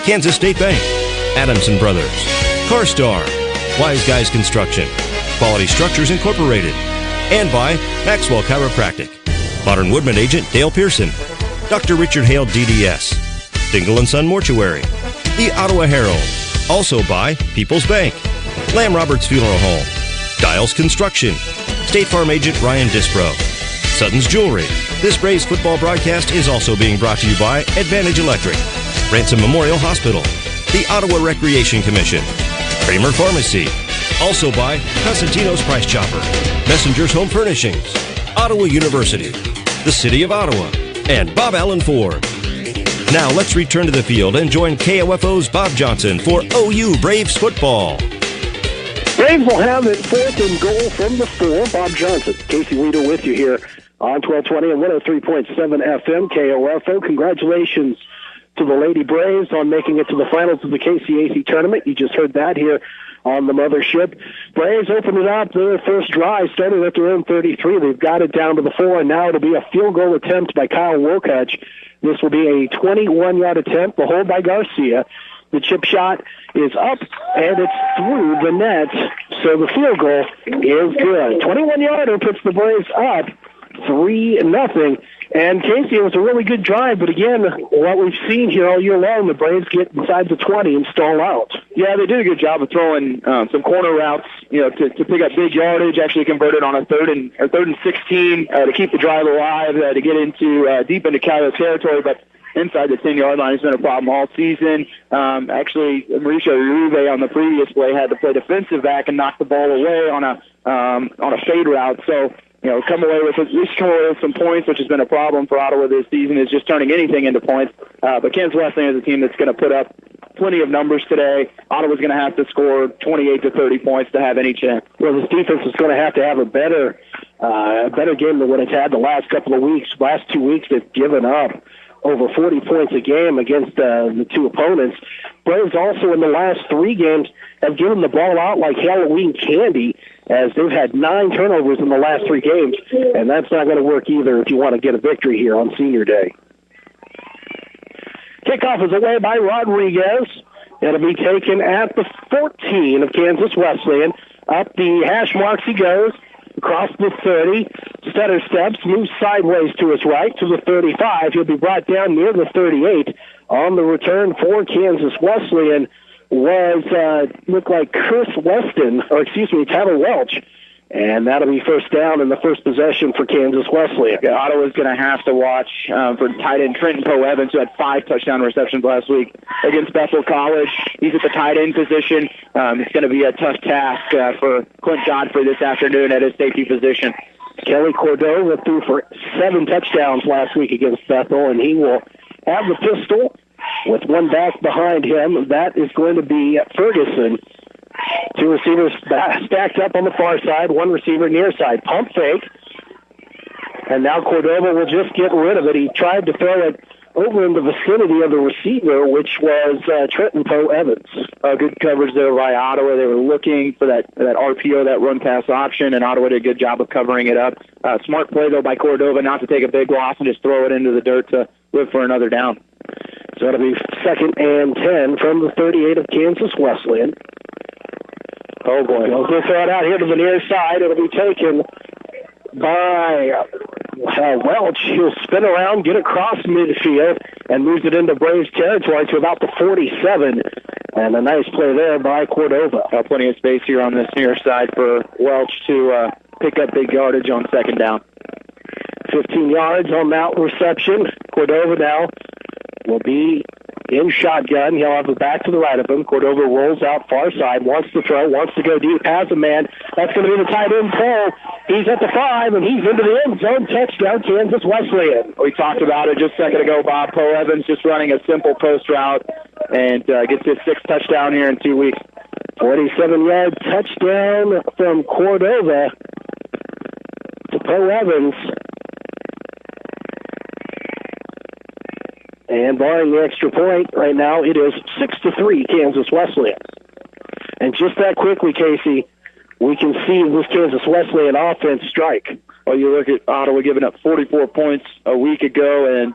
Kansas State Bank, Adamson Brothers, CarStar, Wise Guys Construction, Quality Structures Incorporated, and by Maxwell Chiropractic, Modern Woodman Agent Dale Pearson, Dr. Richard Hale DDS, Dingle & Son Mortuary, the Ottawa Herald, also by People's Bank, Lamb Roberts Funeral Home, Dials Construction, State Farm Agent Ryan Dispro, Sutton's Jewelry. This Braves football broadcast is also being brought to you by Advantage Electric, Ransom Memorial Hospital, the Ottawa Recreation Commission, Kramer Pharmacy, also by Cosentino's Price Chopper, Messenger's Home Furnishings, Ottawa University, the City of Ottawa, and Bob Allen Ford. Now let's return to the field and join KOFO's Bob Johnson for OU Braves football. Braves will have it 4th and goal from the 4. Bob Johnson, Casey Weeder with you here on 1220 and 103.7 FM KOFO. Congratulations to the Lady Braves on making it to the finals of the KCAC tournament. You just heard that here on the mothership. Braves opened it up. Their first drive started at their own 33. They've got it down to the 4, and now it'll be a field goal attempt by Kyle Wilkutch. This will be a 21-yard attempt, the hold by Garcia. The chip shot is up, and it's through the net, so the field goal is good. 21-yarder puts the Braves up 3-0. And, Casey, it was a really good drive, but again, what we've seen here all year long, the Braves get inside the 20 and stall out. Yeah, they did a good job of throwing some corner routes, to pick up big yardage, actually converted on a third and 16 to keep the drive alive, to get into deep into Coyote territory, but inside the 10-yard line has been a problem all season. Actually, Mauricio Uribe on the previous play had to play defensive back and knock the ball away on a fade route, so come away with some points, which has been a problem for Ottawa this season, is just turning anything into points. But Kansas Wesleyan is a team that's going to put up plenty of numbers today. Ottawa's going to have to score 28 to 30 points to have any chance. Well, this defense is going to have a better game than what it's had the last couple of weeks. Last 2 weeks, they've given up over 40 points a game against the two opponents. Braves also in the last 3 games have given the ball out like Halloween candy, as they've had 9 turnovers in the last 3 games, and that's not going to work either if you want to get a victory here on Senior Day. Kickoff is away by Rodriguez. It'll be taken at the 14 of Kansas Wesleyan. Up the hash marks he goes, across the 30. Stutter steps, moves sideways to his right to the 35. He'll be brought down near the 38. On the return for Kansas Wesleyan was, looked like Tyler Welch. And that'll be first down in the first possession for Kansas Wesleyan. Yeah, Ottawa's going to have to watch for tight end Trenton Poe Evans, who had 5 touchdown receptions last week against Bethel College. He's at the tight end position. It's going to be a tough task for Clint Godfrey this afternoon at his safety position. Kelly Cordova threw for 7 touchdowns last week against Bethel, and he will have the pistol with one back behind him. That is going to be Ferguson. 2 receivers stacked up on the far side, 1 receiver near side. Pump fake. And now Cordova will just get rid of it. He tried to throw it over in the vicinity of the receiver, which was Trenton Poe Evans. Good coverage there by Ottawa. They were looking for that RPO, that run-pass option, and Ottawa did a good job of covering it up. Smart play, though, by Cordova not to take a big loss and just throw it into the dirt to live for another down. So it'll be 2nd and 10 from the 38 of Kansas Wesleyan. Oh, boy. He'll throw it out here to the near side. It'll be taken by Welch. He'll spin around, get across midfield, and moves it into Braves territory to about the 47. And a nice play there by Cordova. Plenty of space here on this near side for Welch to pick up big yardage on 2nd down. 15 yards on that reception. Cordova now will be in shotgun. He'll have the back to the right of him. Cordova rolls out far side, wants to throw, wants to go deep, has a man. That's going to be the tight end Poe. He's at the 5, and he's into the end zone. Touchdown, Kansas Wesleyan. We talked about it just a second ago, Bob. Poe Evans just running a simple post route and gets his 6th touchdown here in 2 weeks. 47-yard touchdown from Cordova to Poe Evans. And barring the extra point, right now it is 6-3 Kansas Wesleyan. And just that quickly, Casey, we can see this Kansas Wesleyan offense strike. Well, you look at Ottawa giving up 44 points a week ago, and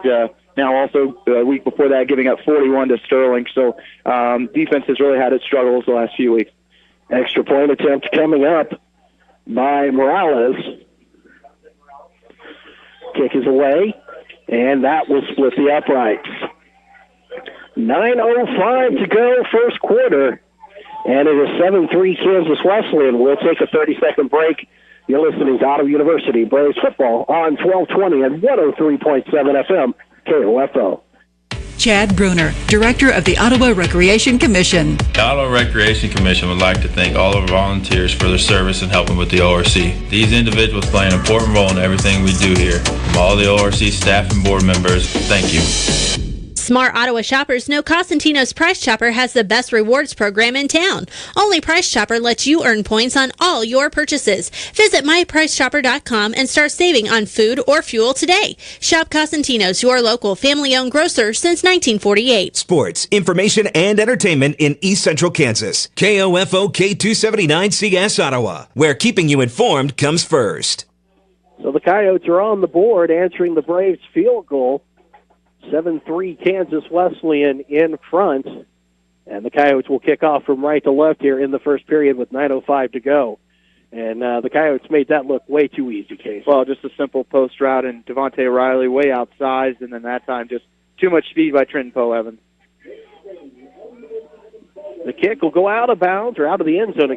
Now also a week before that giving up 41 to Sterling. So defense has really had its struggles the last few weeks. Extra point attempt coming up by Morales. Kick is away, and that will split the uprights. 9:05 to go, first quarter, and it is 7-3 Kansas Wesleyan. We'll take a 30-second break. You're listening to Ottawa University Braves football on 1220 and 103.7 FM, KOFO. Chad Bruner, Director of the Ottawa Recreation Commission. The Ottawa Recreation Commission would like to thank all of our volunteers for their service in helping with the ORC. These individuals play an important role in everything we do here. From all the ORC staff and board members, thank you. Smart Ottawa shoppers know Cosentino's Price Chopper has the best rewards program in town. Only Price Chopper lets you earn points on all your purchases. Visit mypricechopper.com and start saving on food or fuel today. Shop Cosentino's, your local family-owned grocer since 1948. Sports, information, and entertainment in East Central Kansas. KOFO K279 CS Ottawa, where keeping you informed comes first. So the Coyotes are on the board answering the Braves' field goal. 7-3 Kansas Wesleyan in front. And the Coyotes will kick off from right to left here in the first period with 9:05 to go. And the Coyotes made that look way too easy, Case. Well, just a simple post route, and Devontae Riley way outsized, and then that time just too much speed by Trenton Poe Evans. The kick will go out of bounds, or out of the end zone,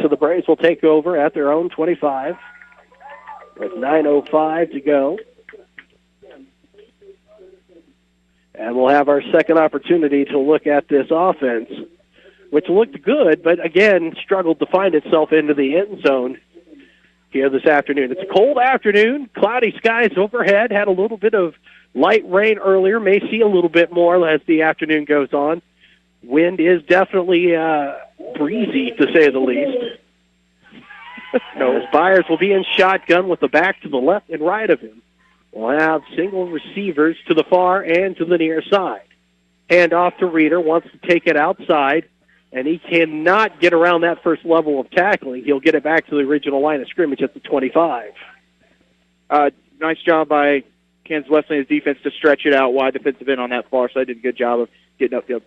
so the Braves will take over at their own 25 with 9:05 to go. And we'll have our second opportunity to look at this offense, which looked good, but again, struggled to find itself into the end zone here this afternoon. It's a cold afternoon, cloudy skies overhead, had a little bit of light rain earlier, may see a little bit more as the afternoon goes on. Wind is definitely breezy, to say the least. As Byers will be in shotgun with the back to the left and right of him. We'll have single receivers to the far and to the near side. Hand off to Reeder, wants to take it outside, and he cannot get around that first level of tackling. He'll get it back to the original line of scrimmage at the 25. Nice job by Kansas Wesleyan's defense to stretch it out wide. Defensive end on that far side did a good job of getting upfield.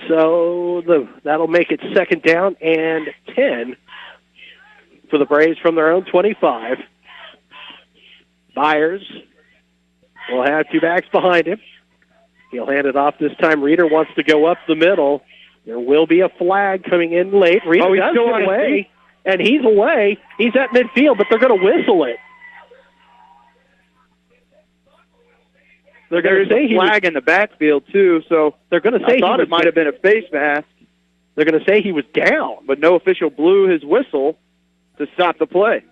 So that'll make it second down and 10 for the Braves from their own 25. Byers will have two backs behind him. He'll hand it off this time. Reeder wants to go up the middle. There will be a flag coming in late. Reeder does get away, and he's away. He's at midfield, but they're going to whistle it. They're going to say a flag in the backfield, too, so they're going to say I thought it might have been a face mask. They're going to say he was down. But no official blew his whistle to stop the play.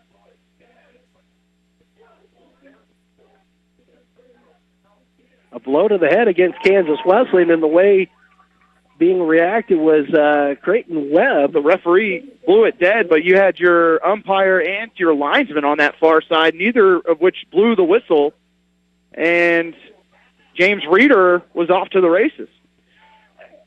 A blow to the head against Kansas Wesleyan, and the way being reacted was Creighton Webb. The referee blew it dead, but you had your umpire and your linesman on that far side, neither of which blew the whistle, and James Reeder was off to the races.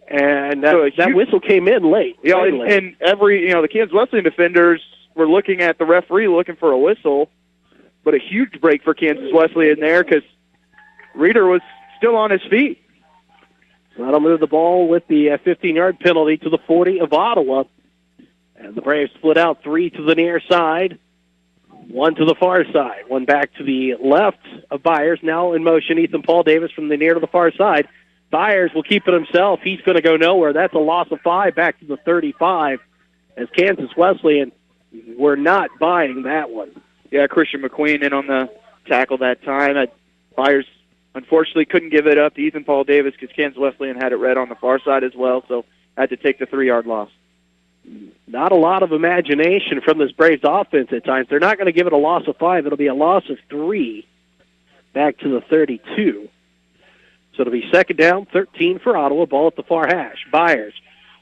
And that whistle came in late. Yeah, and the Kansas Wesleyan defenders were looking at the referee looking for a whistle, but a huge break for Kansas Wesleyan there because Reeder was still on his feet. So that'll move the ball with the 15-yard penalty to the 40 of Ottawa. And the Braves split out 3 to the near side, 1 to the far side, 1 back to the left of Byers. Now in motion, Ethan Paul Davis from the near to the far side. Byers will keep it himself. He's going to go nowhere. That's a loss of 5 back to the 35 as Kansas Wesleyan were not buying that one. Yeah, Christian McQueen in on the tackle that time. Byers unfortunately couldn't give it up to Ethan Paul Davis because Kansas Wesleyan had it red on the far side as well, so had to take the 3-yard loss. Not a lot of imagination from this Braves offense at times. They're not going to give it a loss of 5. It'll be a loss of 3 back to the 32. So it'll be second down, 13 for Ottawa, ball at the far hash. Byers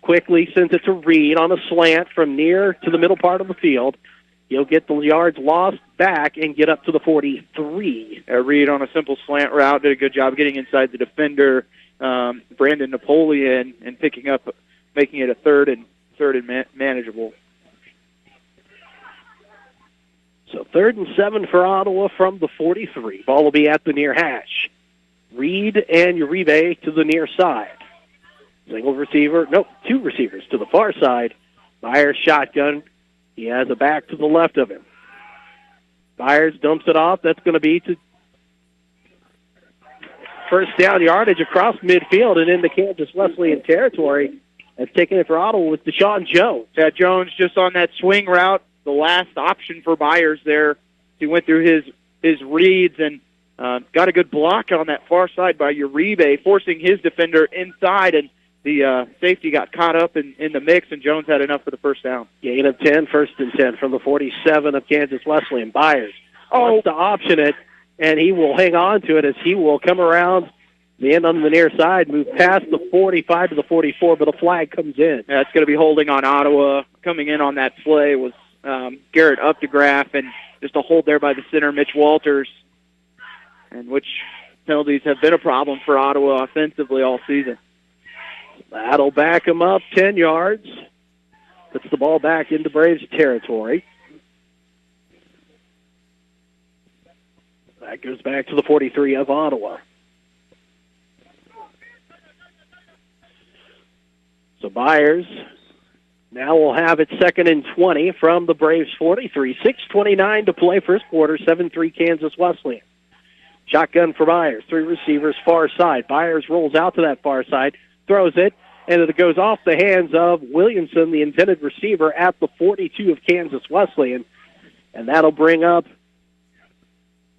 quickly sends it to Reed on a slant from near to the middle part of the field. He'll get the yards lost back and get up to the 43. Reed on a simple slant route did a good job getting inside the defender, Brandon Napoleon, and picking up, making it a third and manageable. So 3rd and 7 for Ottawa from the 43. Ball will be at the near hash. Reed and Uribe to the near side. Single receiver, nope, 2 receivers to the far side. Byers shotgun. He has a back to the left of him. Byers dumps it off. That's going to be to first down yardage across midfield and into Kansas Wesleyan territory. That's taking it for Ottawa with Deshaun Jones. Yeah, Jones just on that swing route, the last option for Byers there. He went through his reads and got a good block on that far side by Uribe, forcing his defender inside, and the safety got caught up in the mix, and Jones had enough for the first down. Gain of 10, 1st and 10 from the 47 of Kansas Wesleyan. Byers wants to option it, and he will hang on to it as he will come around the end on the near side, move past the 45 to the 44, but a flag comes in. Yeah, it's going to be holding on Ottawa. Coming in on that play was Garrett Updegraff, and just a hold there by the center, Mitch Walters, and which penalties have been a problem for Ottawa offensively all season. That'll back him up 10 yards. Puts the ball back into Braves territory. That goes back to the 43 of Ottawa. So Byers now will have it 2nd and 20 from the Braves 43. 6:29 to play first quarter, 7-3 Kansas Wesleyan. Shotgun for Byers, 3 receivers far side. Byers rolls out to that far side, throws it, and it goes off the hands of Williamson, the intended receiver, at the 42 of Kansas Wesleyan. And that'll bring up,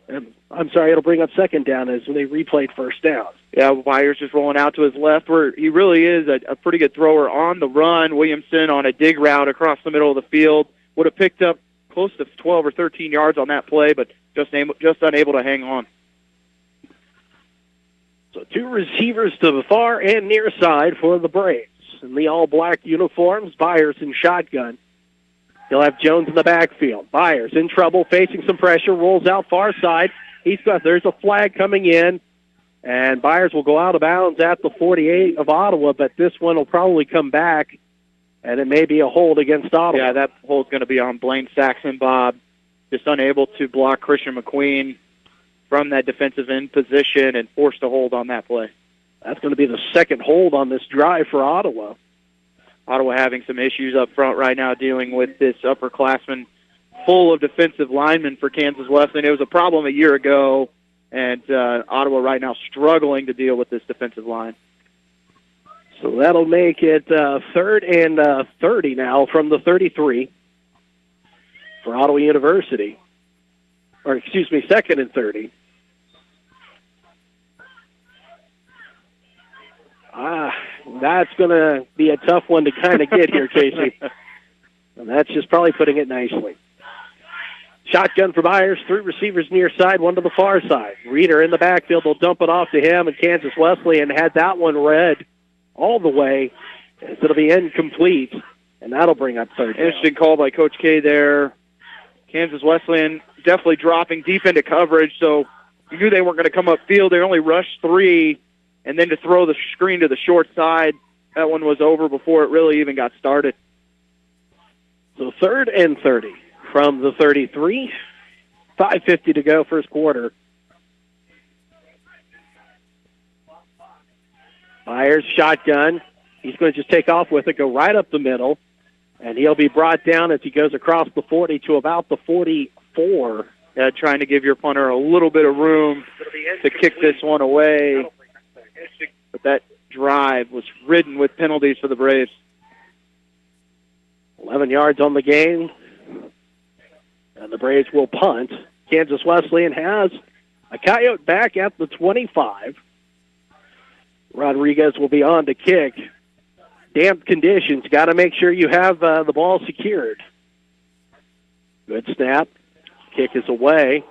it'll bring up 2nd down as they replayed first down. Yeah, Byers just rolling out to his left, where he really is a pretty good thrower on the run. Williamson on a dig route across the middle of the field would have picked up close to 12 or 13 yards on that play, but just unable to hang on. So 2 receivers to the far and near side for the Braves. In the all-black uniforms, Byers in shotgun. He'll have Jones in the backfield. Byers in trouble, facing some pressure, rolls out far side. There's a flag coming in, and Byers will go out of bounds at the 48 of Ottawa, but this one will probably come back, and it may be a hold against Ottawa. Yeah, that hold's going to be on Blaine Saxon, Bob. Just unable to block Christian McQueen from that defensive end position and forced a hold on that play. That's going to be the 2nd hold on this drive for Ottawa. Ottawa having some issues up front right now dealing with this upperclassman full of defensive linemen for Kansas Wesleyan. It was a problem a year ago, and Ottawa right now struggling to deal with this defensive line. So that'll make it 3rd and 30 now from the 33 for Ottawa University. Or, 2nd and 30. That's going to be a tough one to kind of get here, Casey. And that's just probably putting it nicely. Shotgun for Byers, 3 receivers near side, 1 to the far side. Reeder in the backfield, they'll dump it off to him, and Kansas Wesleyan had that one read all the way. It'll be incomplete, and that'll bring up 3rd down. Interesting call by Coach K there. Kansas Wesleyan definitely dropping deep into coverage, so you knew they weren't going to come upfield. They only rushed 3, and then to throw the screen to the short side, that one was over before it really even got started. So 3rd and 30 from the 33. 5:50 to go, first quarter. Byers, shotgun. He's going to just take off with it, go right up the middle, and he'll be brought down as he goes across the 40 to about the 44. Trying to give your punter a little bit of room to kick this one away. But that drive was ridden with penalties for the Braves. 11 yards on the game, and the Braves will punt. Kansas Wesleyan has a Coyote back at the 25. Rodriguez will be on to kick. Damp conditions. Got to make sure you have the ball secured. Good snap. Kick is away.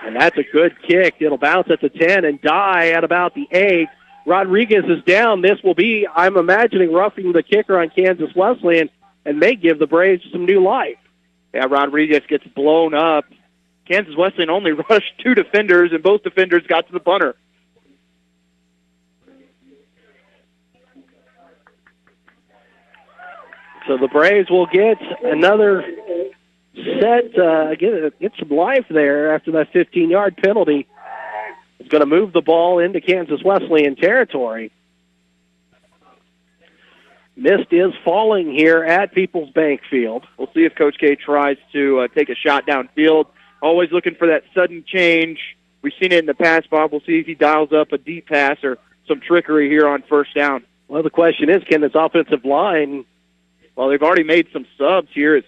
And that's a good kick. It'll bounce at the 10 and die at about the 8. Rodriguez is down. This will be, I'm imagining, roughing the kicker on Kansas Wesleyan and may give the Braves some new life. Yeah, Rodriguez gets blown up. Kansas Wesleyan only rushed 2 defenders, and both defenders got to the punter. So the Braves will get another set, get some life there after that 15-yard penalty. It's going to move the ball into Kansas Wesleyan territory. Mist is falling here at Peoples Bank Field. We'll see if Coach K tries to take a shot downfield. Always looking for that sudden change. We've seen it in the past, Bob. We'll see if he dials up a deep pass or some trickery here on first down. Well, the question is, can this offensive line... Well, they've already made some subs here.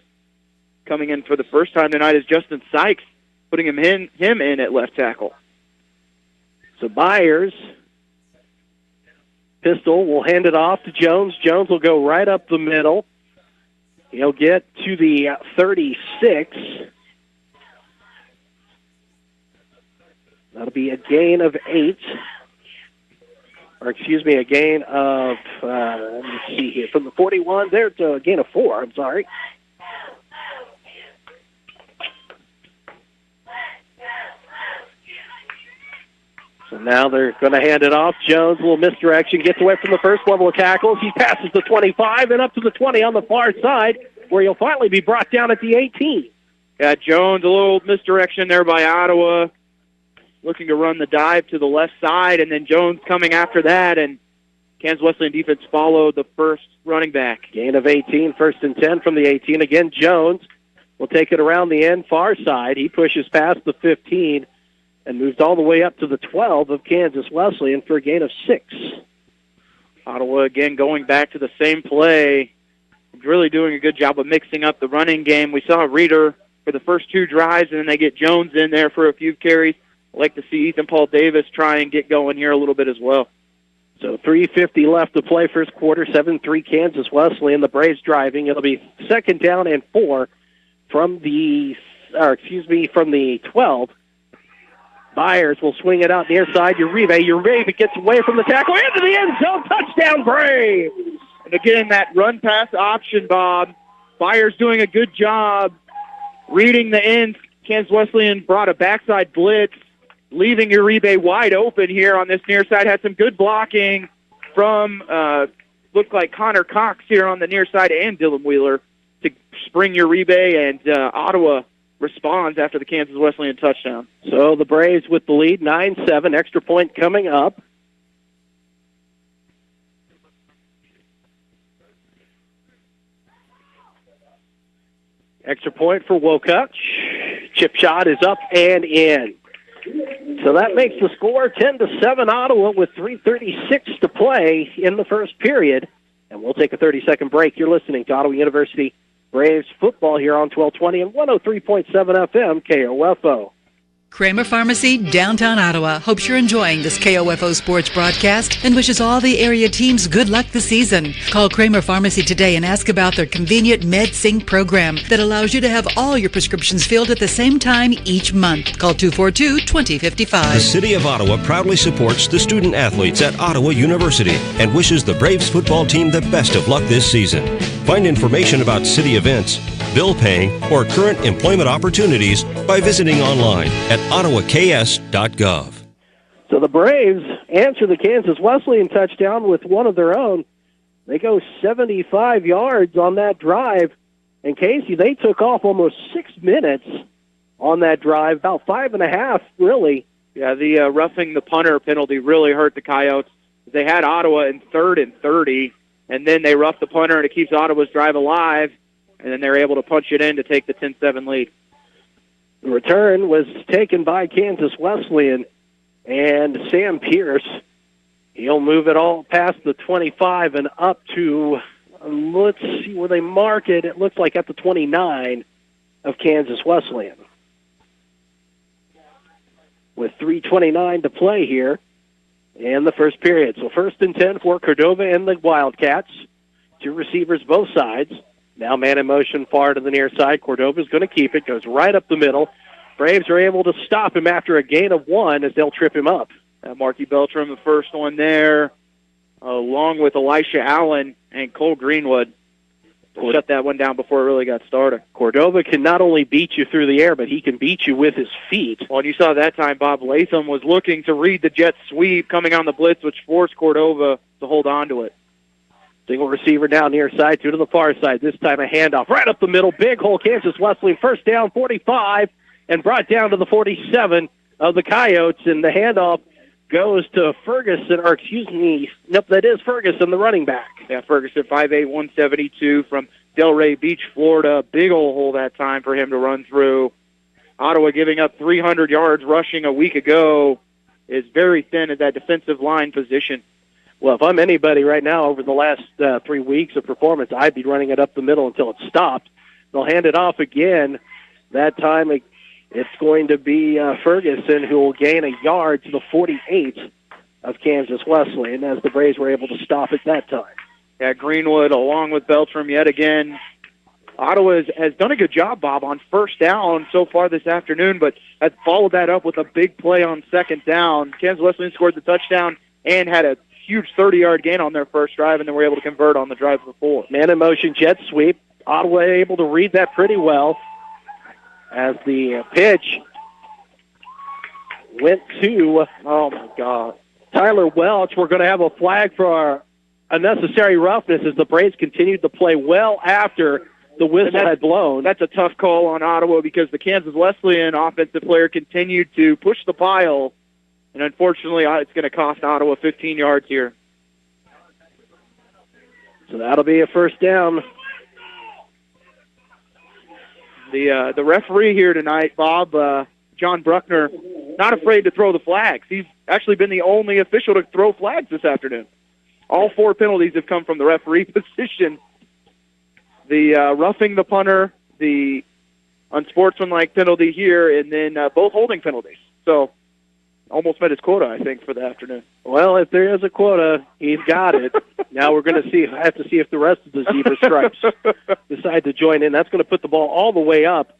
Coming in for the first time tonight is Justin Sykes, putting him in at left tackle. So Byers, pistol, will hand it off to Jones. Jones will go right up the middle. He'll get to the 36. That'll be a gain of 8. A gain of, let me see here, from the 41 there to a gain of 4, I'm sorry. So now they're going to hand it off. Jones, a little misdirection, gets away from the first level of tackles. He passes the 25 and up to the 20 on the far side, where he'll finally be brought down at the 18. Yeah, Jones, a little misdirection there by Ottawa, looking to run the dive to the left side, and then Jones coming after that, and Kansas Wesleyan defense followed the first running back. Gain of 18, 1st and 10 from the 18. Again, Jones will take it around the end far side. He pushes past the 15 and moves all the way up to the 12 of Kansas Wesleyan for a gain of 6. Ottawa, again, going back to the same play, really doing a good job of mixing up the running game. We saw Reeder for the first 2 drives, and then they get Jones in there for a few carries. I'd like to see Ethan Paul Davis try and get going here a little bit as well. So 3:50 left to play first quarter, 7-3 Kansas Wesleyan. The Braves driving. It'll be 2nd down and 4 from the 12. Byers will swing it out near side. Uribe gets away from the tackle into the end zone. Touchdown, Braves! And again, that run-pass option, Bob. Byers doing a good job reading the ends. Kansas Wesleyan brought a backside blitz, leaving Uribe wide open here on this near side. Had some good blocking from, looked like Connor Cox here on the near side and Dylan Wheeler to spring Uribe, and Ottawa responds after the Kansas Wesleyan touchdown. So the Braves with the lead, 9-7, extra point coming up. Extra point for Wokuch. Chip shot is up and in. So that makes the score 10-7 Ottawa with 3:36 to play in the first period. And we'll take a 30-second break. You're listening to Ottawa University Braves football here on 1220 and 103.7 FM KOFO. Kramer Pharmacy, downtown Ottawa, hopes you're enjoying this KOFO sports broadcast and wishes all the area teams good luck this season. Call Kramer Pharmacy today and ask about their convenient MedSync program that allows you to have all your prescriptions filled at the same time each month. Call 242-2055. The City of Ottawa proudly supports the student athletes at Ottawa University and wishes the Braves football team the best of luck this season. Find information about city events, bill paying, or current employment opportunities by visiting online at ottawaks.gov. So the Braves answer the Kansas Wesleyan touchdown with one of their own. They go 75 yards on that drive. And Casey, they took off almost 6 minutes on that drive, about 5.5, really. Yeah, the roughing the punter penalty really hurt the Coyotes. They had Ottawa in 3rd and 30, and then they roughed the punter, and it keeps Ottawa's drive alive, and then they're able to punch it in to take the 10-7 lead. The return was taken by Kansas Wesleyan, and Sam Pierce, he'll move it all past the 25 and up to, let's see where they mark it. It looks like at the 29 of Kansas Wesleyan. With 3:29 to play here in the first period. So 1st and 10 for Cordova and the Wildcats. 2 receivers both sides. Now man in motion far to the near side. Cordova's going to keep it. Goes right up the middle. Braves are able to stop him after a gain of 1 as they'll trip him up. Marky Beltram, the first one there, along with Elisha Allen and Cole Greenwood. Shut that one down before it really got started. Cordova can not only beat you through the air, but he can beat you with his feet. Well, and you saw that time Bob Latham was looking to read the jet sweep coming on the blitz, which forced Cordova to hold on to it. Single receiver now near side, two to the far side. This time a handoff right up the middle. Big hole, Kansas Wesleyan. First down, 45, and brought down to the 47 of the Coyotes. And the handoff goes to Ferguson, nope, that is Ferguson, the running back. Yeah, Ferguson, 5'8", 172 from Delray Beach, Florida. Big old hole that time for him to run through. Ottawa giving up 300 yards rushing a week ago is very thin at that defensive line position. Well, if I'm anybody right now over the last 3 weeks of performance, I'd be running it up the middle until it stopped. They'll hand it off again. That time it's going to be Ferguson who will gain a yard to the 48 of Kansas Wesleyan as the Braves were able to stop it that time. Yeah, Greenwood along with Beltram yet again. Ottawa has done a good job, Bob, on first down so far this afternoon, but has followed that up with a big play on second down. Kansas Wesleyan scored the touchdown and had a huge 30-yard gain on their first drive, and then were able to convert on the drive before. Man in motion jet sweep. Ottawa able to read that pretty well as the pitch went to, oh, my God, Tyler Welch. We're going to have a flag for unnecessary roughness as the Braves continued to play well after the whistle had blown. That's a tough call on Ottawa because the Kansas Wesleyan offensive player continued to push the pile, and unfortunately it's going to cost Ottawa 15 yards here. So that'll be a first down. The referee here tonight, Bob, John Bruckner, not afraid to throw the flags. He's actually been the only official to throw flags this afternoon. All 4 penalties have come from the referee position. The roughing the punter, the unsportsmanlike penalty here, and then both holding penalties. So almost met his quota, I think, for the afternoon. Well, if there is a quota, he's got it. Now we're going to have to see if the rest of the zebra stripes decide to join in. That's going to put the ball all the way up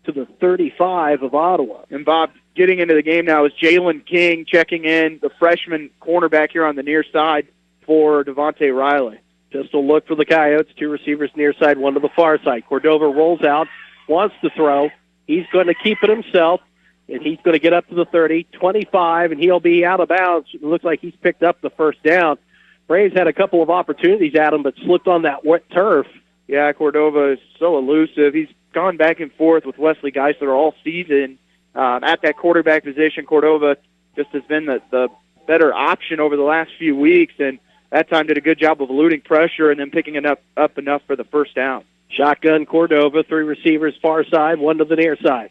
to the 35 of Ottawa. And, Bob, getting into the game now is Jalen King checking in, the freshman cornerback here on the near side for Devontae Riley. Pistol look for the Coyotes. 2 receivers near side, 1 to the far side. Cordova rolls out, wants to throw. He's going to keep it himself, and he's going to get up to the 30, 25, and he'll be out of bounds. It looks like he's picked up the first down. Braves had a couple of opportunities at him, but slipped on that wet turf. Yeah, Cordova is so elusive. He's gone back and forth with Wesley Geisler all season. At that quarterback position, Cordova just has been the better option over the last few weeks, and that time did a good job of eluding pressure and then picking it up enough for the first down. Shotgun Cordova, 3 receivers far side, 1 to the near side.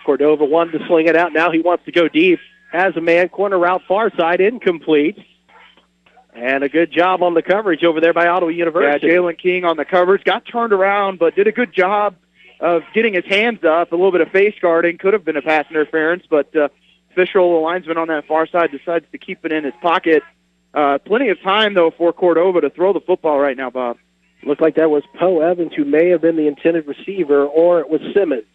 Cordova wanted to sling it out. Now he wants to go deep. Has a man, corner route far side, incomplete. And a good job on the coverage over there by Ottawa University. Yeah, Jalen King on the coverage. Got turned around, but did a good job of getting his hands up. A little bit of face guarding. Could have been a pass interference, but official, the linesman on that far side, decides to keep it in his pocket. Plenty of time, though, for Cordova to throw the football right now, Bob. Looked like that was Poe Evans, who may have been the intended receiver, or it was Simmons.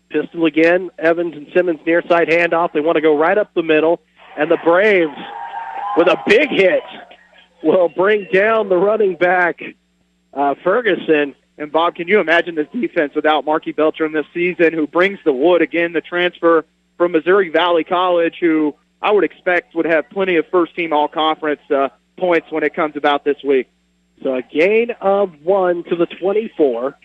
Pistol again, Evans and Simmons near side handoff. They want to go right up the middle, and the Braves, with a big hit, will bring down the running back, Ferguson. And, Bob, can you imagine this defense without Marky Beltram this season, who brings the wood, again, the transfer from Missouri Valley College, who I would expect would have plenty of first-team all-conference points when it comes about this week. So a gain of 1 to the 24.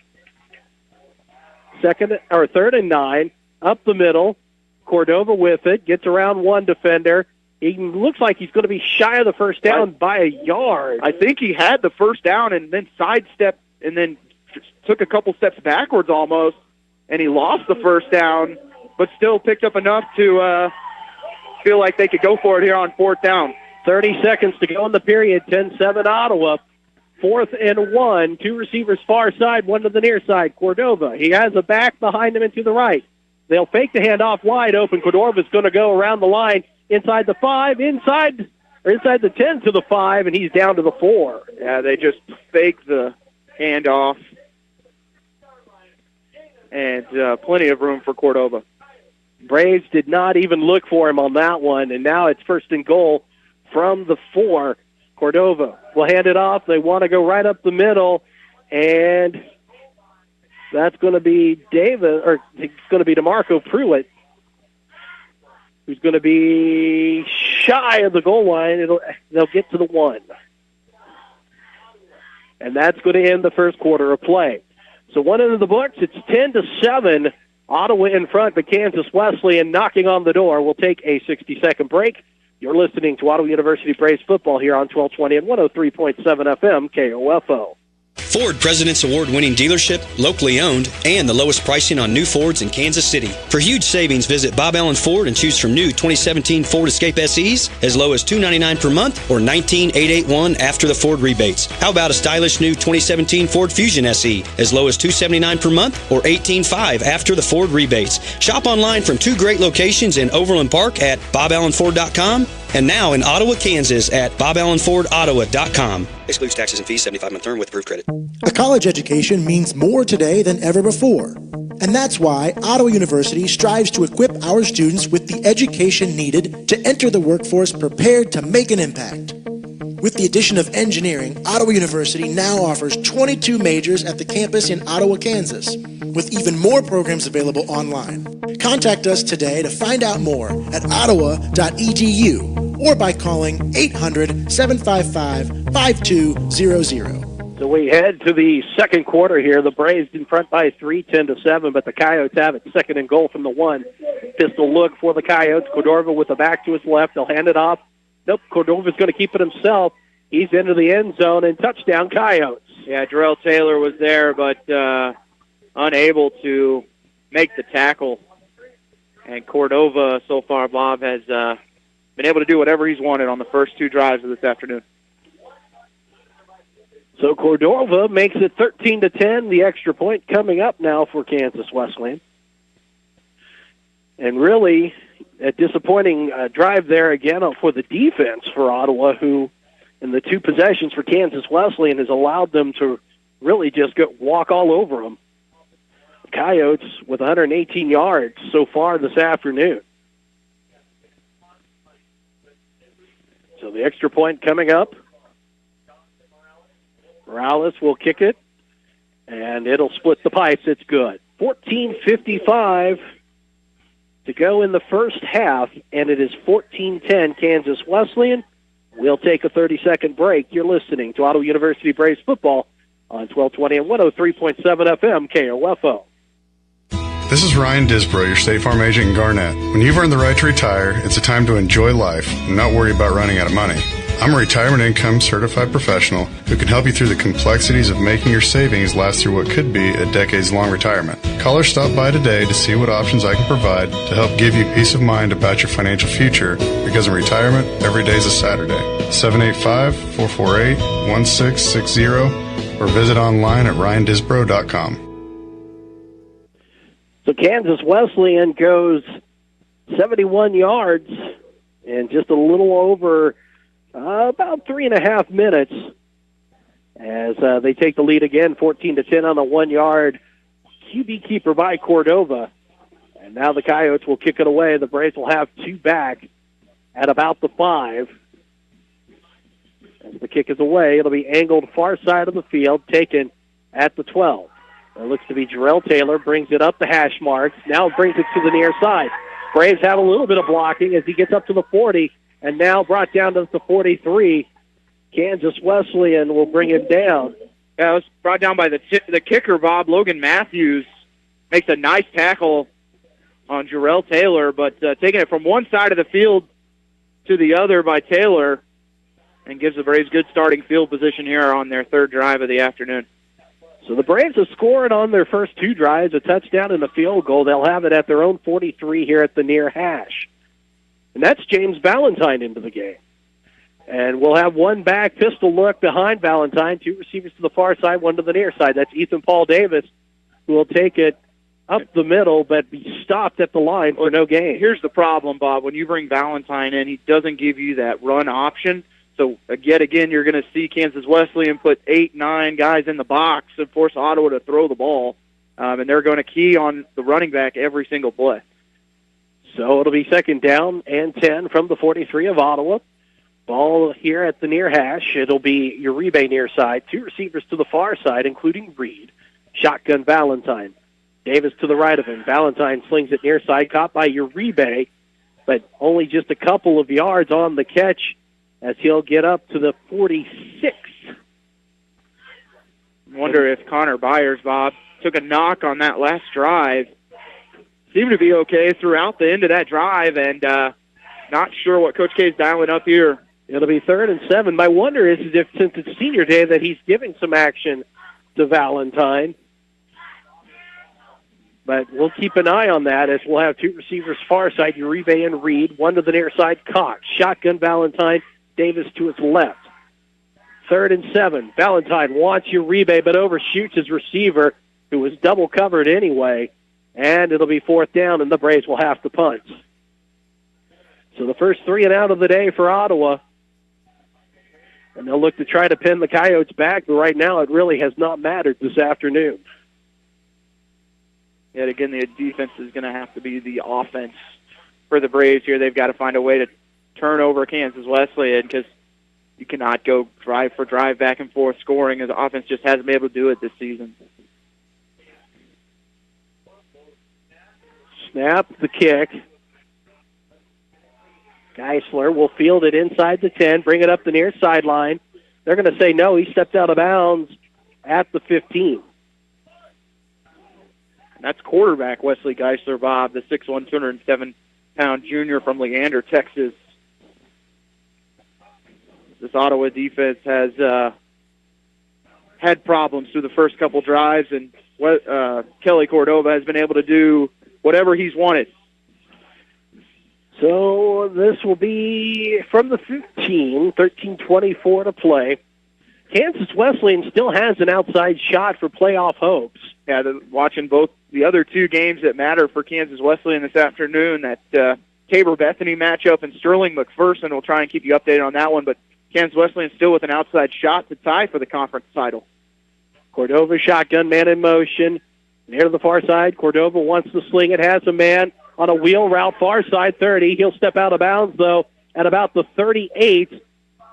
Third and 9, up the middle. Cordova with it, gets around 1 defender. He looks like he's going to be shy of the first down by a yard. I think he had the first down and then sidestepped and then took a couple steps backwards almost, and he lost the first down, but still picked up enough to feel like they could go for it here on 4th down. 30 seconds to go in the period, 10-7 Ottawa. 4th and 1, 2 receivers far side, 1 to the near side. Cordova, he has a back behind him and to the right. They'll fake the handoff wide open. Cordova's going to go around the line inside the 5, inside the 10 to the 5, and he's down to the 4. Yeah, they just fake the handoff, and plenty of room for Cordova. Braves did not even look for him on that one, and now it's 1st and goal from the 4. Cordova will hand it off. They want to go right up the middle, and that's going to be it's going to be DeMarco Pruitt, who's going to be shy of the goal line. They'll get to the 1. and that's going to end the first quarter of play. So one end of the books, it's 10-7, Ottawa in front, but Kansas Wesleyan knocking on the door. We'll take a 60-second break. You're listening to Ottawa University Braves football here on 1220 and 103.7 FM KOFO. Ford President's Award-winning dealership, locally owned, and the lowest pricing on new Fords in Kansas City. For huge savings, visit Bob Allen Ford and choose from new 2017 Ford Escape SEs as low as $299 per month or $19,881 after the Ford rebates. How about a stylish new 2017 Ford Fusion SE as low as $279 per month or $18,500 after the Ford rebates? Shop online from 2 great locations in Overland Park at boballenford.com and now in Ottawa, Kansas at boballenfordottawa.com. Excludes taxes and fees, 75-month term with approved credit. A college education means more today than ever before. And that's why Ottawa University strives to equip our students with the education needed to enter the workforce prepared to make an impact. With the addition of engineering, Ottawa University now offers 22 majors at the campus in Ottawa, Kansas, with even more programs available online. Contact us today to find out more at ottawa.edu or by calling 800-755-5200. So we head to the second quarter here. The Braves in front by 3, 10-7, but the Coyotes have it second and goal from the 1. Pistol look for the Coyotes. Cordova with the back to his left. They'll hand it off. Nope, Cordova's going to keep it himself. He's into the end zone and touchdown Coyotes. Yeah, Jarrell Taylor was there, but unable to make the tackle. And Cordova, so far, Bob, has been able to do whatever he's wanted on the first 2 drives of this afternoon. So Cordova makes it 13-10. The extra point coming up now for Kansas Wesleyan. And really, a disappointing drive there again for the defense for Ottawa, who in the 2 possessions for Kansas Wesleyan has allowed them to really just walk all over them. Coyotes with 118 yards so far this afternoon. So the extra point coming up. Morales will kick it, and it'll split the pipes. It's good. 14:55 to go in the first half, and it is 14-10 Kansas Wesleyan. We'll take a 30-second break. You're listening to Ottawa University Braves football on 1220 and 103.7 FM KOFO. This is Ryan Disbro, your State Farm agent in Garnett. When you've earned the right to retire, it's a time to enjoy life and not worry about running out of money. I'm a retirement income certified professional who can help you through the complexities of making your savings last through what could be a decades-long retirement. Call or stop by today to see what options I can provide to help give you peace of mind about your financial future, because in retirement, every day is a Saturday. 785-448-1660 or visit online at ryandisbro.com. So Kansas Wesleyan goes 71 yards in just a little over about 3.5 minutes as they take the lead again, 14-10 on a 1-yard QB keeper by Cordova. And now the Coyotes will kick it away. The Braves will have 2 back at about the 5. As the kick is away, it'll be angled far side of the field, taken at the 12. It looks to be Jarrell Taylor, brings it up the hash marks, now brings it to the near side. Braves have a little bit of blocking as he gets up to the 40, and now brought down to the 43. Kansas Wesleyan will bring him down. Yeah, it was brought down by the kicker, Bob. Logan Matthews makes a nice tackle on Jarrell Taylor, but taking it from one side of the field to the other by Taylor, and gives the Braves good starting field position here on their 3rd drive of the afternoon. So the Braves have scored on their first 2 drives, a touchdown and a field goal. They'll have it at their own 43 here at the near hash. And that's James Valentine into the game. And we'll have 1 back, pistol look behind Valentine, 2 receivers to the far side, 1 to the near side. That's Ethan Paul Davis, who will take it up the middle, but be stopped at the line for no gain. Here's the problem, Bob. When you bring Valentine in, he doesn't give you that run option. So, yet again, you're going to see Kansas Wesleyan put 8, 9 guys in the box and force Ottawa to throw the ball. And they're going to key on the running back every single play. So it'll be 2nd down and 10 from the 43 of Ottawa. Ball here at the near hash. It'll be Uribe near side. 2 receivers to the far side, including Reed. Shotgun Valentine. Davis to the right of him. Valentine slings it near side, caught by Uribe, but only just a couple of yards on the catch as he'll get up to the 46. wonder if Connor Byers, Bob, took a knock on that last drive. Seemed to be okay throughout the end of that drive, and not sure what Coach K is dialing up here. It'll be 3rd and 7. My wonder is if, since it's senior day, that he's giving some action to Valentine. But we'll keep an eye on that as we'll have two receivers far side, Uribe and Reed, one to the near side, Cox. Shotgun Valentine, Davis to his left. 3rd and 7. Valentine wants Uribe, but overshoots his receiver, who was double covered anyway. And it'll be 4th down, and the Braves will have to punt. So the first 3 and out of the day for Ottawa. And they'll look to try to pin the Coyotes back, but right now it really has not mattered this afternoon. Yet again, the defense is going to have to be the offense for the Braves here. They've got to find a way to turn over Kansas Wesleyan because you cannot go drive for drive back and forth scoring as the offense just hasn't been able to do it this season. Snap, the kick. Geisler will field it inside the 10, bring it up the near sideline. They're going to say no, he stepped out of bounds at the 15. That's quarterback Wesley Geisler, Bob, the 6'1", 207-pound junior from Leander, Texas. This Ottawa defense has had problems through the first couple drives, and Kelly Cordova has been able to do whatever he's wanted. So this will be from the 15, 13:24 to play. Kansas Wesleyan still has an outside shot for playoff hopes. Yeah, watching both the other two games that matter for Kansas Wesleyan this afternoon, that Tabor-Bethany matchup and Sterling McPherson. We'll try and keep you updated on that one, but Kansas Wesleyan still with an outside shot to tie for the conference title. Cordova shotgun, man in motion. Near to the far side, Cordova wants to sling it, has a man on a wheel route, far side 30. He'll step out of bounds, though, at about the 38,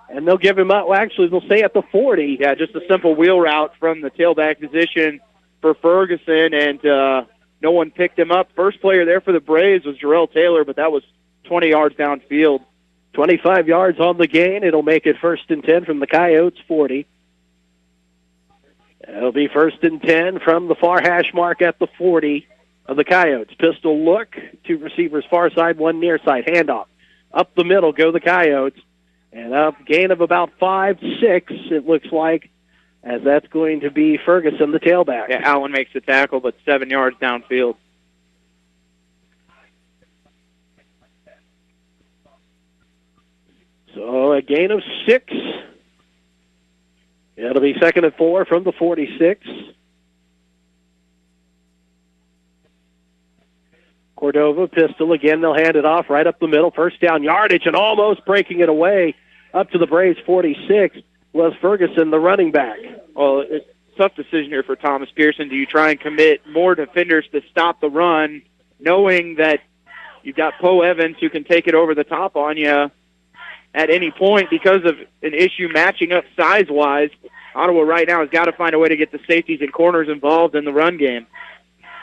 and they'll give him up. Well, actually, they'll say at the 40. Yeah, just a simple wheel route from the tailback position for Ferguson, and no one picked him up. First player there for the Braves was Jarrell Taylor, but that was 20 yards downfield. 25 yards on the gain. It'll make it 1st and 10 from the Coyotes, 40. It'll be 1st and 10 from the far hash mark at the 40 of the Coyotes. Pistol look, two receivers far side, one near side. Handoff. Up the middle go the Coyotes. And up gain of about 5-6, it looks like, as that's going to be Ferguson, the tailback. Yeah, Allen makes the tackle, but 7 yards downfield. So a gain of 6. It'll be 2nd and 4 from the 46. Cordova, pistol again. They'll hand it off right up the middle. First down yardage, and almost breaking it away up to the Braves 46 was Ferguson, the running back. Well, it's a tough decision here for Thomas Pearson. Do you try and commit more defenders to stop the run, knowing that you've got Poe Evans who can take it over the top on you at any point because of an issue matching up size-wise? Ottawa right now has got to find a way to get the safeties and corners involved in the run game.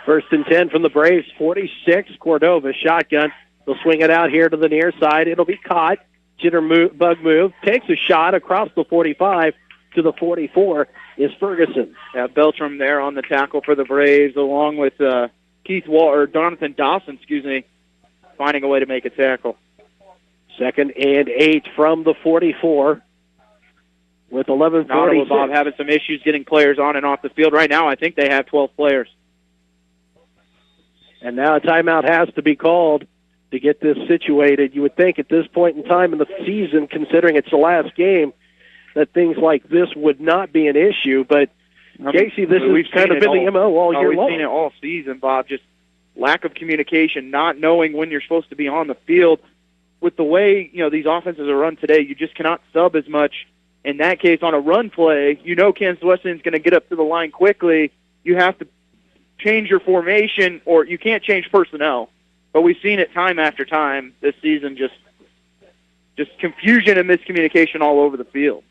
1st and 10 from the Braves, 46. Cordova, shotgun. They'll swing it out here to the near side. It'll be caught. Bug move. Takes a shot across the 45 to the 44 is Ferguson. Yeah, Beltram there on the tackle for the Braves, along with Donathan Dawson, finding a way to make a tackle. 2nd and 8 from the 44 with 11:46. Ottawa, Bob, having some issues getting players on and off the field. Right now, I think they have 12 players. And now a timeout has to be called to get this situated. You would think at this point in time in the season, considering it's the last game, that things like this would not be an issue. But, Casey, this has kind of been the MO all year long. We've seen it all season, Bob, just lack of communication, not knowing when you're supposed to be on the field. With the way, these offenses are run today, you just cannot sub as much. In that case, on a run play, Kansas Wesleyan's going to get up to the line quickly. You have to change your formation, or you can't change personnel. But we've seen it time after time this season, just confusion and miscommunication all over the field.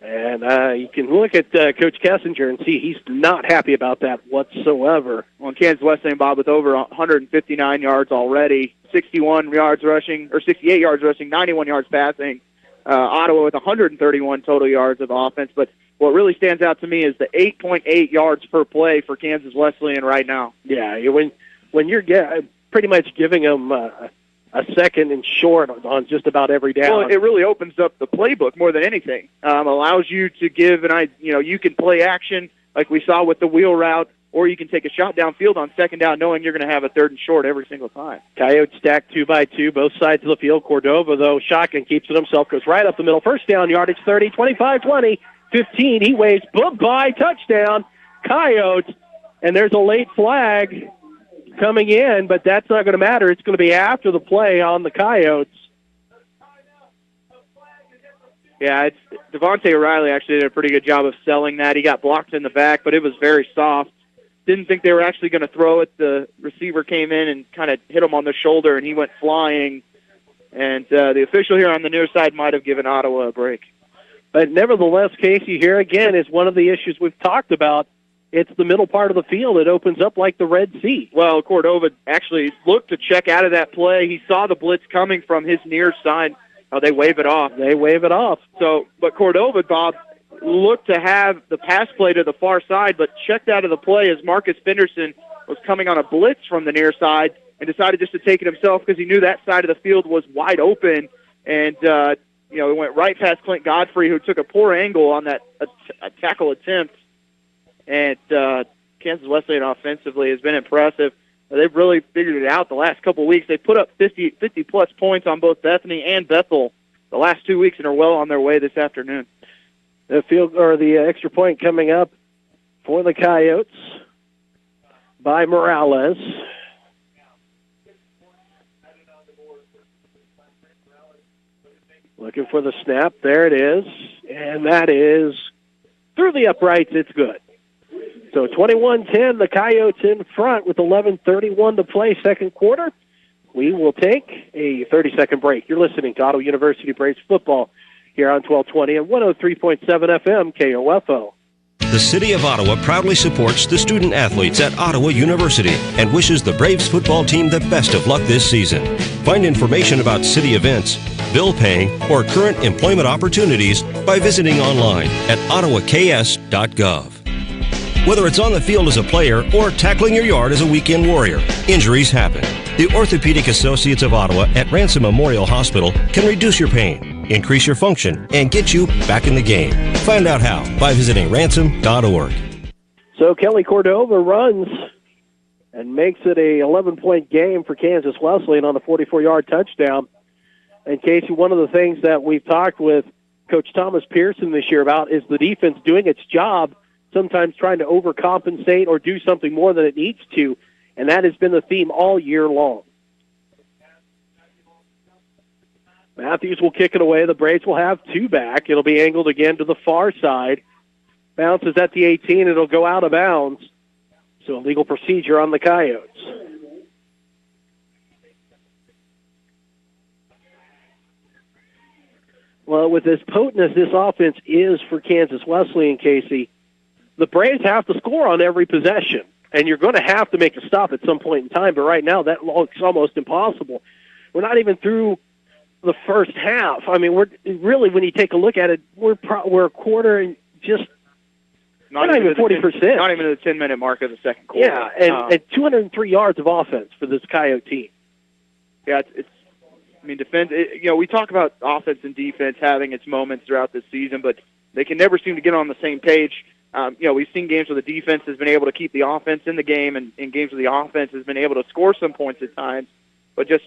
And you can look at Coach Kessinger and see he's not happy about that whatsoever. Well, Kansas Wesleyan, Bob, with over 159 yards already, 61 yards rushing, or 68 yards rushing, 91 yards passing. Ottawa with 131 total yards of offense. But what really stands out to me is the 8.8 yards per play for Kansas Wesleyan right now. Yeah, when you're pretty much giving them a second and short on just about every down. Well, it really opens up the playbook more than anything. Allows you to give you can play action like we saw with the wheel route, or you can take a shot downfield on second down knowing you're going to have a third and short every single time. Coyotes stacked 2-by-2, both sides of the field. Cordova, though, shotgun keeps it himself, goes right up the middle. First down, yardage 30, 25, 20, 15. He waves, bye-bye, touchdown, Coyotes. And there's a late flag coming in, but that's not going to matter. It's going to be after the play on the Coyotes. Yeah, Devontae O'Reilly actually did a pretty good job of selling that. He got blocked in the back, but it was very soft. Didn't think they were actually going to throw it. The receiver came in and kind of hit him on the shoulder, and he went flying. And the official here on the near side might have given Ottawa a break. But nevertheless, Casey, here again is one of the issues we've talked about. It's the middle part of the field. It opens up like the Red Sea. Well, Cordova actually looked to check out of that play. He saw the blitz coming from his near side. Oh, they wave it off. So, but Cordova, Bob, looked to have the pass play to the far side, but checked out of the play as Marcus Fenderson was coming on a blitz from the near side and decided just to take it himself because he knew that side of the field was wide open. And, he went right past Clint Godfrey, who took a poor angle on that tackle attempt. And Kansas Wesleyan offensively has been impressive. They've really figured it out the last couple of weeks. They put up 50-plus points on both Bethany and Bethel the last 2 weeks and are well on their way this afternoon. The extra point coming up for the Coyotes by Morales. Looking for the snap. There it is. And that is through the uprights. It's good. So 21-10, the Coyotes in front with 11:31 to play, second quarter. We will take a 30-second break. You're listening to Ottawa University Braves football here on 1220 and 103.7 FM KOFO. The City of Ottawa proudly supports the student athletes at Ottawa University and wishes the Braves football team the best of luck this season. Find information about city events, bill paying, or current employment opportunities by visiting online at ottawaks.gov. Whether it's on the field as a player or tackling your yard as a weekend warrior, injuries happen. The Orthopedic Associates of Ottawa at Ransom Memorial Hospital can reduce your pain, increase your function, and get you back in the game. Find out how by visiting ransom.org. So Kelly Cordova runs and makes it a 11-point game for Kansas Wesleyan on the 44-yard touchdown. And Casey, one of the things that we've talked with Coach Thomas Pearson this year about is the defense doing its job, sometimes trying to overcompensate or do something more than it needs to, and that has been the theme all year long. Matthews will kick it away. The Braves will have two back. It'll be angled again to the far side. Bounces at the 18. It'll go out of bounds. So illegal procedure on the Coyotes. Well, with as potent as this offense is for Kansas Wesleyan, Casey, the Braves have to score on every possession, and you're going to have to make a stop at some point in time, but right now that looks almost impossible. We're not even through the first half. I mean, we're really, when you take a look at it, we're a quarter and just not even 40%. Not even at the 10-minute mark of the second quarter. Yeah, and 203 yards of offense for this Coyote team. Yeah, defense. We talk about offense and defense having its moments throughout this season, but they can never seem to get on the same page. We've seen games where the defense has been able to keep the offense in the game, and in games where the offense has been able to score some points at times, but just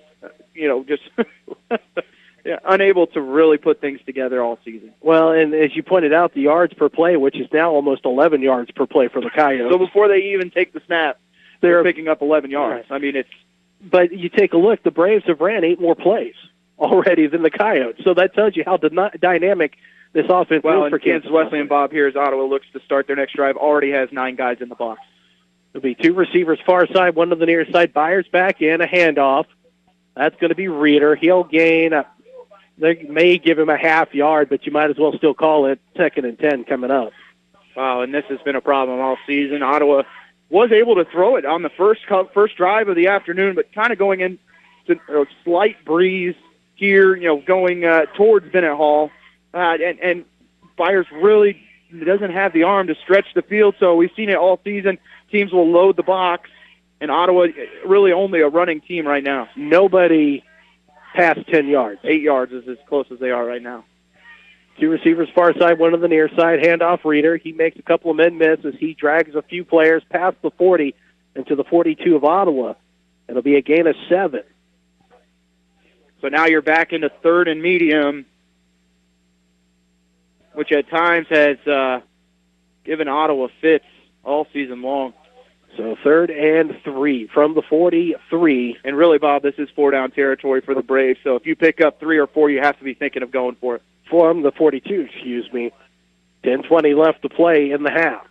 unable to really put things together all season. Well, and as you pointed out, the yards per play, which is now almost 11 yards per play for the Coyotes. So before they even take the snap, they're picking up 11 yards. Right. But you take a look, the Braves have ran 8 more plays already than the Coyotes, so that tells you how dynamic this offense is for Kansas Wesleyan. Bob, here as Ottawa looks to start their next drive, already has 9 guys in the box. There'll be 2 receivers far side, 1 to the near side. Byers back in, a handoff. That's going to be Reeder. He'll gain. They may give him a half yard, but you might as well still call it 2nd and 10 coming up. Wow, and this has been a problem all season. Ottawa was able to throw it on the first drive of the afternoon, but kind of going into a slight breeze here, going towards Bennett Hall. And Byers really doesn't have the arm to stretch the field, so we've seen it all season. Teams will load the box, and Ottawa really only a running team right now. Nobody past 10 yards. 8 yards is as close as they are right now. 2 receivers far side, 1 on the near side. Handoff Reeder. He makes a couple of men miss as he drags a few players past the 40 into the 42 of Ottawa. It'll be a gain of 7. So now you're back into 3rd and medium, which at times has given Ottawa fits all season long. So 3rd and 3 from the 43. And really, Bob, this is 4-down territory for the Braves. So if you pick up 3 or 4, you have to be thinking of going for it. From the 42, excuse me. 10:20 left to play in the half.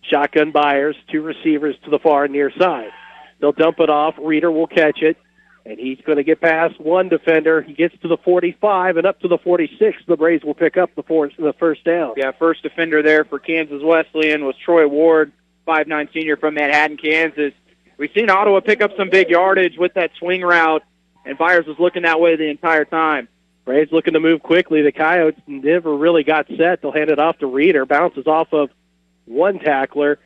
Shotgun Byers, 2 receivers to the far near side. They'll dump it off. Reeder will catch it, and he's going to get past 1 defender. He gets to the 45 and up to the 46. The Braves will pick up the first down. Yeah, first defender there for Kansas Wesleyan was Troy Ward, 5'9" senior from Manhattan, Kansas. We've seen Ottawa pick up some big yardage with that swing route, and Byers was looking that way the entire time. Braves looking to move quickly. The Coyotes never really got set. They'll hand it off to Reeder. Bounces off of 1 tackler,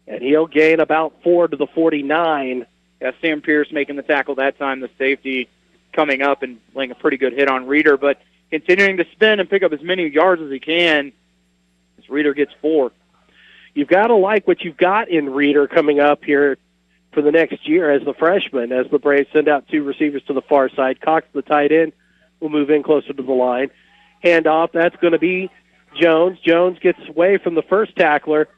and he'll gain about 4 to the 49. Yeah, Sam Pierce making the tackle that time, the safety coming up and laying a pretty good hit on Reeder, but continuing to spin and pick up as many yards as he can as Reeder gets 4. You've got to like what you've got in Reeder coming up here for the next year as the freshman, as the Braves send out 2 receivers to the far side. Cox, the tight end, will move in closer to the line. Handoff, that's going to be Jones. Jones gets away from the first tackler.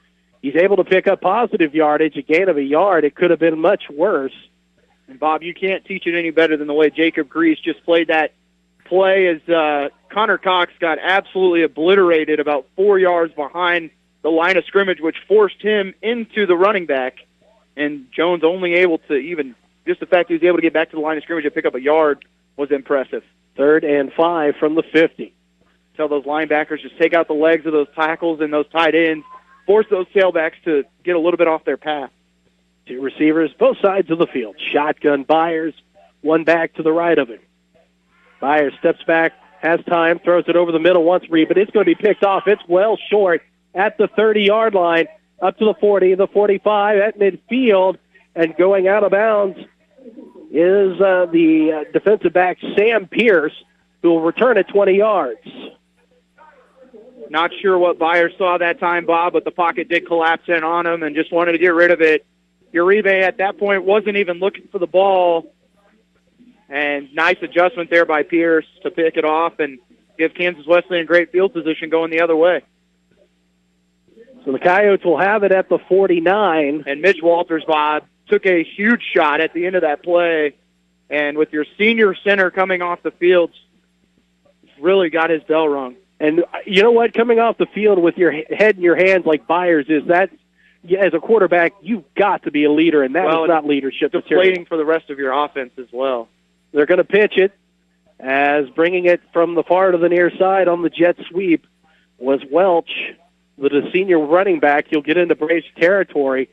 He's able to pick up positive yardage, a gain of a yard. It could have been much worse. And, Bob, you can't teach it any better than the way Jacob Grease just played that play as Connor Cox got absolutely obliterated about 4 yards behind the line of scrimmage, which forced him into the running back. And Jones only able to even, just the fact he was able to get back to the line of scrimmage and pick up a yard was impressive. 3rd and 5 from the 50. Tell those linebackers just take out the legs of those tackles and those tight ends, force those tailbacks to get a little bit off their path. 2 receivers, both sides of the field. Shotgun Byers, 1 back to the right of him. Byers steps back, has time, throws it over the middle once read, but it's going to be picked off. It's well short at the 30-yard line, up to the 40, the 45 at midfield, and going out of bounds is the defensive back, Sam Pierce, who will return at 20 yards. Not sure what Byers saw that time, Bob, but the pocket did collapse in on him and just wanted to get rid of it. Uribe at that point wasn't even looking for the ball, and nice adjustment there by Pierce to pick it off and give Kansas Wesleyan great field position going the other way. So the Coyotes will have it at the 49. And Mitch Walters, Bob, took a huge shot at the end of that play, and with your senior center coming off the field, really got his bell rung. And you know what? Coming off the field with your head in your hands like Byers is, that, as a quarterback, you've got to be a leader, and that is not leadership. Deflating for the rest of your offense as well. They're going to pitch it, as bringing it from the far to the near side on the jet sweep was Welch, the senior running back. He'll get into Braves territory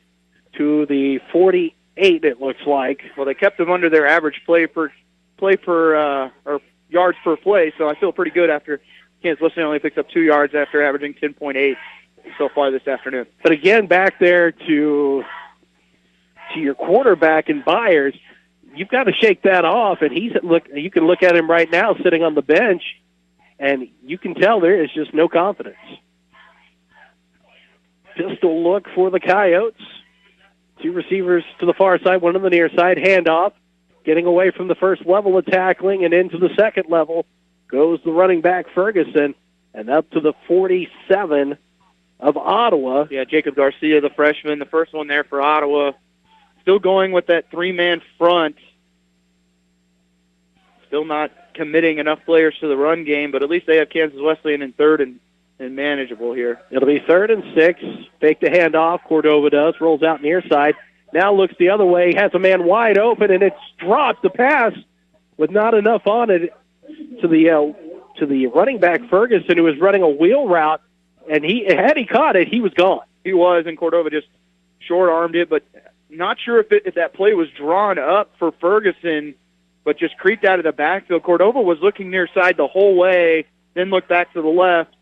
to the 48, it looks like. Well, they kept them under their average play per or yards per play, so I feel pretty good after Kansas Wesleyan only picks up 2 yards after averaging 10.8 so far this afternoon. But again, back there to your quarterback in Byers, you've got to shake that off, and you can look at him right now sitting on the bench, and you can tell there is just no confidence. Pistol look for the Coyotes. 2 receivers to the far side, 1 on the near side. Handoff, getting away from the first level of tackling and into the second level goes the running back Ferguson, and up to the 47 of Ottawa. Yeah, Jacob Garcia, the freshman, the first one there for Ottawa. Still going with that 3-man front. Still not committing enough players to the run game, but at least they have Kansas Wesleyan in third and manageable here. It'll be 3rd and 6. Fake the handoff. Cordova does. Rolls out near side. Now looks the other way. Has a man wide open, and it's dropped. The pass with not enough on it to the running back Ferguson, who was running a wheel route, and had he caught it, he was gone. He was, and Cordova just short-armed it, but not sure if that play was drawn up for Ferguson, but just creeped out of the backfield. Cordova was looking near side the whole way, then looked back to the left,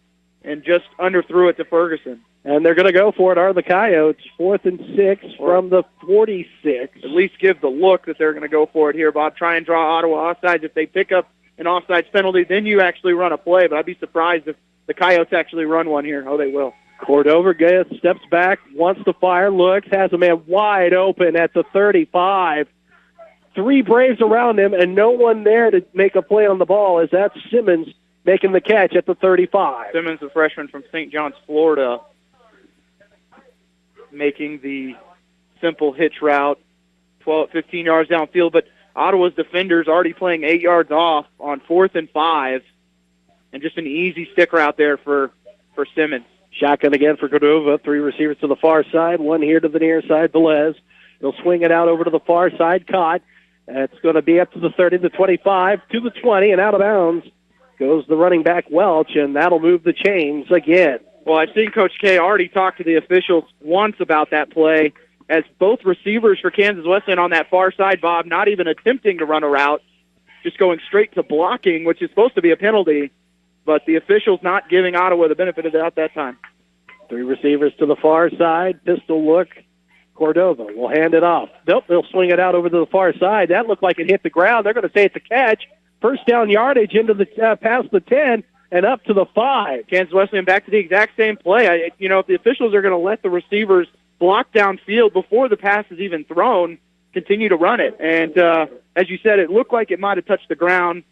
and just underthrew it to Ferguson. And they're going to go for it, are the Coyotes. 4th and 6 from the 46. At least give the look that they're going to go for it here, Bob. Try and draw Ottawa offsides. If they pick up an offsides penalty, then you actually run a play. But I'd be surprised if the Coyotes actually run one here. Oh, they will. Cordova steps back, wants to fire, looks, has a man wide open at the 35. 3 Braves around him, and no one there to make a play on the ball, as that's Simmons making the catch at the 35. Simmons, a freshman from St. John's, Florida, making the simple hitch route, 15 yards downfield. But Ottawa's defenders already playing 8 yards off on 4th and 5, and just an easy stick route there for Simmons. Shotgun again for Cordova. 3 receivers to the far side, 1 here to the near side, Velez. He'll swing it out over to the far side, caught. It's going to be up to the 30, the 25, to the 20, and out of bounds goes the running back Welch, and that'll move the chains again. Well, I've seen Coach K already talk to the officials once about that play, as both receivers for Kansas Wesleyan on that far side, Bob, not even attempting to run a route, just going straight to blocking, which is supposed to be a penalty, but the officials not giving Ottawa the benefit of the doubt that time. 3 receivers to the far side, pistol look. Cordova will hand it off. Nope, they'll swing it out over to the far side. That looked like it hit the ground. They're going to say it's a catch. First down yardage into the past the 10 and up to the 5. Kansas Wesleyan back to the exact same play. If the officials are going to let the receivers block downfield before the pass is even thrown, continue to run it. And as you said, it looked like it might have touched the ground,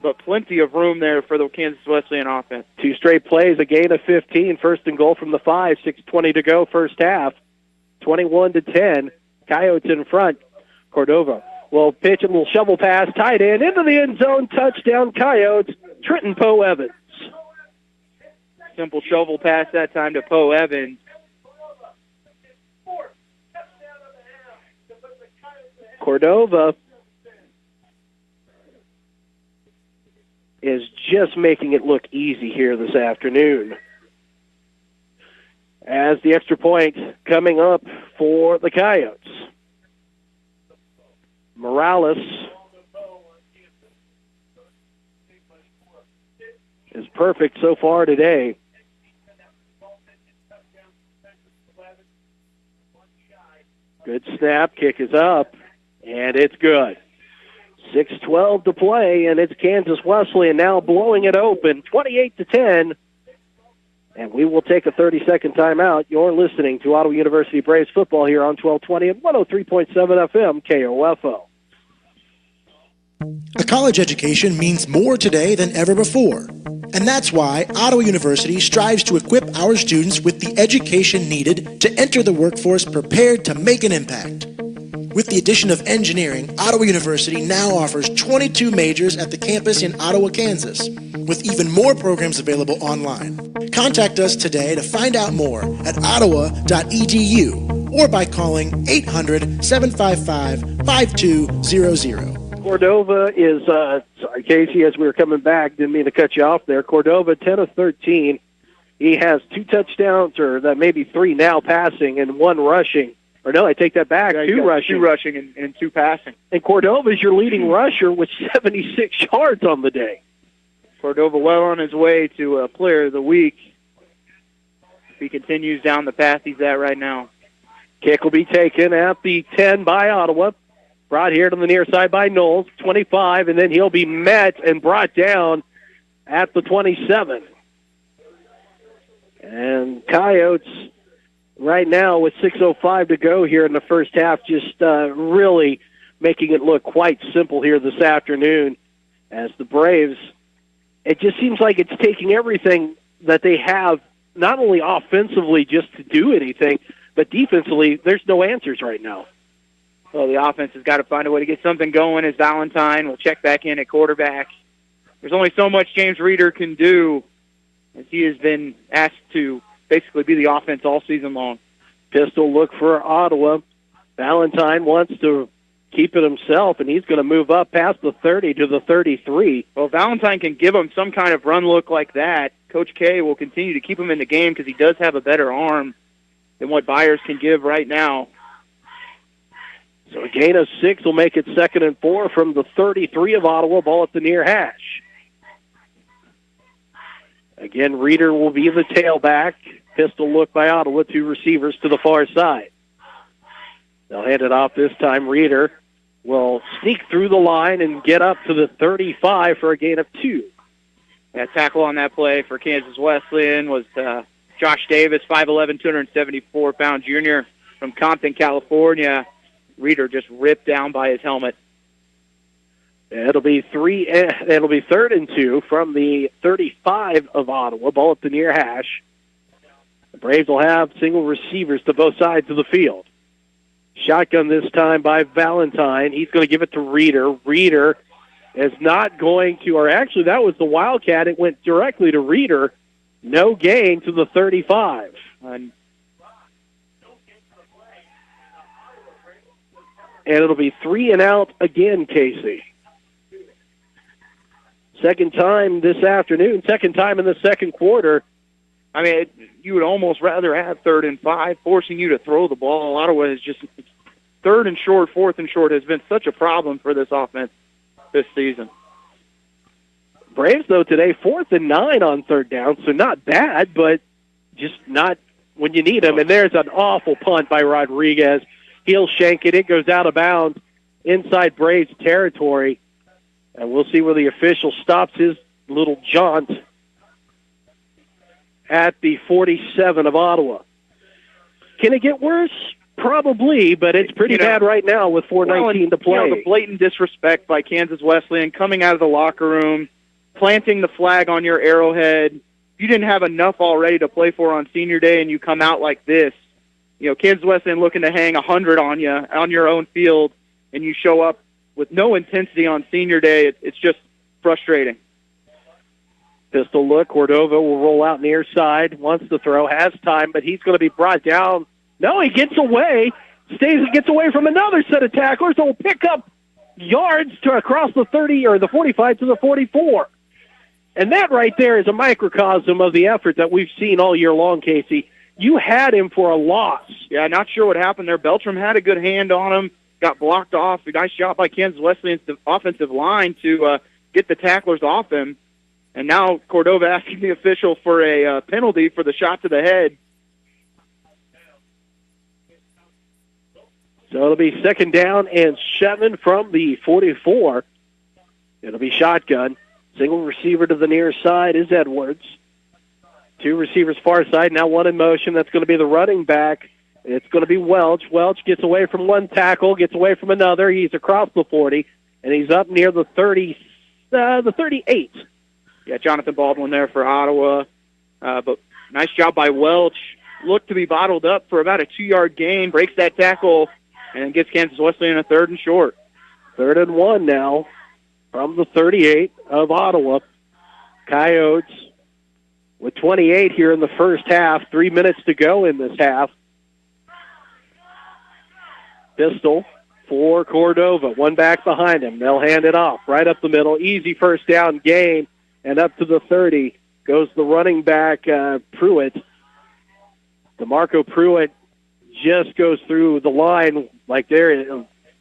but plenty of room there for the Kansas Wesleyan offense. 2 straight plays, a gain of 15, 1st and goal from the 5, 6:20 to go, first half. 21-10, Coyotes in front. Cordova will pitch a little shovel pass, tight end, into the end zone, touchdown Coyotes, Trenton Poe Evans. Simple shovel pass that time to Poe Evans. Cordova is just making it look easy here this afternoon, as the extra point coming up for the Coyotes. Morales is perfect so far today. Good snap, kick is up, and it's good. 6:12 to play, and it's Kansas Wesleyan now blowing it open, 28-10. And we will take a 30-second timeout. You're listening to Ottawa University Braves football here on 1220 and 103.7 FM KOFO. A college education means more today than ever before. And that's why Ottawa University strives to equip our students with the education needed to enter the workforce prepared to make an impact. With the addition of engineering, Ottawa University now offers 22 majors at the campus in Ottawa, Kansas, with even more programs available online. Contact us today to find out more at ottawa.edu or by calling 800-755-5200. Cordova is, sorry, Casey, as we were coming back, didn't mean to cut you off there. Cordova, 10 of 13. He has 2 touchdowns, or that maybe 3 now passing and 1 rushing. Or no, I take that back. Yeah, 2 rushing. 2 rushing and 2 passing. And Cordova is your leading rusher with 76 yards on the day. Cordova well on his way to Player of the Week if he continues down the path he's at right now. Kick will be taken at the 10 by Ottawa. Brought here to the near side by Knowles, 25, and then he'll be met and brought down at the 27. And Coyotes right now with 6:05 to go here in the first half, just really making it look quite simple here this afternoon as the Braves, it just seems like it's taking everything that they have, not only offensively just to do anything, but defensively, there's no answers right now. Well, the offense has got to find a way to get something going as Valentine will check back in at quarterback. There's only so much James Reeder can do as he has been asked to basically be the offense all season long. Pistol look for Ottawa. Valentine wants to keep it himself, and he's going to move up past the 30 to the 33. Well, Valentine can give him some kind of run look like that. Coach K will continue to keep him in the game because he does have a better arm than what Byers can give right now. So a gain of 6 will make it 2nd and 4 from the 33 of Ottawa, ball at the near hash. Again, Reeder will be the tailback. Pistol look by Ottawa, 2 receivers to the far side. They'll hand it off this time. Reeder will sneak through the line and get up to the 35 for a gain of 2. That tackle on that play for Kansas Wesleyan was Josh Davis, 5'11", 274-pound junior from Compton, California. Reeder just ripped down by his helmet. It'll be 3rd and 2 from the 35 of Ottawa. Ball at the near hash. The Braves will have single receivers to both sides of the field. Shotgun this time by Valentine. He's going to give it to Reeder. Reeder is not going to, or actually that was the Wildcat. It went directly to Reeder. No gain to the 35. And it'll be 3 and out again, Casey. Second time this afternoon, second time in the second quarter. I mean, you would almost rather have 3rd and 5, forcing you to throw the ball. Ottawa is just 3rd and short, 4th and short has been such a problem for this offense this season. Braves, though, today, 4th and 9 on 3rd down, so not bad, but just not when you need them. And there's an awful punt by Rodriguez. He'll shank it. It goes out of bounds inside Braves territory. And we'll see where the official stops his little jaunt at the 47 of Ottawa. Can it get worse? Probably, but it's pretty bad right now with 4:19 to play. The blatant disrespect by Kansas Wesleyan coming out of the locker room, planting the flag on your arrowhead. If you didn't have enough already to play for on senior day and you come out like this, Kansas Wesleyan looking to hang 100 on you on your own field, and you show up with no intensity on senior day, it's just frustrating. Pistol look. Cordova will roll out near side, wants to throw, has time, but he's going to be brought down. No, he gets away. Gets away from another set of tacklers. So will pick up yards to across the 30 or the 45 to the 44. And that right there is a microcosm of the effort that we've seen all year long, Casey. You had him for a loss. Yeah, not sure what happened there. Beltram had a good hand on him, got blocked off. A nice job by Kansas Wesleyan's offensive line to get the tacklers off him. And now Cordova asking the official for a penalty for the shot to the head. So it'll be 2nd down and 7 from the 44. It'll be shotgun. Single receiver to the near side is Edwards. 2 receivers far side, now 1 in motion. That's going to be the running back. It's going to be Welch. Welch gets away from 1 tackle, gets away from another. He's across the 40, and he's up near the 38. Yeah, Jonathan Baldwin there for Ottawa. But nice job by Welch. Looked to be bottled up for about a 2-yard gain, breaks that tackle, and then gets Kansas Wesleyan a 3rd and short. 3rd and 1 now from the 38 of Ottawa. Coyotes with 28 here in the first half. 3 minutes to go in this half. Pistol for Cordova. 1 back behind him. They'll hand it off right up the middle. Easy first down gain. And up to the 30 goes the running back, Pruitt. DeMarco Pruitt just goes through the line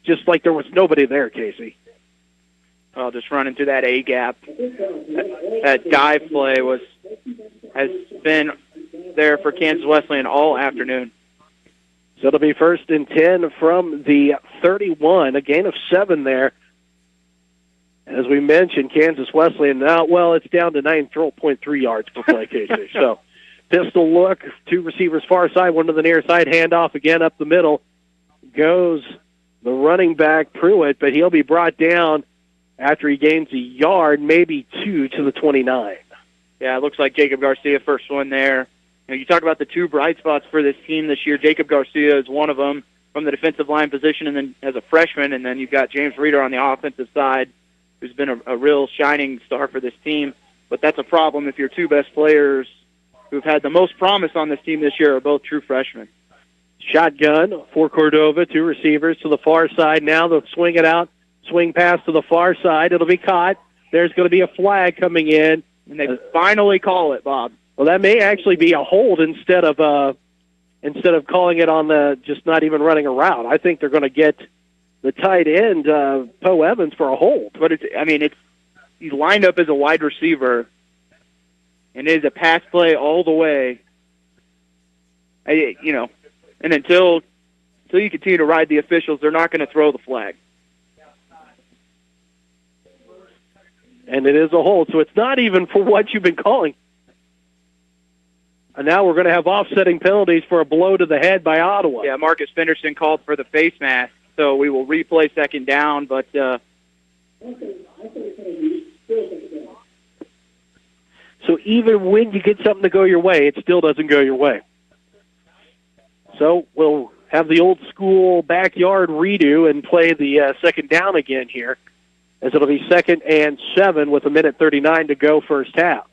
just like there was nobody there, Casey. Oh, just running through that A-gap. That dive play has been there for Kansas Wesleyan all afternoon. So it'll be 1st and 10 from the 31, a gain of 7 there. As we mentioned, Kansas Wesleyan now, it's down to 9.3 yards per play, Casey. So pistol look, 2 receivers far side, 1 to the near side, handoff again up the middle. Goes the running back, Pruitt, but he'll be brought down after he gains a yard, maybe 2 to the 29. Yeah, it looks like Jacob Garcia, first one there. You talk about the 2 bright spots for this team this year. Jacob Garcia is one of them from the defensive line position and then as a freshman, and then you've got James Reeder on the offensive side, who's been a real shining star for this team. But that's a problem if your 2 best players who've had the most promise on this team this year are both true freshmen. Shotgun for Cordova, 2 receivers to the far side. Now they'll swing it out, swing pass to the far side. It'll be caught. There's going to be a flag coming in. And they finally call it, Bob. Well, that may actually be a hold instead of calling it on the just not even running a route. I think they're going to get the tight end, Poe Evans, for a hold. But he's lined up as a wide receiver, and it is a pass play all the way. And until you continue to ride the officials, they're not going to throw the flag. And it is a hold, so it's not even for what you've been calling. And now we're going to have offsetting penalties for a blow to the head by Ottawa. Yeah, Marcus Fenderson called for the face mask, so we will replay second down, but... So even when you get something to go your way, it still doesn't go your way. So we'll have the old school backyard redo and play the second down again here, as it'll be 2nd and 7 with 1:39 to go first half.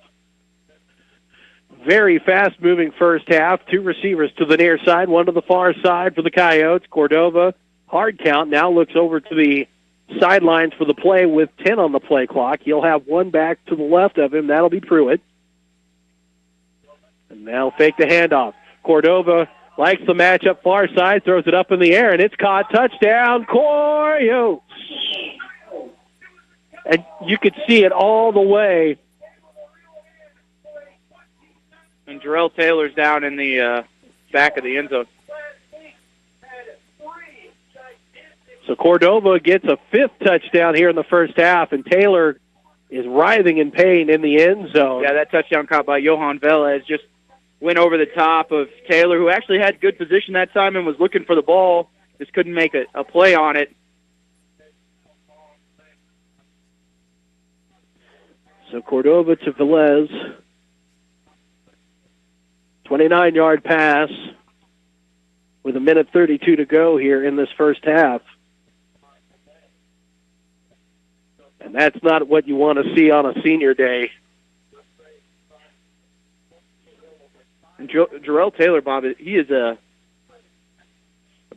Very fast-moving first half. 2 receivers to the near side, 1 to the far side for the Coyotes. Cordova, hard count, now looks over to the sidelines for the play with 10 on the play clock. He'll have 1 back to the left of him. That'll be Pruitt. And now fake the handoff. Cordova likes the matchup far side, throws it up in the air, and it's caught. Touchdown, Coyotes! And you could see it all the way. And Jarrell Taylor's down in the back of the end zone. So Cordova gets a 5th touchdown here in the first half, and Taylor is writhing in pain in the end zone. Yeah, that touchdown caught by Johan Velez just went over the top of Taylor, who actually had good position that time and was looking for the ball, just couldn't make a play on it. So Cordova to Velez. 29-yard pass with 1:32 to go here in this first half. And that's not what you want to see on a senior day. And Jarrell Taylor, Bob, I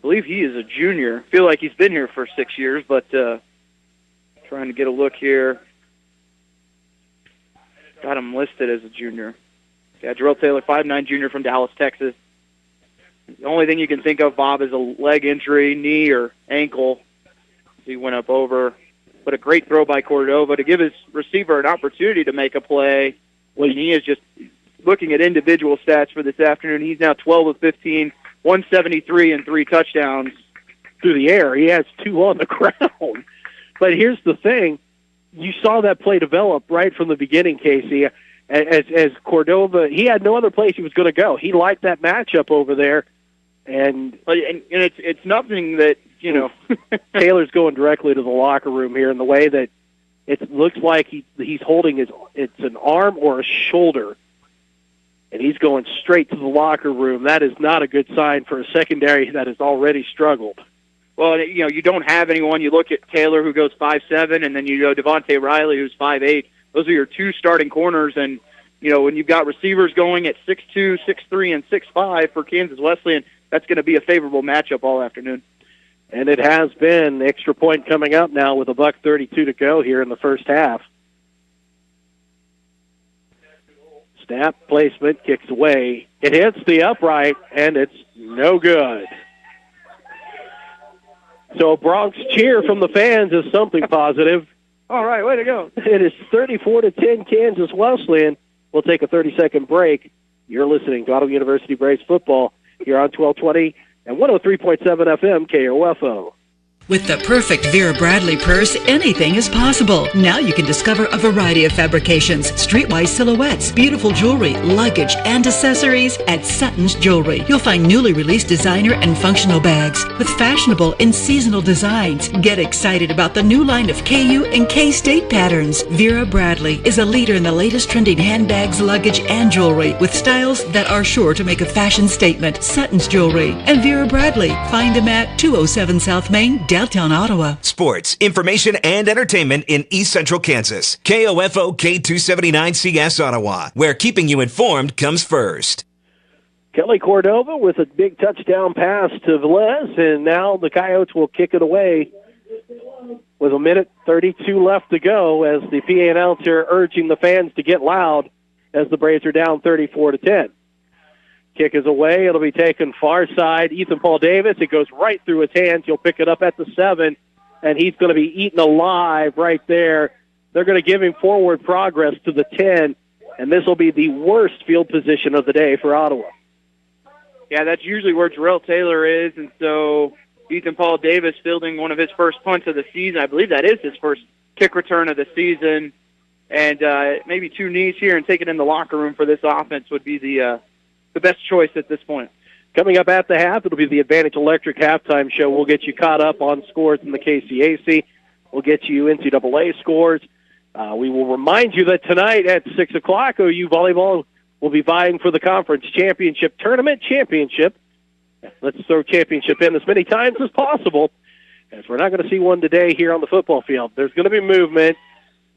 believe he is a junior. I feel like he's been here for 6 years, but trying to get a look here. Got him listed as a junior. Yeah, Jarrell Taylor, 5'9" junior from Dallas, Texas. The only thing you can think of, Bob, is a leg injury, knee or ankle. He went up over. But a great throw by Cordova to give his receiver an opportunity to make a play. Well, he is just looking at individual stats for this afternoon. He's now 12 of 15, 173 and 3 touchdowns. Through the air. He has 2 on the ground. But here's the thing. You saw that play develop right from the beginning, Casey. As Cordova, he had no other place he was going to go. He liked that matchup over there. And it's nothing that, Taylor's going directly to the locker room here in the way that it looks like he's holding it's an arm or a shoulder, and he's going straight to the locker room. That is not a good sign for a secondary that has already struggled. Well, you don't have anyone. You look at Taylor, who goes 5'7", and then you go Devontae Riley, who's 5'8". Those are your 2 starting corners, and, when you've got receivers going at 6'2", 6'3", and 6'5" for Kansas Wesleyan, that's going to be a favorable matchup all afternoon. And it has been. Extra point coming up now with $1:32 to go here in the first half. Snap, placement, kicks away. It hits the upright, and it's no good. So a Bronx cheer from the fans is something positive. All right, way to go. It is 34-10 Kansas Wesleyan. We'll take a 30-second break. You're listening to Ottawa University Braves football here on 1220 and 103.7 FM KOFO. With the perfect Vera Bradley purse, anything is possible. Now you can discover a variety of fabrications, streetwise silhouettes, beautiful jewelry, luggage, and accessories at Sutton's Jewelry. You'll find newly released designer and functional bags with fashionable and seasonal designs. Get excited about the new line of KU and K-State patterns. Vera Bradley is a leader in the latest trending handbags, luggage, and jewelry with styles that are sure to make a fashion statement. Sutton's Jewelry and Vera Bradley. Find them at 207 South Main, downtown Ottawa. Sports, information, and entertainment in East Central Kansas. KOFO K279CS Ottawa, where keeping you informed comes first. Kelly Cordova with a big touchdown pass to Velez, and now the Coyotes will kick it away with 1:32 left to go as the PA announcer urging the fans to get loud as the Braves are down 34-10. Kick is away. It'll be taken far side. Ethan Paul Davis. It goes right through his hands. He'll pick it up at the 7, and he's going to be eaten alive right there. They're going to give him forward progress to the 10, and this will be the worst field position of the day for Ottawa. Yeah, that's usually where Jarrell Taylor is, and so Ethan Paul Davis fielding one of his first punts of the season. I believe that is his first kick return of the season, and maybe 2 knees here and take it in the locker room for this offense would be the best choice at this point. Coming up at the half, it'll be the Advantage Electric halftime show. We'll get you caught up on scores in the KCAC. We'll get you NCAA scores. We will remind you that tonight at 6 o'clock, OU Volleyball will be vying for the conference championship tournament championship. Let's throw championship in as many times as possible, as we're not going to see one today here on the football field. There's going to be movement.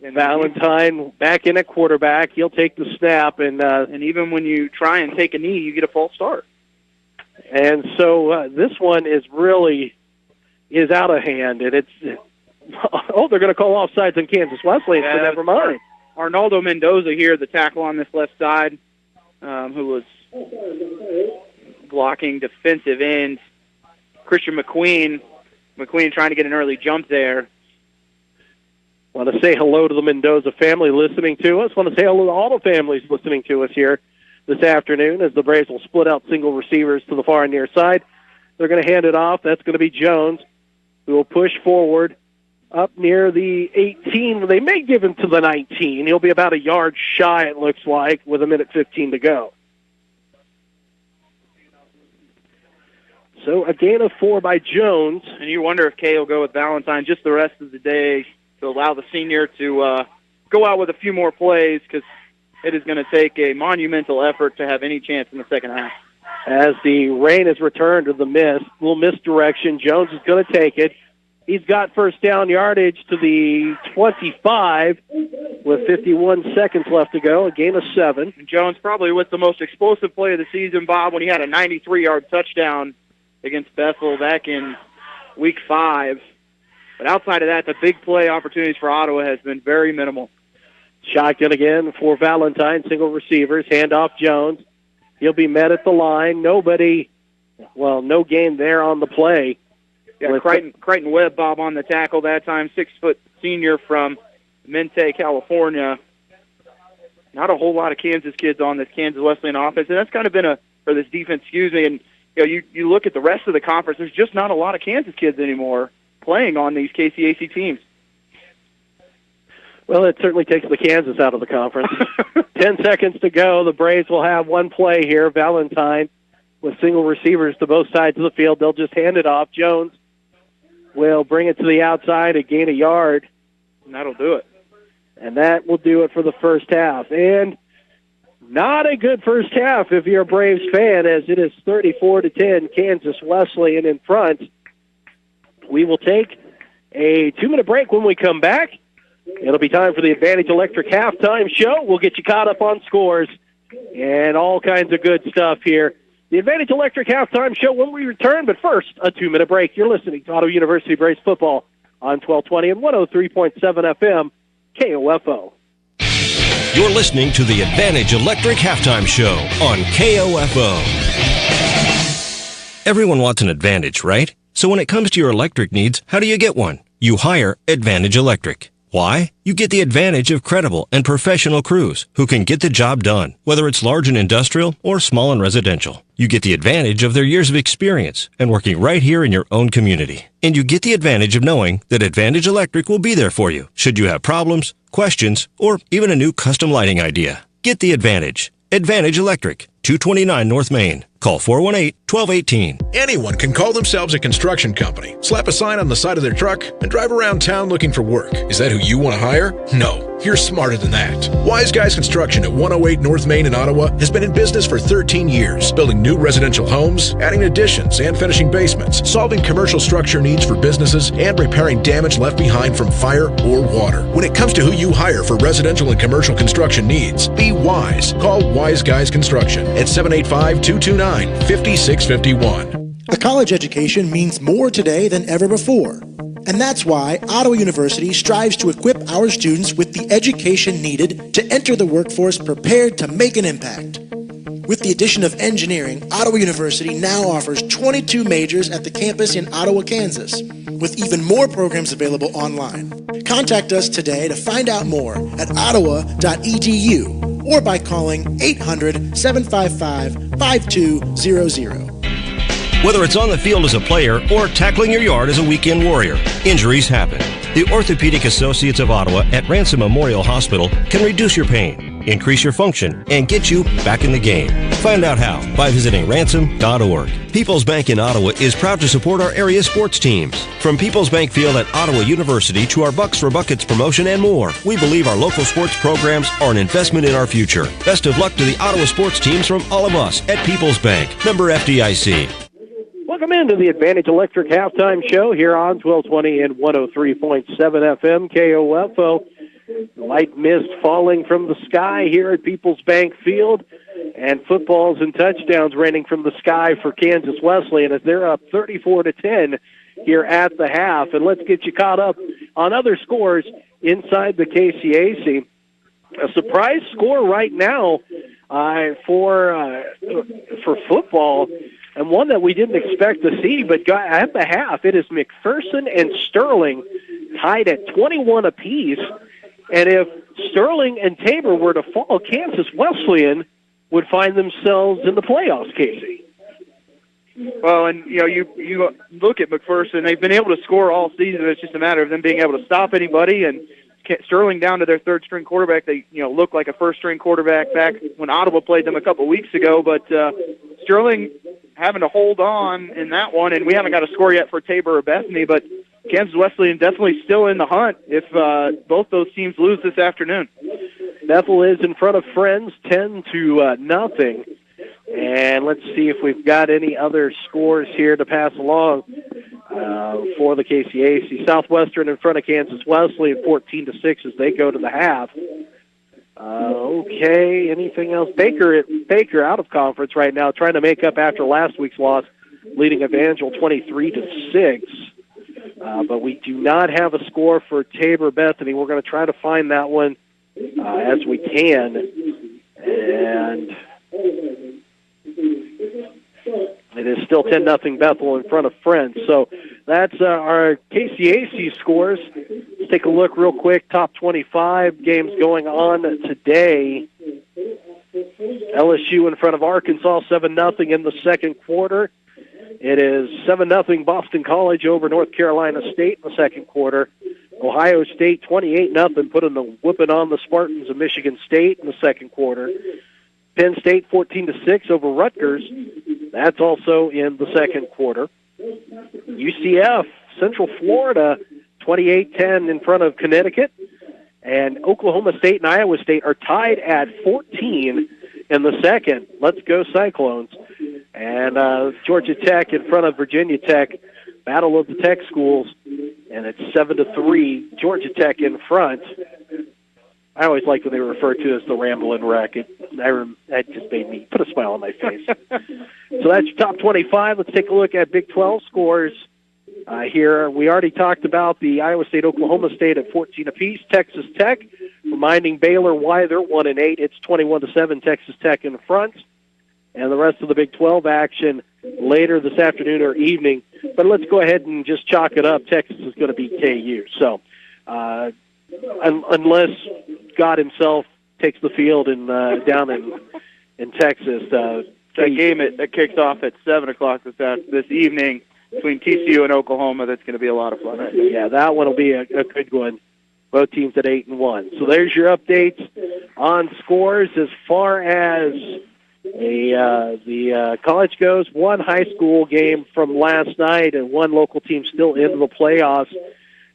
And Valentine back in at quarterback. He'll take the snap, and even when you try and take a knee, you get a false start. And so this one is out of hand, and it's they're going to call offsides on Kansas Wesleyan, so never mind. Arnaldo Mendoza here, the tackle on this left side, who was blocking defensive end Christian McQueen. McQueen trying to get an early jump there. Want to say hello to the Mendoza family listening to us. Want to say hello to all the families listening to us here this afternoon as the Braves will split out single receivers to the far and near side. They're going to hand it off. That's going to be Jones, who will push forward up near the 18. They may give him to the 19. He'll be about a yard shy, it looks like, with 1:15 to go. So a gain of 4 by Jones. And you wonder if Kay will go with Valentine just the rest of the day to allow the senior to go out with a few more plays, because it is going to take a monumental effort to have any chance in the second half. As the rain has returned to the little misdirection, Jones is going to take it. He's got first down yardage to the 25 with 51 seconds left to go, a gain of 7. Jones probably with the most explosive play of the season, Bob, when he had a 93-yard touchdown against Bethel back in Week 5. But outside of that, the big play opportunities for Ottawa has been very minimal. Shotgun again for Valentine, single receivers, handoff Jones. He'll be met at the line. No gain there on the play. Yeah, Crichton Webb, Bob, on the tackle that time, 6-foot senior from Mente, California. Not a whole lot of Kansas kids on this Kansas Wesleyan offense, and that's kind of been for this defense, and you look at the rest of the conference, there's just not a lot of Kansas kids anymore playing on these KCAC teams. Well, it certainly takes the Kansas out of the conference. 10 seconds to go. The Braves will have one play here. Valentine with single receivers to both sides of the field. They'll just hand it off. Jones will bring it to the outside, a gain a yard. And that'll do it. And that will do it for the first half. And not a good first half if you're a Braves fan, as it is 34-10, Kansas Wesleyan in front. We will take a 2-minute break. When we come back, it'll be time for the Advantage Electric halftime show. We'll get you caught up on scores and all kinds of good stuff here. The Advantage Electric halftime show when we return, but first, a 2-minute break. You're listening to Ottawa University Braves football on 1220 and 103.7 FM, KOFO. You're listening to the Advantage Electric halftime show on KOFO. Everyone wants an Advantage, right? So when it comes to your electric needs, how do you get one? You hire Advantage Electric. Why? You get the advantage of credible and professional crews who can get the job done, whether it's large and industrial or small and residential. You get the advantage of their years of experience and working right here in your own community. And you get the advantage of knowing that Advantage Electric will be there for you should you have problems, questions, or even a new custom lighting idea. Get the advantage. Advantage Electric, 229 North Main. Call 418-1218. Anyone can call themselves a construction company, slap a sign on the side of their truck, and drive around town looking for work. Is that who you want to hire? No, you're smarter than that. Wise Guys Construction at 108 North Main in Ottawa has been in business for 13 years, building new residential homes, adding additions, and finishing basements, solving commercial structure needs for businesses, and repairing damage left behind from fire or water. When it comes to who you hire for residential and commercial construction needs, be wise. Call Wise Guys Construction at 785-229-5651. A college education means more today than ever before. And that's why Ottawa University strives to equip our students with the education needed to enter the workforce prepared to make an impact. With the addition of engineering, Ottawa University now offers 22 majors at the campus in Ottawa, Kansas, with even more programs available online. Contact us today to find out more at ottawa.edu or by calling 800-755-5200. Whether it's on the field as a player or tackling your yard as a weekend warrior, injuries happen. The Orthopedic Associates of Ottawa at Ransom Memorial Hospital can reduce your pain, increase your function, and get you back in the game. Find out how by visiting ransom.org. People's Bank in Ottawa is proud to support our area sports teams. From People's Bank Field at Ottawa University to our Bucks for Buckets promotion and more, we believe our local sports programs are an investment in our future. Best of luck to the Ottawa sports teams from all of us at People's Bank. Member FDIC. Welcome into the Advantage Electric Halftime Show here on 1220 and 103.7 FM KOFO. Light mist falling from the sky here at People's Bank Field, and footballs and touchdowns raining from the sky for Kansas Wesleyan as they're up 34-10 here at the half. And let's get you caught up on other scores inside the KCAC. A surprise score right now for football, and one that we didn't expect to see, but at the half, it is McPherson and Sterling tied at 21 apiece. And if Sterling and Tabor were to fall, Kansas Wesleyan would find themselves in the playoffs, Casey. Well, and you look at McPherson; they've been able to score all season. It's just a matter of them being able to stop anybody. And Sterling down to their third-string quarterback. They look like a first-string quarterback back when Ottawa played them a couple weeks ago. But Sterling having to hold on in that one, and we haven't got a score yet for Tabor or Bethany, but Kansas Wesleyan definitely still in the hunt if both those teams lose this afternoon. Bethel is in front of Friends 10-0. And let's see if we've got any other scores here to pass along for the KCAC. Southwestern in front of Kansas Wesleyan 14-6 as they go to the half. Okay, anything else? Baker out of conference right now, trying to make up after last week's loss, leading Evangel 23-6. But we do not have a score for Tabor Bethany. We're going to try to find that one as we can. And it is still 10-0 Bethel in front of Friends. So that's our KCAC scores. Let's take a look real quick. Top 25 games going on today. LSU in front of Arkansas, 7-0 in the second quarter. It is 7-0 Boston College over North Carolina State in the second quarter. Ohio State 28-0 putting the whooping on the Spartans of Michigan State in the second quarter. Penn State 14-6 over Rutgers. That's also in the second quarter. UCF, Central Florida, 28-10 in front of Connecticut. And Oklahoma State and Iowa State are tied at 14 in the second. Let's go Cyclones. And Georgia Tech in front of Virginia Tech. Battle of the Tech schools. And it's 7-3. Georgia Tech in front. I always like when they refer to it as the Ramblin' Wreck. That just made me put a smile on my face. So that's your top 25. Let's take a look at Big 12 scores here. We already talked about the Iowa State-Oklahoma State at 14 apiece. Texas Tech, reminding Baylor why they're 1-8. It's 21-7, Texas Tech in front. And the rest of the Big 12 action later this afternoon or evening. But let's go ahead and just chalk it up. Texas is going to beat KU. So unless God himself takes the field down in Texas. The game that kicks off at 7 o'clock this evening between TCU and Oklahoma. That's going to be a lot of fun. Yeah, that one will be a good one. Both teams at 8-1. So there's your updates on scores as far as the college goes. One high school game from last night and one local team still in the playoffs.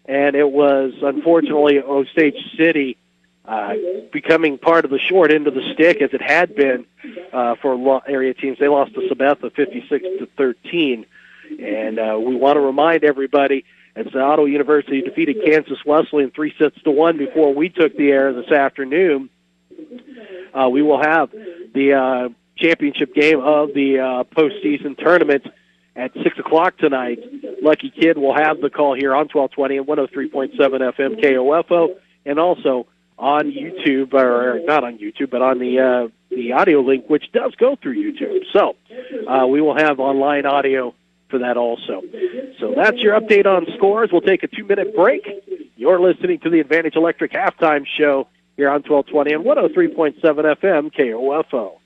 And it was, unfortunately, Osage City becoming part of the short end of the stick as it had been for area teams. They lost to Sabetha 56-13. And we want to remind everybody, as Ottawa University defeated Kansas Wesleyan 3-1 before we took the air this afternoon, we will have the championship game of the postseason tournament at 6 o'clock tonight. Lucky Kid will have the call here on 1220 and 103.7 FM KOFO, and also on YouTube, or not on YouTube, but on the audio link, which does go through YouTube. So we will have online audio for that also. So that's your update on scores. We'll take a 2-minute break. You're listening to the Advantage Electric Halftime Show here on 1220 and 103.7 FM KOFO.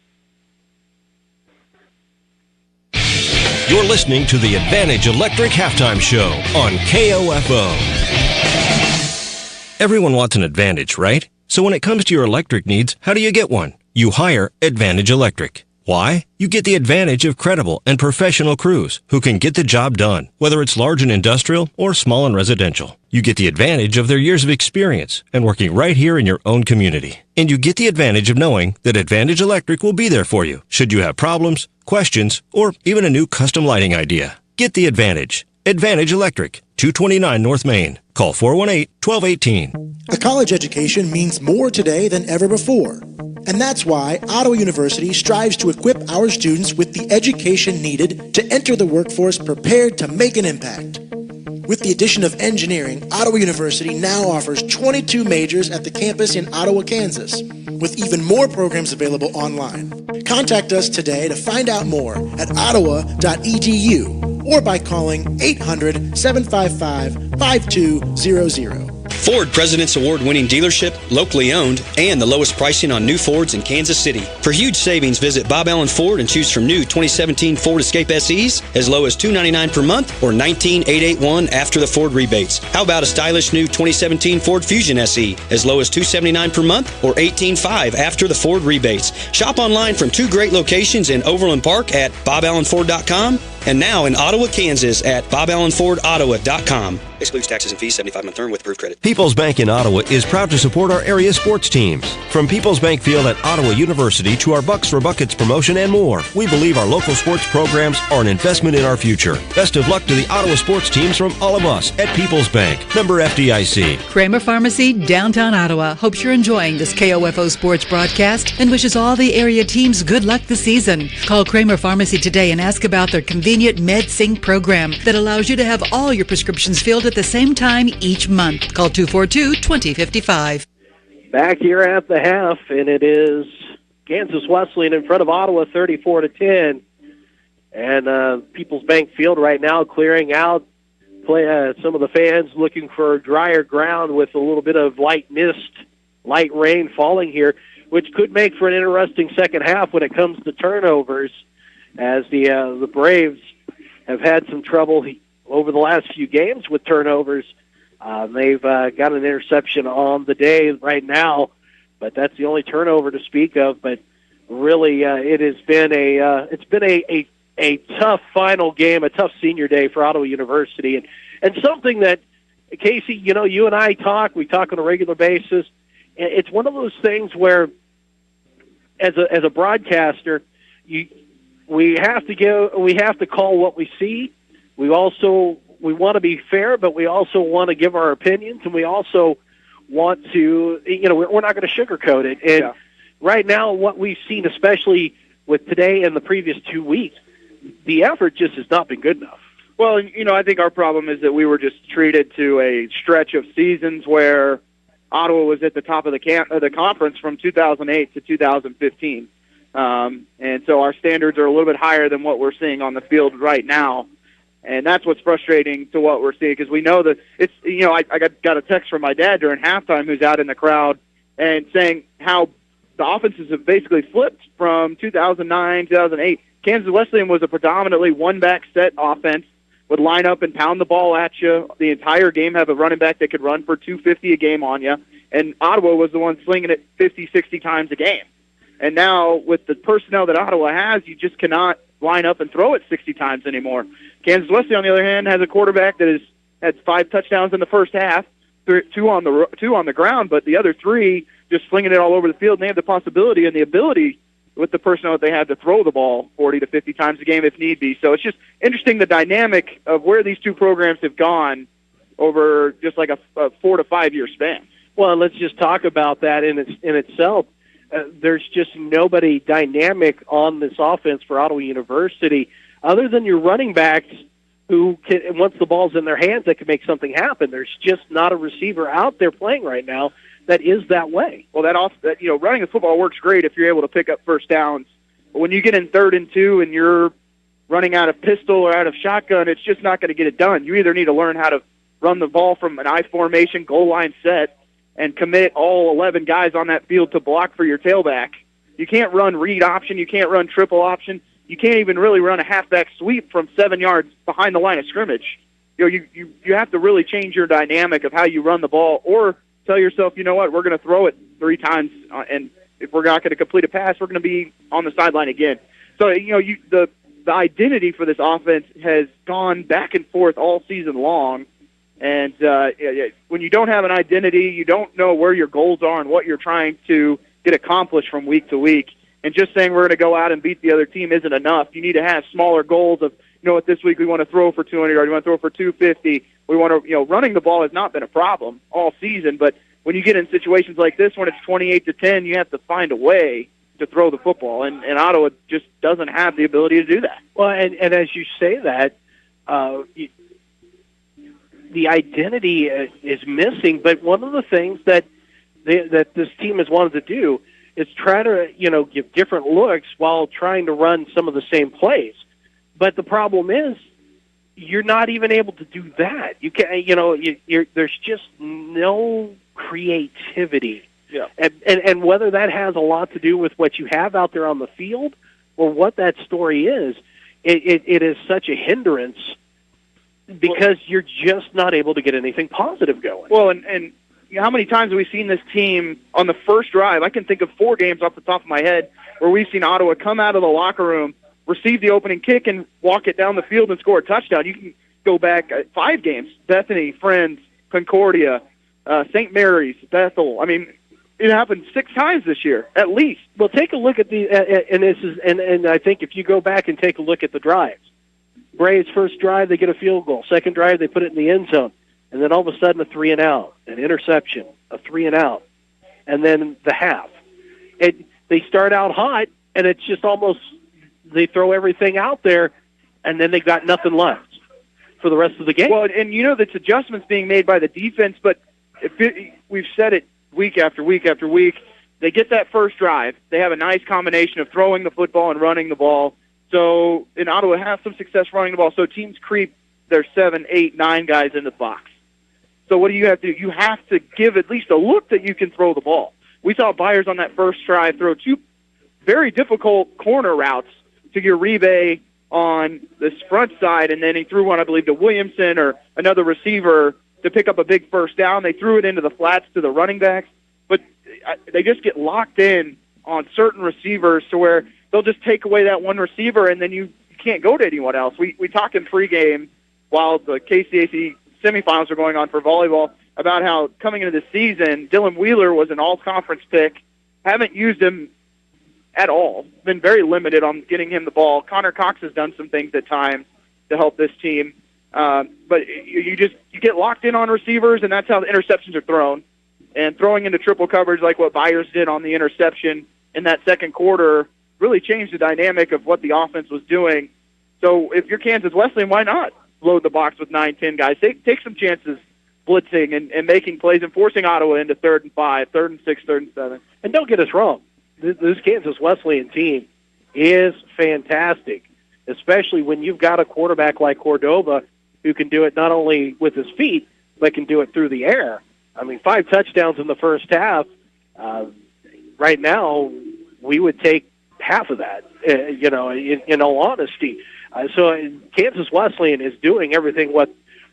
You're listening to the Advantage Electric Halftime Show on KOFO. Everyone wants an Advantage, right? So when it comes to your electric needs, how do you get one? You hire Advantage Electric. Why? You get the advantage of credible and professional crews who can get the job done, whether it's large and industrial or small and residential. You get the advantage of their years of experience and working right here in your own community. And you get the advantage of knowing that Advantage Electric will be there for you should you have problems, questions, or even a new custom lighting idea. Get the advantage. Advantage Electric, 229 North Main. Call 418-1218. A college education means more today than ever before. And that's why Ottawa University strives to equip our students with the education needed to enter the workforce prepared to make an impact. With the addition of engineering, Ottawa University now offers 22 majors at the campus in Ottawa, Kansas, with even more programs available online. Contact us today to find out more at ottawa.edu or by calling 800-755-5200. Ford President's Award-winning dealership, locally owned, and the lowest pricing on new Fords in Kansas City. For huge savings, visit Bob Allen Ford and choose from new 2017 Ford Escape SEs as low as $299 per month or $19,881 after the Ford rebates. How about a stylish new 2017 Ford Fusion SE as low as $279 per month or $18,500 after the Ford rebates? Shop online from two great locations in Overland Park at boballenford.com and now in Ottawa, Kansas at boballenfordottawa.com. Excludes taxes and fees, 75-month term with approved credit. People's Bank in Ottawa is proud to support our area sports teams. From People's Bank Field at Ottawa University to our Bucks for Buckets promotion and more, we believe our local sports programs are an investment in our future. Best of luck to the Ottawa sports teams from all of us at People's Bank. Member FDIC. Kramer Pharmacy, downtown Ottawa, hopes you're enjoying this KOFO sports broadcast and wishes all the area teams good luck this season. Call Kramer Pharmacy today and ask about their convenient MedSync program that allows you to have all your prescriptions filled at the same time each month. Call 242-2055. Back here at the half, and it is Kansas Wesleyan in front of Ottawa, 34-10. And People's Bank Field right now clearing out. Some of the fans looking for drier ground with a little bit of light mist, light rain falling here, which could make for an interesting second half when it comes to turnovers, as the Braves have had some trouble over the last few games with turnovers. They've got an interception on the day right now, but that's the only turnover to speak of. But really, it has been a tough final game, a tough senior day for Ottawa University, and something that, Casey, you and I talk on a regular basis. It's one of those things where, as a broadcaster, we have to call what we see. We want to be fair, but we also want to give our opinions, and we also want to, we're not going to sugarcoat it. And right now, what we've seen, especially with today and the previous 2 weeks, the effort just has not been good enough. Well, I think our problem is that we were just treated to a stretch of seasons where Ottawa was at the top of the conference from 2008 to 2015. And so our standards are a little bit higher than what we're seeing on the field right now. And that's what's frustrating to what we're seeing, because we know that it's, I got a text from my dad during halftime who's out in the crowd and saying how the offenses have basically flipped from 2009, 2008. Kansas Wesleyan was a predominantly one-back set offense, would line up and pound the ball at you the entire game, have a running back that could run for 250 a game on you, and Ottawa was the one slinging it 50, 60 times a game. And now, with the personnel that Ottawa has, you just cannot line up and throw it 60 times anymore. Kansas Wesleyan, on the other hand, has a quarterback that has had 5 touchdowns in the first half, two on the ground, but the other 3 just slinging it all over the field. And they have the possibility and the ability with the personnel that they have to throw the ball 40 to 50 times a game if need be. So it's just interesting, the dynamic of where these two programs have gone over just like a 4 to 5 year span. Well, let's just talk about that in itself. There's just nobody dynamic on this offense for Ottawa University other than your running backs who can, once the ball's in their hands, that can make something happen. There's just not a receiver out there playing right now that is that way. Well, running the football works great if you're able to pick up first downs. But when you get in 3rd and 2 and you're running out of pistol or out of shotgun, it's just not going to get it done. You either need to learn how to run the ball from an I formation goal line set, and commit all 11 guys on that field to block for your tailback. You can't run read option. You can't run triple option. You can't even really run a halfback sweep from 7 yards behind the line of scrimmage. You have to really change your dynamic of how you run the ball, or tell yourself, you know what, we're going to throw it 3 times, and if we're not going to complete a pass, we're going to be on the sideline again. So, the identity for this offense has gone back and forth all season long, and when you don't have an identity, you don't know where your goals are and what you're trying to get accomplished from week to week. And just saying we're going to go out and beat the other team isn't enough. You need to have smaller goals of, this week we want to throw for 200 yards, we want to throw for 250. We want to, running the ball has not been a problem all season, but when you get in situations like this, when it's 28-10, you have to find a way to throw the football, and Ottawa just doesn't have the ability to do that. Well, and as you say that, the identity is missing, but one of the things that this team has wanted to do is try to, give different looks while trying to run some of the same plays. But the problem is, you're not even able to do that. You can't, there's just no creativity. Yeah. And whether that has a lot to do with what you have out there on the field or what that story is, it is such a hindrance because you're just not able to get anything positive going. Well, and how many times have we seen this team on the first drive? I can think of 4 games off the top of my head where we've seen Ottawa come out of the locker room, receive the opening kick, and walk it down the field and score a touchdown. You can go back 5 games: Bethany, Friends, Concordia, St. Mary's, Bethel. I mean, it happened 6 times this year, at least. Well, take a look at and I think if you go back and take a look at the drives, Braves' first drive, they get a field goal. Second drive, they put it in the end zone. And then all of a sudden, a 3-and-out, an interception, a 3-and-out, and then the half. They start out hot, and it's just almost they throw everything out there, and then they got nothing left for the rest of the game. Well, and that's adjustments being made by the defense, but we've said it week after week after week. They get that first drive. They have a nice combination of throwing the football and running the ball. So in Ottawa, have some success running the ball. So teams creep their 7, 8, 9 guys into the box. So what do you have to do? You have to give at least a look that you can throw the ball. We saw Byers on that first drive throw 2 very difficult corner routes to Uribe on this front side, and then he threw one, I believe, to Williamson or another receiver to pick up a big first down. They threw it into the flats to the running backs, but they just get locked in on certain receivers to where they'll just take away that one receiver, and then you can't go to anyone else. We talked in pregame while the KCAC semifinals are going on for volleyball about how coming into the season, Dylan Wheeler was an all-conference pick. Haven't used him at all. Been very limited on getting him the ball. Connor Cox has done some things at times to help this team. But you get locked in on receivers, and that's how the interceptions are thrown. And throwing into triple coverage like what Byers did on the interception in that second quarter really changed the dynamic of what the offense was doing. So if you're Kansas Wesleyan, why not load the box with 9, 10 guys? Take some chances blitzing and making plays and forcing Ottawa into 3rd and 5, 3rd and 6, 3rd and 7. And don't get us wrong. This Kansas Wesleyan team is fantastic, especially when you've got a quarterback like Cordova who can do it not only with his feet, but can do it through the air. I mean, 5 touchdowns in the first half. Right now, we would take half of that, in all honesty. So Kansas Wesleyan is doing everything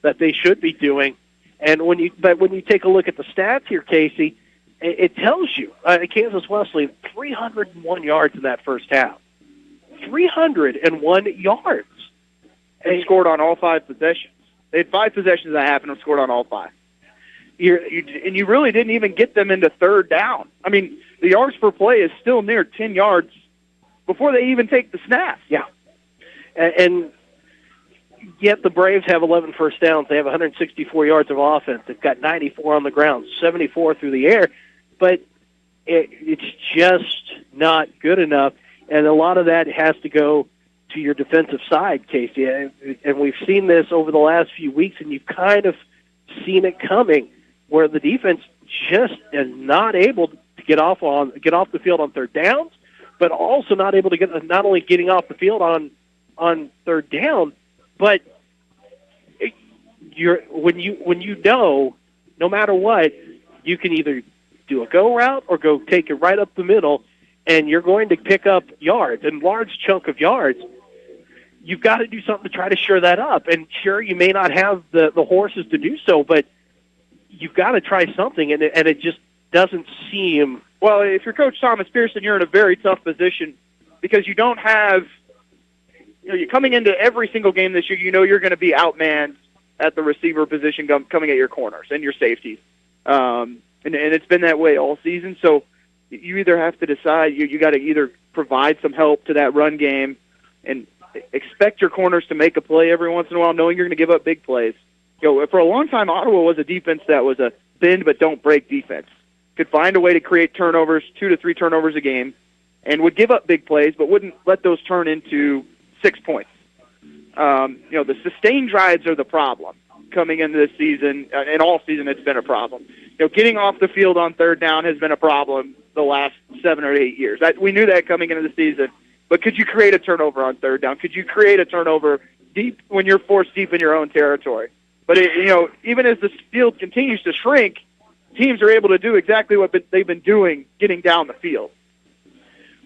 that they should be doing. And when you take a look at the stats here, Casey, it tells you Kansas Wesleyan 301 yards in that first half. 301 yards. They scored on all 5 possessions. They had 5 possessions that happened and scored on all 5. You really didn't even get them into 3rd down. I mean, the yards per play is still near 10 yards before they even take the snap. Yeah. And yet the Braves have 11 first downs. They have 164 yards of offense. They've got 94 on the ground, 74 through the air. But it's just not good enough. And a lot of that has to go to your defensive side, Casey. And we've seen this over the last few weeks, and you've kind of seen it coming, where the defense just is not able to get off the field on 3rd downs, but also not able to get not only getting off the field on 3rd down, but when you know, no matter what, you can either do a go route or go take it right up the middle, and you're going to pick up yards, and large chunk of yards. You've got to do something to try to shore that up. And sure, you may not have the horses to do so, but you've got to try something, and it just doesn't seem... Well, if you're Coach Thomas Pearson, you're in a very tough position because you don't have... you're coming into every single game this year, you're going to be outmanned at the receiver position coming at your corners and your safeties. And it's been that way all season, so you either have to decide, you got to either provide some help to that run game and expect your corners to make a play every once in a while, knowing you're going to give up big plays. For a long time, Ottawa was a defense that was a bend but don't break defense. Could find a way to create turnovers, 2 to 3 turnovers a game, and would give up big plays but wouldn't let those turn into 6 points. The sustained drives are the problem coming into this season, and all season it's been a problem. Getting off the field on third down has been a problem the last 7 or 8 years. We knew that coming into the season. But could you create a turnover on third down? Could you create a turnover deep when you're forced deep in your own territory? But even as the field continues to shrink, teams are able to do exactly what they've been doing, getting down the field.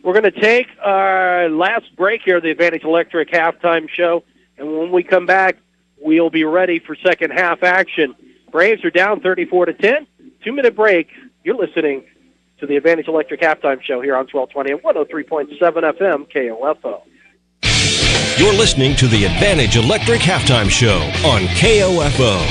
We're going to take our last break here, the Advantage Electric halftime show, and when we come back, we'll be ready for second half action. Braves are down 34-10. 2-minute break. You're listening to the Advantage Electric halftime show here on 1220 and 103.7 FM KOFO. You're listening to the Advantage Electric halftime show on KOFO.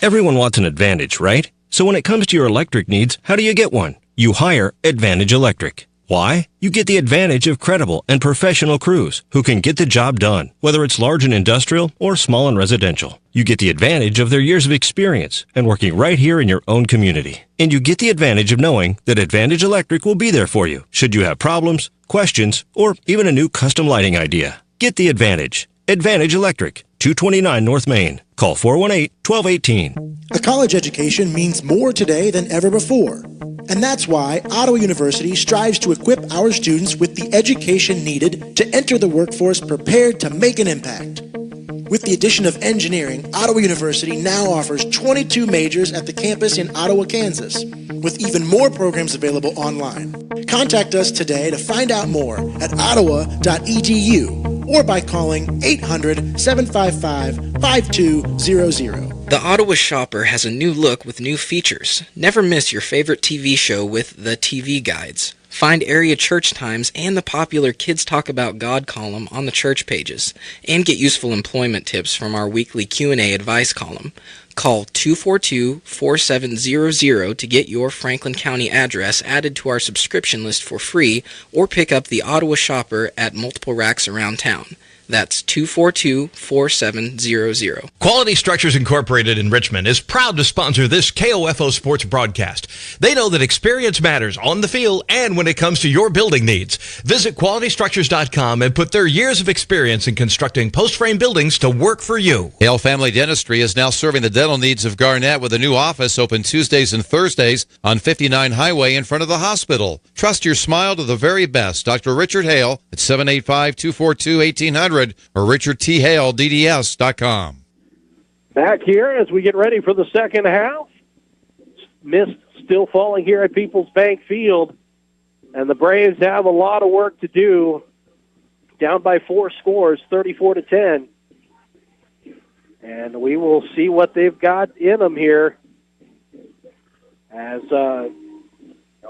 Everyone wants an Advantage, right? So when it comes to your electric needs, how do you get one? You hire Advantage Electric. Why? You get the advantage of credible and professional crews who can get the job done, whether it's large and industrial or small and residential. You get the advantage of their years of experience and working right here in your own community. And you get the advantage of knowing that Advantage Electric will be there for you should you have problems, questions, or even a new custom lighting idea. Get the advantage. Advantage Electric, 229 North Main. Call 418-1218. A college education means more today than ever before. And that's why Ottawa University strives to equip our students with the education needed to enter the workforce prepared to make an impact. With the addition of engineering, Ottawa University now offers 22 majors at the campus in Ottawa, Kansas, with even more programs available online. Contact us today to find out more at ottawa.edu or by calling 800-755-5200. The Ottawa Shopper has a new look with new features. Never miss your favorite TV show with the TV Guides. Find area church times and the popular Kids Talk About God column on the church pages, and get useful employment tips from our weekly Q&A advice column. Call 242-4700 to get your Franklin County address added to our subscription list for free, or pick up the Ottawa Shopper at multiple racks around town. That's 242-4700. Quality Structures Incorporated in Richmond is proud to sponsor this KOFO sports broadcast. They know that experience matters on the field and when it comes to your building needs. Visit qualitystructures.com and put their years of experience in constructing post-frame buildings to work for you. Hale Family Dentistry is now serving the dental needs of Garnett with a new office open Tuesdays and Thursdays on 59 Highway in front of the hospital. Trust your smile to the very best. Dr. Richard Hale at 785-242-1800. or richardthale.dds.com. Back here as we get ready for the second half. Mist still falling here at People's Bank Field, and the Braves have a lot of work to do. Down by 4 scores, 34-10. And we will see what they've got in them here, as a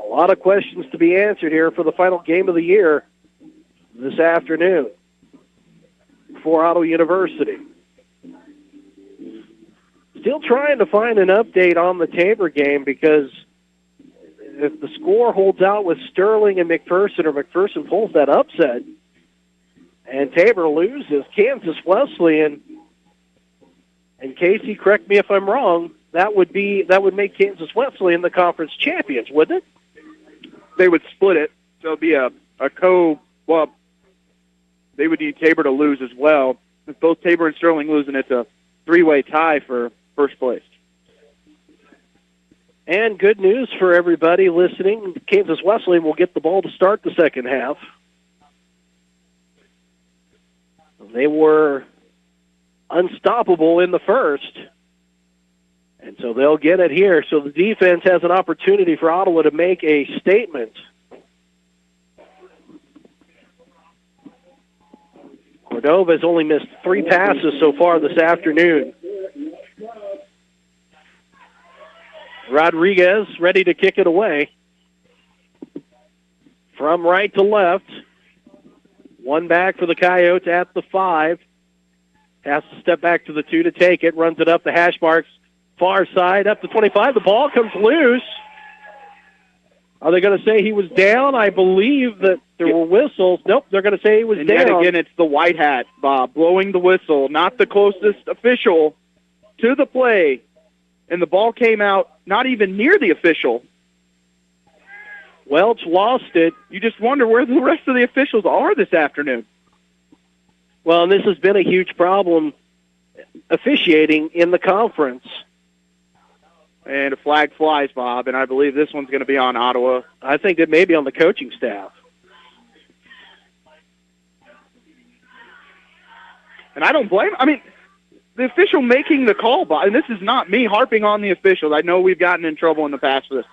lot of questions to be answered here for the final game of the year this afternoon for Ottawa University. Still trying to find an update on the Tabor game, because if the score holds out with Sterling and McPherson, or McPherson pulls that upset and Tabor loses, Kansas Wesleyan, and Casey, correct me if I'm wrong, that would make Kansas Wesleyan the conference champions, wouldn't it? They would split it, so it'd be they would need Tabor to lose as well. If both Tabor and Sterling lose, and it's a 3-way tie for first place. And good news for everybody listening, Kansas Wesleyan will get the ball to start the second half. They were unstoppable in the first, And so they'll get it here. So the defense has an opportunity for Ottawa to make a statement. Cordova has only missed 3 passes so far this afternoon. Rodriguez ready to kick it away. From right to left. One back for the Coyotes at the 5. Has to step back to the 2 to take it. Runs it up the hash marks. Far side up to 25. The ball comes loose. Are they going to say he was down? I believe that there were whistles. Nope, they're going to say he was and down. Yet again, it's the white hat, Bob, blowing the whistle, not the closest official to the play. And the ball came out not even near the official. Welch lost it. You just wonder where the rest of the officials are this afternoon. Well, and this has been a huge problem officiating in the conference. And a flag flies, Bob, and I believe this one's going to be on Ottawa. I think it may be on the coaching staff. And I don't blame him. I mean, the official making the call, Bob, and this is not me harping on the officials. I know we've gotten in trouble in the past for this.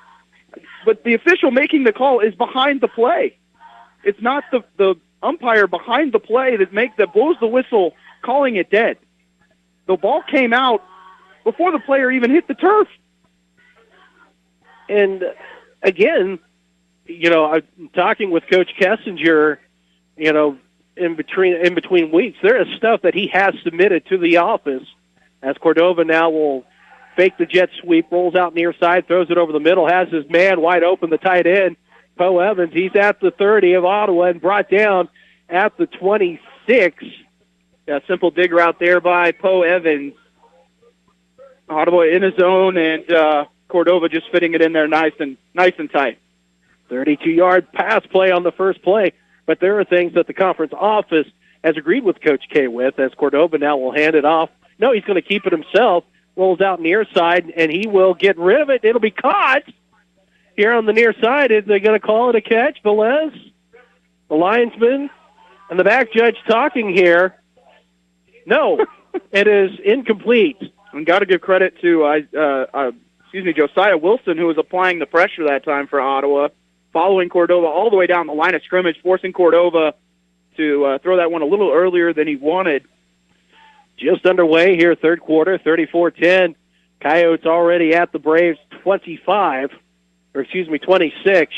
But the official making the call is behind the play. It's not the umpire behind the play that blows the whistle, calling it dead. The ball came out before the player even hit the turf. And again, I'm talking with Coach Kessinger, in between weeks. There is stuff that he has submitted to the office, as Cordova now will fake the jet sweep, rolls out near side, throws it over the middle, has his man wide open, the tight end, Poe Evans. He's at the 30 of Ottawa and brought down at the 26. Yeah, simple dig route there by Poe Evans. Ottawa in his zone, and Cordova just fitting it in there nice and tight. 32-yard pass play on the first play. But there are things that the conference office has agreed with Coach K with, as Cordova now will hand it off. No, he's going to keep it himself. Rolls out near side, and he will get rid of it. It'll be caught here on the near side. Is they going to call it a catch? Velez, the linesman, and the back judge talking here. No, it is incomplete. And got to give credit to Josiah Wilson, who was applying the pressure that time for Ottawa, following Cordova all the way down the line of scrimmage, forcing Cordova to throw that one a little earlier than he wanted. Just underway here, third quarter, 34-10. Coyotes already at the Braves 26.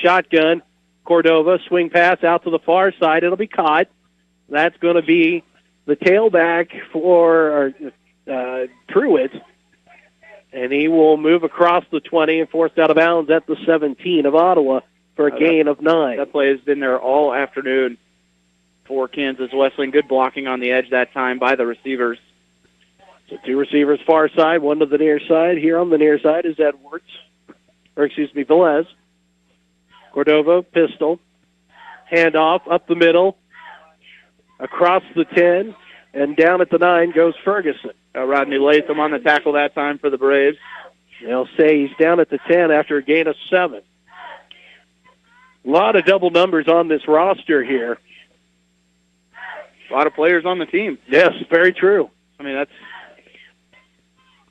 Shotgun, Cordova, swing pass out to the far side. It'll be caught. That's going to be the tailback for Pruitt. And he will move across the 20 and forced out of bounds at the 17 of Ottawa for a gain of 9. That play has been there all afternoon for Kansas Wesleyan. Good blocking on the edge that time by the receivers. So 2 receivers far side, 1 to the near side. Here on the near side is Velez. Cordova, pistol. Handoff up the middle. Across the 10. And down at the 9 goes Ferguson. Rodney Latham on the tackle that time for the Braves. They'll say he's down at the 10 after a gain of 7. A lot of double numbers on this roster here. A lot of players on the team. Yes, very true. I mean, that's...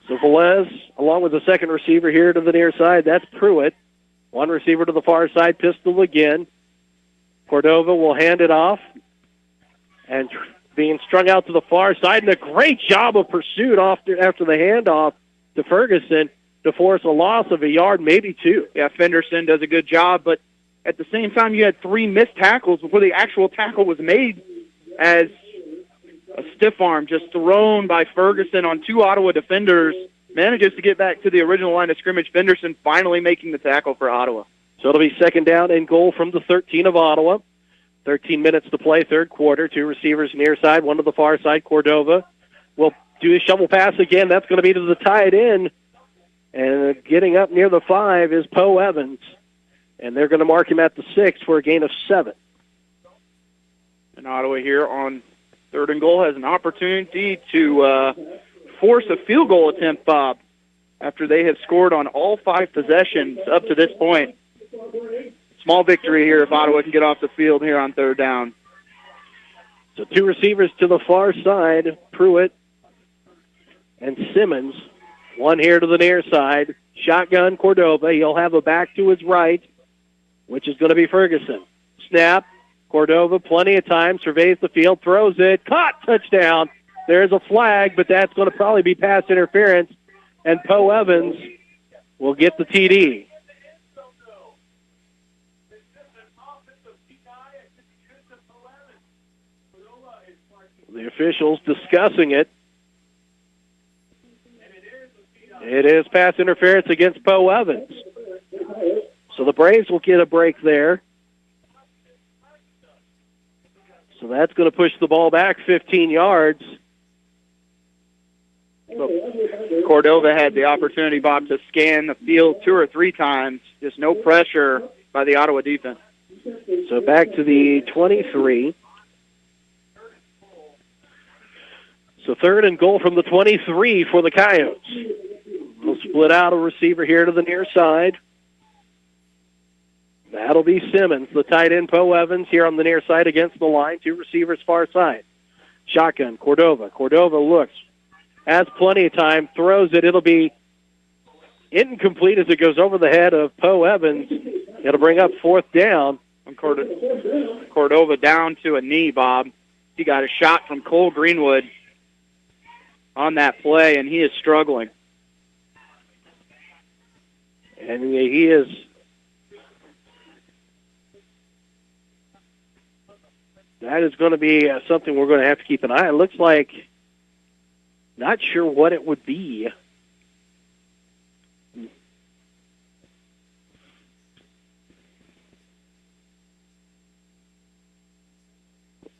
So Velez, along with the second receiver here to the near side, that's Pruitt. 1 receiver to the far side, pistol again. Cordova will hand it off. And being strung out to the far side, and a great job of pursuit after the handoff to Ferguson to force a loss of a yard, maybe 2. Yeah, Fenderson does a good job, but at the same time, you had 3 missed tackles before the actual tackle was made, as a stiff arm just thrown by Ferguson on 2 Ottawa defenders, manages to get back to the original line of scrimmage. Fenderson finally making the tackle for Ottawa. So it'll be second down and goal from the 13 of Ottawa. 13 minutes to play, third quarter. 2 receivers near side, 1 to the far side. Cordova will do a shovel pass again. That's going to be to the tight end. And getting up near the 5 is Poe Evans. And they're going to mark him at the 6 for a gain of 7. And Ottawa here on third and goal has an opportunity to force a field goal attempt, Bob, after they have scored on all 5 possessions up to this point. Small victory here if Ottawa can get off the field here on third down. So 2 receivers to the far side, Pruitt and Simmons. One here to the near side. Shotgun Cordova. He'll have a back to his right, which is going to be Ferguson. Snap. Cordova, plenty of time, surveys the field, throws it. Caught. Touchdown. There's a flag, but that's going to probably be pass interference, and Poe Evans will get the TD. The officials discussing it. It is pass interference against Poe Evans. So the Braves will get a break there. So that's going to push the ball back 15 yards. So Cordova had the opportunity, Bob, to scan the field 2 or 3 times. Just no pressure by the Ottawa defense. So back to the 23. So 3rd and goal from the 23 for the Coyotes. We'll split out a receiver here to the near side. That'll be Simmons, the tight end. Poe Evans here on the near side against the line. 2 receivers far side. Shotgun, Cordova. Cordova looks, has plenty of time, throws it. It'll be incomplete as it goes over the head of Poe Evans. It'll bring up 4th down. Cordova down to a knee, Bob. He got a shot from Cole Greenwood on that play, and he is struggling. And he is... That is going to be something we're going to have to keep an eye on. It looks like, not sure what it would be.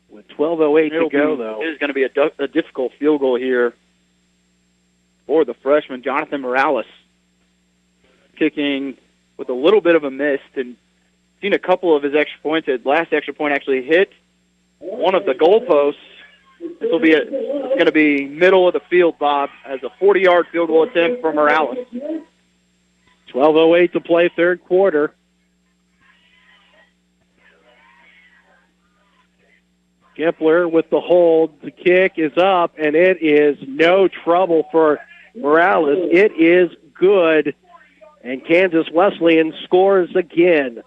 With 12:08 to go, though. It is going to be a difficult field goal here for the freshman, Jonathan Morales, kicking with a little bit of a miss, and seen a couple of his extra points. His last extra point actually hit one of the goalposts. This will be it's going to be middle of the field, Bob, as a 40-yard field goal attempt for Morales. 12:08 to play, 3rd quarter. Kepler with the hold. The kick is up, and it is no trouble for Morales. It is good, and Kansas Wesleyan scores again.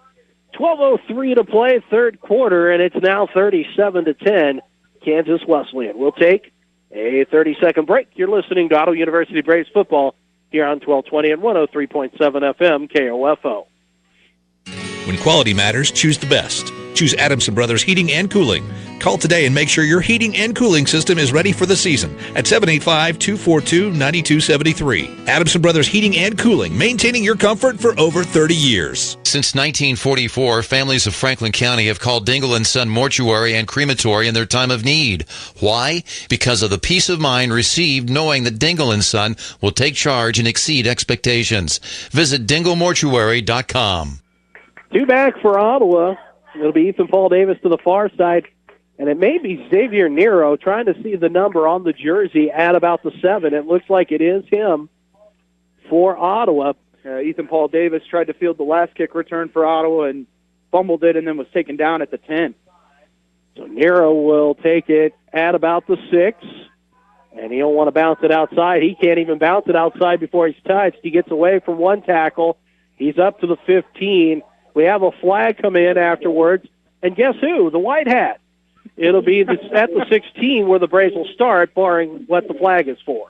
12:03 to play, 3rd quarter, and it's now 37-10, Kansas Wesleyan. We'll take a 30-second break. You're listening to Ottawa University Braves football here on 1220 and 103.7 FM KOFO. When quality matters, choose the best. Choose Adamson Brothers Heating and Cooling. Call today and make sure your heating and cooling system is ready for the season at 785-242-9273. Adamson Brothers Heating and Cooling, maintaining your comfort for over 30 years. Since 1944, families of Franklin County have called Dingle & Son Mortuary and Crematory in their time of need. Why? Because of the peace of mind received knowing that Dingle & Son will take charge and exceed expectations. Visit dinglemortuary.com. 2 back for Ottawa. It'll be Ethan Paul Davis to the far side. And it may be Xavier Nero, trying to see the number on the jersey at about the 7. It looks like it is him for Ottawa. Ethan Paul Davis tried to field the last kick return for Ottawa and fumbled it and then was taken down at the 10. So Nero will take it at about the 6. And he'll want to bounce it outside. He can't even bounce it outside before he's touched. He gets away from one tackle. He's up to the 15. We have a flag come in afterwards. And guess who? The white hat. It'll be at the 16 where the Braves will start, barring what the flag is for.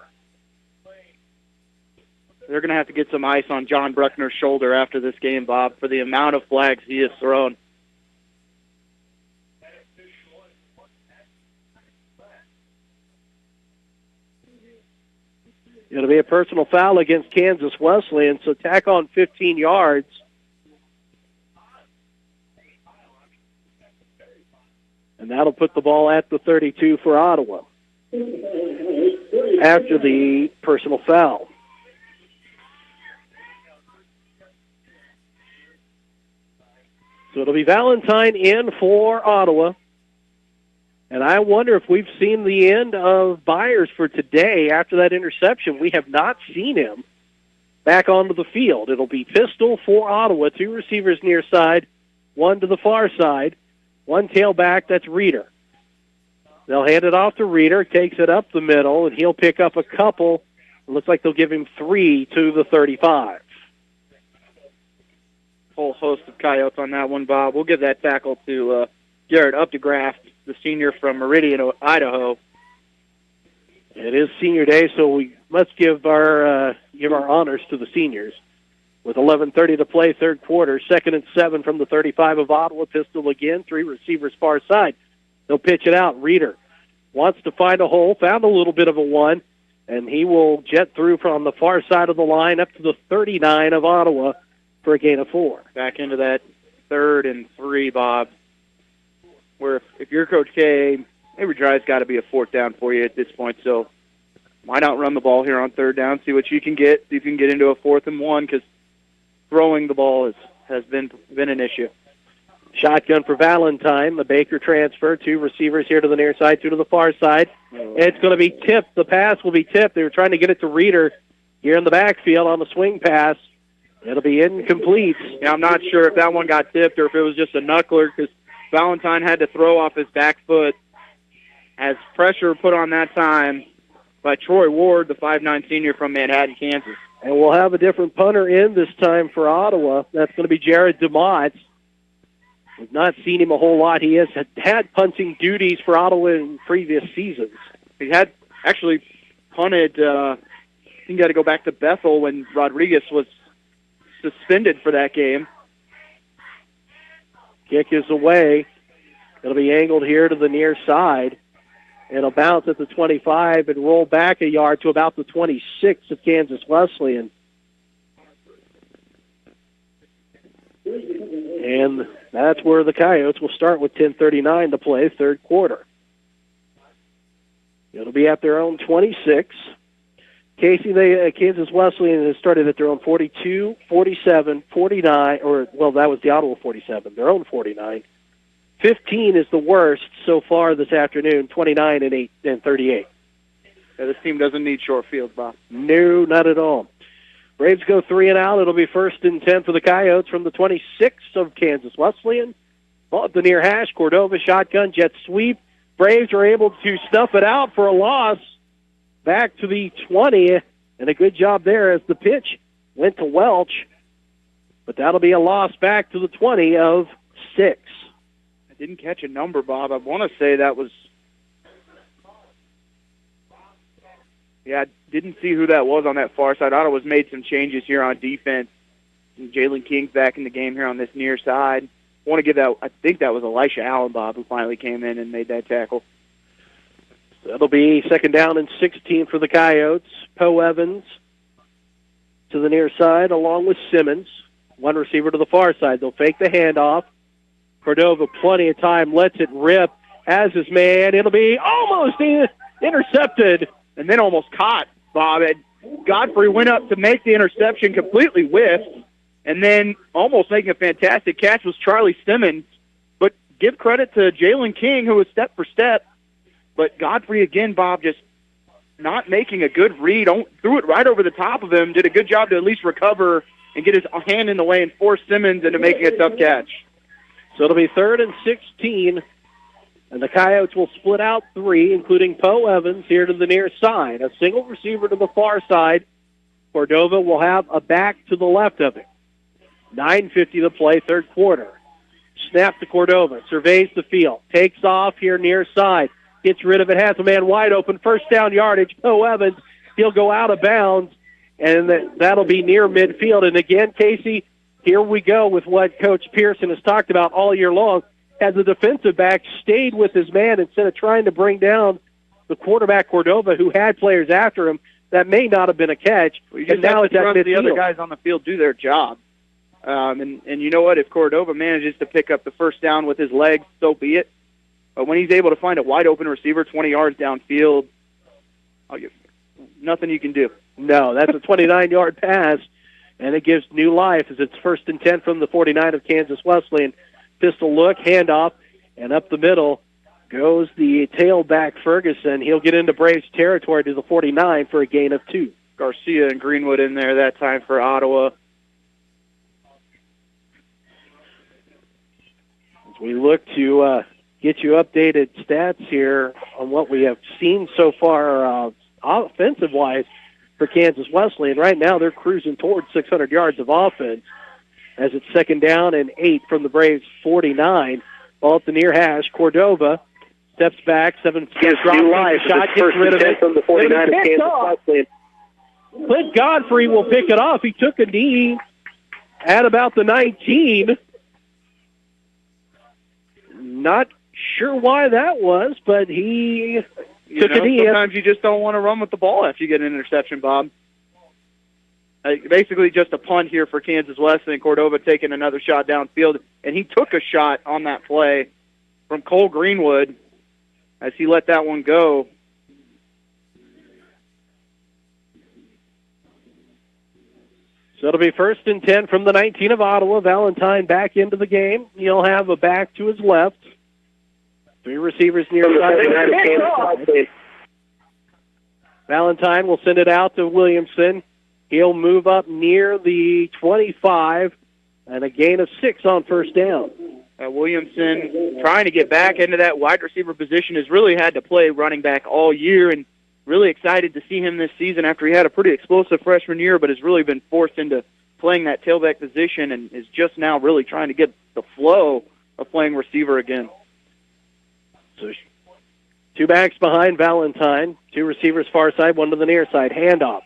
They're going to have to get some ice on John Bruckner's shoulder after this game, Bob, for the amount of flags he has thrown. It'll be a personal foul against Kansas Wesleyan, so tack on 15 yards. And that'll put the ball at the 32 for Ottawa after the personal foul. So it'll be Valentine in for Ottawa. And I wonder if we've seen the end of Byers for today. After that interception, we have not seen him back onto the field. It'll be Pistol for Ottawa, 2 receivers near side, 1 to the far side. 1 tailback, that's Reeder. They'll hand it off to Reeder, takes it up the middle, and he'll pick up a couple It looks like they'll give him 3 to the 35. Whole host of Coyotes on that one, Bob. We'll give that tackle to Jared Updegraft, the senior from Meridian, Idaho. It is senior day, so we must give our honors to the seniors. With 11:30 to play, third quarter, 2nd and 7 from the 35 of Ottawa. Pistol again, 3 receivers far side. They'll pitch it out. Reeder wants to find a hole, found a little bit of a one, and he will jet through from the far side of the line up to the 39 of Ottawa for a gain of 4. Back into that 3rd and 3, Bob, where if you're Coach K, every drive's got to be a 4th down for you at this point, so why not run the ball here on 3rd down, see what you can get, see if you can get into a 4th and 1, because throwing the ball has been an issue. Shotgun for Valentine. The Baker transfer. 2 receivers here to the near side, 2 to the far side. It's going to be tipped. The pass will be tipped. They were trying to get it to Reeder here in the backfield on the swing pass. It'll be incomplete. Yeah, I'm not sure if that one got tipped or if it was just a knuckler because Valentine had to throw off his back foot as pressure put on that time by Troy Ward, the 5'9" senior from Manhattan, Kansas. And we'll have a different punter in this time for Ottawa. That's going to be Jared DeMott. We've not seen him a whole lot. He has had punting duties for Ottawa in previous seasons. He had actually punted, I think you got to go back to Bethel when Rodriguez was suspended for that game. Kick is away. It'll be angled here to the near side. It'll bounce at the 25 and roll back a yard to about the 26 of Kansas Wesleyan. And that's where the Coyotes will start with 10:39 to play, third quarter. It'll be at their own 26. Casey, Kansas Wesleyan has started at their own 42, 47, 49, that was the Ottawa 47, their own 49. 15 is the worst so far this afternoon, 29 and 38. Yeah, this team doesn't need short fields, Bob. No, not at all. Braves go 3 and out. It'll be 1st and 10 for the Coyotes from the 26 of Kansas Wesleyan. Ball at the near hash. Cordova shotgun, jet sweep. Braves are able to stuff it out for a loss back to the 20, and a good job there as the pitch went to Welch. But that'll be a loss back to the 20 of 6. I didn't catch a number, Bob. I want to say that was... Yeah, I didn't see who that was on that far side. Ottawa's made some changes here on defense. Jalen King's back in the game here on this near side. I want to give that, I think that was Elisha Allen, Bob, who finally came in and made that tackle. That'll be 2nd down and 16 for the Coyotes. Poe Evans to the near side along with Simmons. One receiver to the far side. They'll fake the handoff. Cordova, plenty of time, lets it rip. As his man, it'll be almost intercepted. And then almost caught, Bob. And Godfrey went up to make the interception, completely whiffed, and then almost making a fantastic catch was Charlie Simmons. But give credit to Jalen King, who was step for step. But Godfrey, again, Bob, just not making a good read. Threw it right over the top of him, did a good job to at least recover and get his hand in the way and force Simmons into making a tough catch. So it'll be 3rd and 16. And the Coyotes will split out 3, including Poe Evans here to the near side. A single receiver to the far side. Cordova will have a back to the left of him. 9:50 to play, third quarter. Snap to Cordova. Surveys the field. Takes off here near side. Gets rid of it. Has a man wide open. First down yardage. Poe Evans. He'll go out of bounds. And that'll be near midfield. And again, Casey, here we go with what Coach Pearson has talked about all year long. As the defensive back stayed with his man instead of trying to bring down the quarterback Cordova, who had players after him, that may not have been a catch. Well, and now it's at the other guys on the field do their job. And you know what? If Cordova manages to pick up the first down with his legs, so be it. But when he's able to find a wide-open receiver 20 yards downfield, nothing you can do. No, that's a 29-yard pass, and it gives new life as it's 1st and 10 from the 49 of Kansas Wesleyan. Pistol look, handoff, and up the middle goes the tailback Ferguson. He'll get into Braves territory to the 49 for a gain of 2. Garcia and Greenwood in there that time for Ottawa. As we look to get you updated stats here on what we have seen so far offensive-wise, for Kansas Wesleyan. Right now they're cruising towards 600 yards of offense as it's 2nd down and 8 from the Braves' 49. Ball at the near hash. Cordova steps back, 7 steps, drops the shot, gets rid of it. From the 49 of Kansas Wesleyan. Clint Godfrey will pick it off. He took a knee at about the 19. Not sure why that was, but he took a knee. Sometimes you just don't want to run with the ball after you get an interception, Bob. Basically just a punt here for Kansas Wesleyan. Cordova taking another shot downfield, and he took a shot on that play from Cole Greenwood as he let that one go. So it'll be 1st and 10 from the 19 of Ottawa. Valentine back into the game. He'll have a back to his left. 3 receivers near side. Valentine will send it out to Williamson. He'll move up near the 25 and a gain of 6 on 1st down. Williamson trying to get back into that wide receiver position has really had to play running back all year, and really excited to see him this season after he had a pretty explosive freshman year, but has really been forced into playing that tailback position and is just now really trying to get the flow of playing receiver again. So 2 backs behind Valentine, 2 receivers far side, 1 to the near side. Handoff.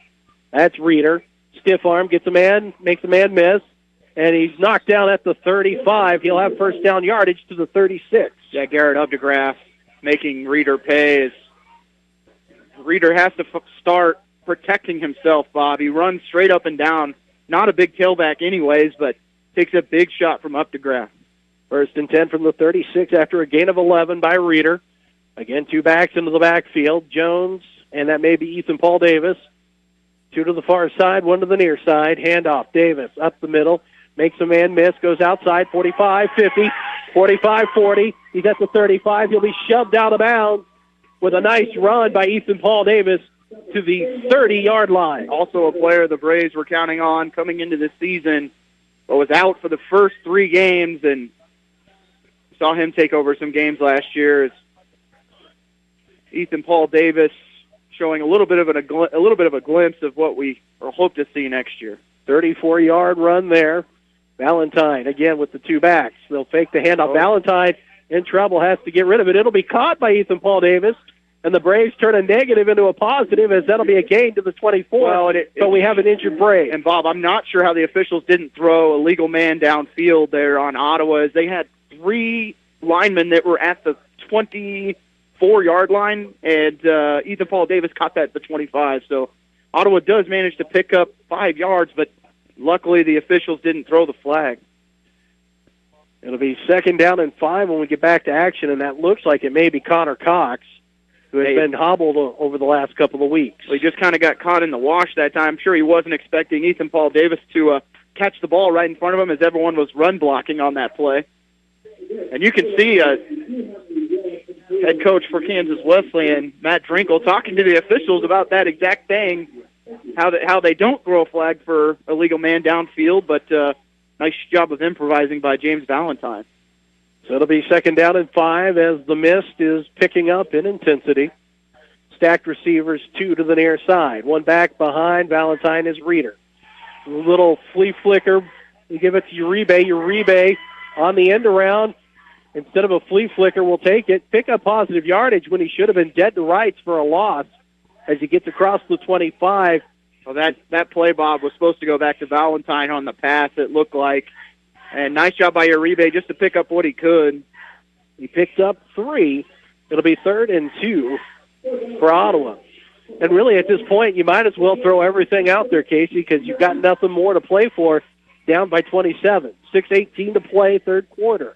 That's Reeder. Stiff arm, gets a man, makes a man miss, and he's knocked down at the 35. He'll have 1st down yardage to the 36. Yeah, Garrett Updegraff making Reeder pay. Reeder has to start protecting himself, Bob. He runs straight up and down. Not a big tailback anyways, but takes a big shot from Updegraff. 1st and 10 from the 36 after a gain of 11 by Reeder. Again, 2 backs into the backfield. Jones, and that may be Ethan Paul Davis. 2 to the far side, 1 to the near side. Handoff. Davis up the middle. Makes a man miss. Goes outside. 45, 50, 45, 40. He's at the 35. He'll be shoved out of bounds with a nice run by Ethan Paul Davis to the 30-yard line. Also a player the Braves were counting on coming into this season, but was out for the first 3 games, and saw him take over some games last year. Ethan Paul Davis showing a little bit of a glimpse of what we hope to see next year. 34-yard run there. Valentine again with the 2 backs. They'll fake the handoff. Valentine in trouble, has to get rid of it. It'll be caught by Ethan Paul Davis, and the Braves turn a negative into a positive as that'll be a gain to the 24. So we have an injured Brave. And, Bob, I'm not sure how the officials didn't throw a legal man downfield there on Ottawa, as they had 3 linemen that were at the 24-yard line, and Ethan Paul Davis caught that at the 25. So Ottawa does manage to pick up 5 yards, but luckily the officials didn't throw the flag. It'll be 2nd down and 5 when we get back to action, and that looks like it may be Connor Cox, who has been hobbled over the last couple of weeks. Well, he just kind of got caught in the wash that time. I'm sure he wasn't expecting Ethan Paul Davis to catch the ball right in front of him as everyone was run blocking on that play. And you can see head coach for Kansas Wesleyan, Matt Drinkle, talking to the officials about that exact thing, how they don't throw a flag for a legal man downfield, but nice job of improvising by James Valentine. So it'll be 2nd down and 5 as the mist is picking up in intensity. Stacked receivers, 2 to the near side. 1 back behind Valentine is Reeder. A little flea flicker. You give it to Uribe. Uribe on the end around. Instead of a flea flicker, will take it. Pick up positive yardage when he should have been dead to rights for a loss as he gets across the 25. Well, that play, Bob, was supposed to go back to Valentine on the pass, it looked like. And nice job by Uribe just to pick up what he could. He picked up 3. It'll be 3rd and 2 for Ottawa. And really at this point, you might as well throw everything out there, Casey, because you've got nothing more to play for, down by 27. 6:18 to play, 3rd quarter.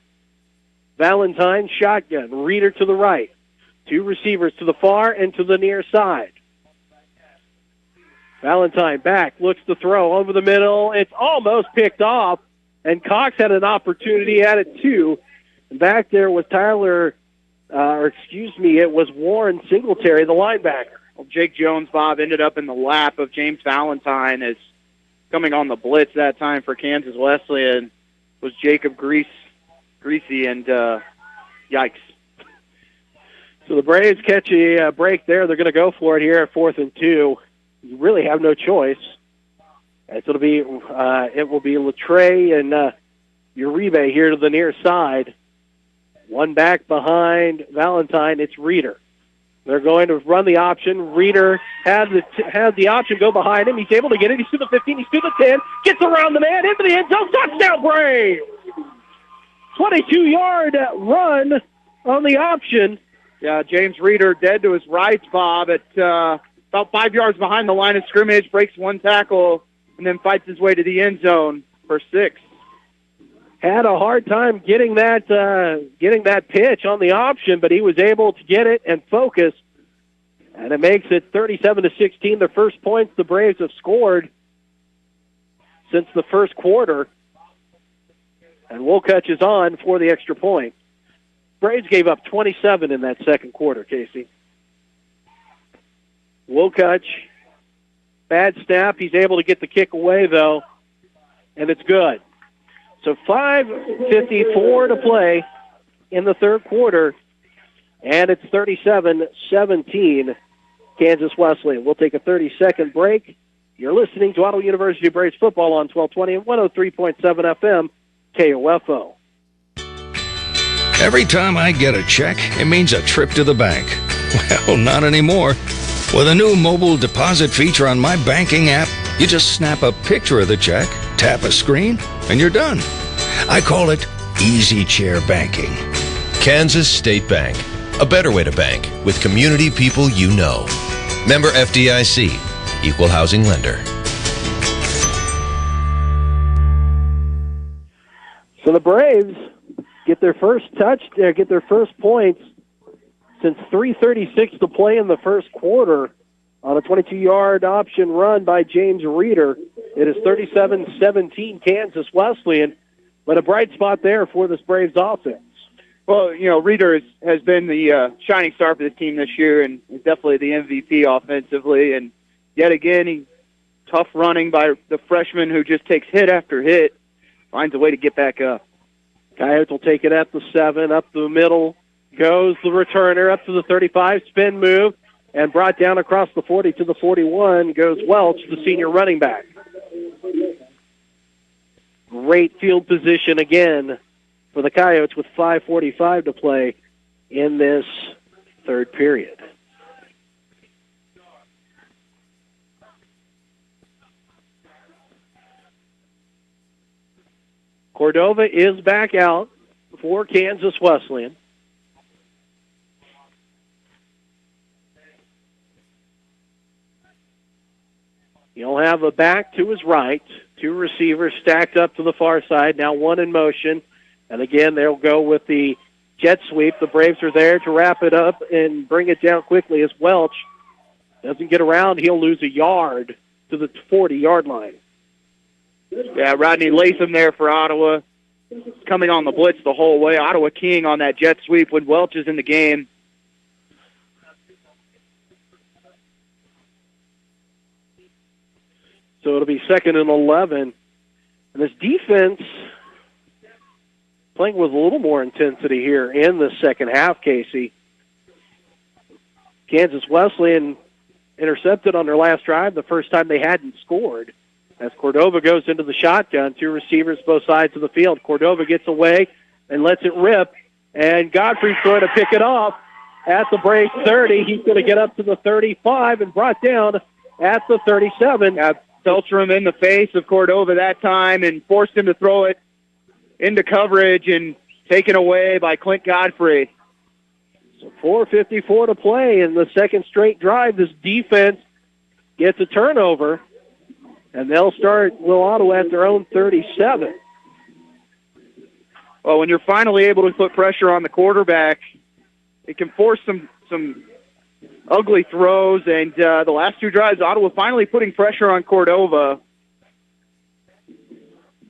Valentine shotgun, Reeder to the right. 2 receivers to the far and to the near side. Valentine back, looks to throw over the middle. It's almost picked off, and Cox had an opportunity at it too. And back there was it was Warren Singletary, the linebacker. Well, Jake Jones, Bob, ended up in the lap of James Valentine as coming on the blitz that time for Kansas Wesleyan was Jacob Greasy, and yikes. So the Braves catch a break there. They're going to go for it here at 4th and 2. you really have no choice. And so it will be Latre and Uribe here to the near side. One back behind Valentine. It's Reeder. They're going to run the option. Reeder had the option go behind him. He's able to get it. He's to the 15. He's to the 10. Gets around the man into the end zone. Touchdown, Braves! 22-yard run on the option. Yeah, James Reeder dead to his right, Bob, at about 5 yards behind the line of scrimmage, breaks one tackle, and then fights his way to the end zone for 6. Had a hard time getting that pitch on the option, but he was able to get it and focus, and it makes it 37-16. The first points the Braves have scored since the first quarter, and Wolcott is on for the extra point. Braves gave up 27 in that second quarter, Casey. Wolcott, bad snap. He's able to get the kick away, though, and it's good. So 5:54 to play in the third quarter, and it's 37-17 Kansas Wesleyan. We'll take a 30-second break. You're listening to Ottawa University Braves football on 1220 and 103.7 FM KOFO. Every time I get a check, it means a trip to the bank. Well, not anymore. With a new mobile deposit feature on my banking app, you just snap a picture of the check, tap a screen, and you're done. I call it Easy Chair Banking. Kansas State Bank. A better way to bank with community people you know. Member FDIC. Equal housing lender. So the Braves get their first points since 3:36 to play in the first quarter on a 22-yard option run by James Reeder. It is 37-17 Kansas Wesleyan, but a bright spot there for this Braves offense. Well, Reeder has been the shining star for this team this year and is definitely the MVP offensively. And yet again, tough running by the freshman who just takes hit after hit, finds a way to get back up. Coyotes will take it at the 7, up the middle. Goes the returner up to the 35, spin move, and brought down across the 40 to the 41 goes Welch, the senior running back. Great field position again for the Coyotes with 5:45 to play in this third period. Cordova is back out for Kansas Wesleyan. He'll have a back to his right, 2 receivers stacked up to the far side, now 1 in motion. And again, they'll go with the jet sweep. The Braves are there to wrap it up and bring it down quickly as Welch doesn't get around. He'll lose a yard to the 40-yard line. Yeah, Rodney Latham there for Ottawa, coming on the blitz the whole way. Ottawa king on that jet sweep when Welch is in the game. So it'll be 2nd and 11. And this defense playing with a little more intensity here in the second half, Casey. Kansas Wesleyan intercepted on their last drive, the first time they hadn't scored. As Cordova goes into the shotgun, 2 receivers both sides of the field. Cordova gets away and lets it rip, and Godfrey's going to pick it off at the Braves 30. He's going to get up to the 35 and brought down at the 37. Belcher him in the face of Cordova that time and forced him to throw it into coverage and taken away by Clint Godfrey. So 4:54 to play in the second straight drive. This defense gets a turnover, and they'll start Will Ottawa at their own 37. Well, when you're finally able to put pressure on the quarterback, it can force some ugly throws, and the last 2 drives, Ottawa finally putting pressure on Cordova.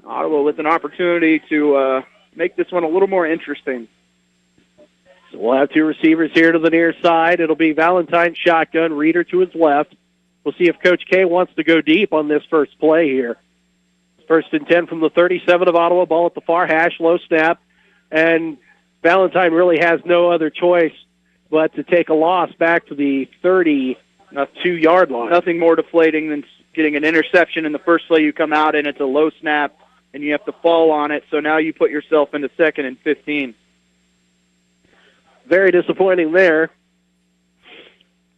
Ottawa with an opportunity to make this one a little more interesting. So we'll have 2 receivers here to the near side. It'll be Valentine shotgun, Reeder to his left. We'll see if Coach K wants to go deep on this first play here. 1st and 10 from the 37 of Ottawa, ball at the far hash, low snap, and Valentine really has no other choice but to take a loss back to the 30 Not 2-yard line. Nothing more deflating than getting an interception in the first play you come out and it's a low snap and you have to fall on it. So now you put yourself into 2nd and 15. Very disappointing there.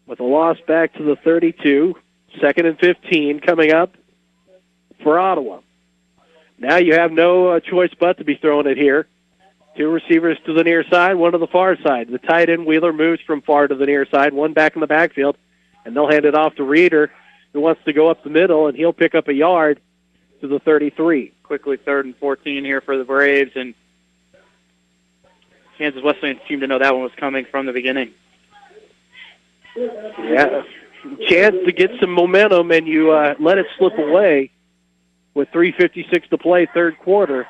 With a loss back to the 32. 2nd and 15 coming up for Ottawa. Now you have no choice but to be throwing it here. 2 receivers to the near side, 1 to the far side. The tight end Wheeler moves from far to the near side, 1 back in the backfield, and they'll hand it off to Reeder, who wants to go up the middle, and he'll pick up a yard to the 33. Quickly 3rd and 14 here for the Braves, and Kansas Wesleyan seemed to know that one was coming from the beginning. Yeah, chance to get some momentum, and you let it slip away with 3:56 to play, 3rd quarter.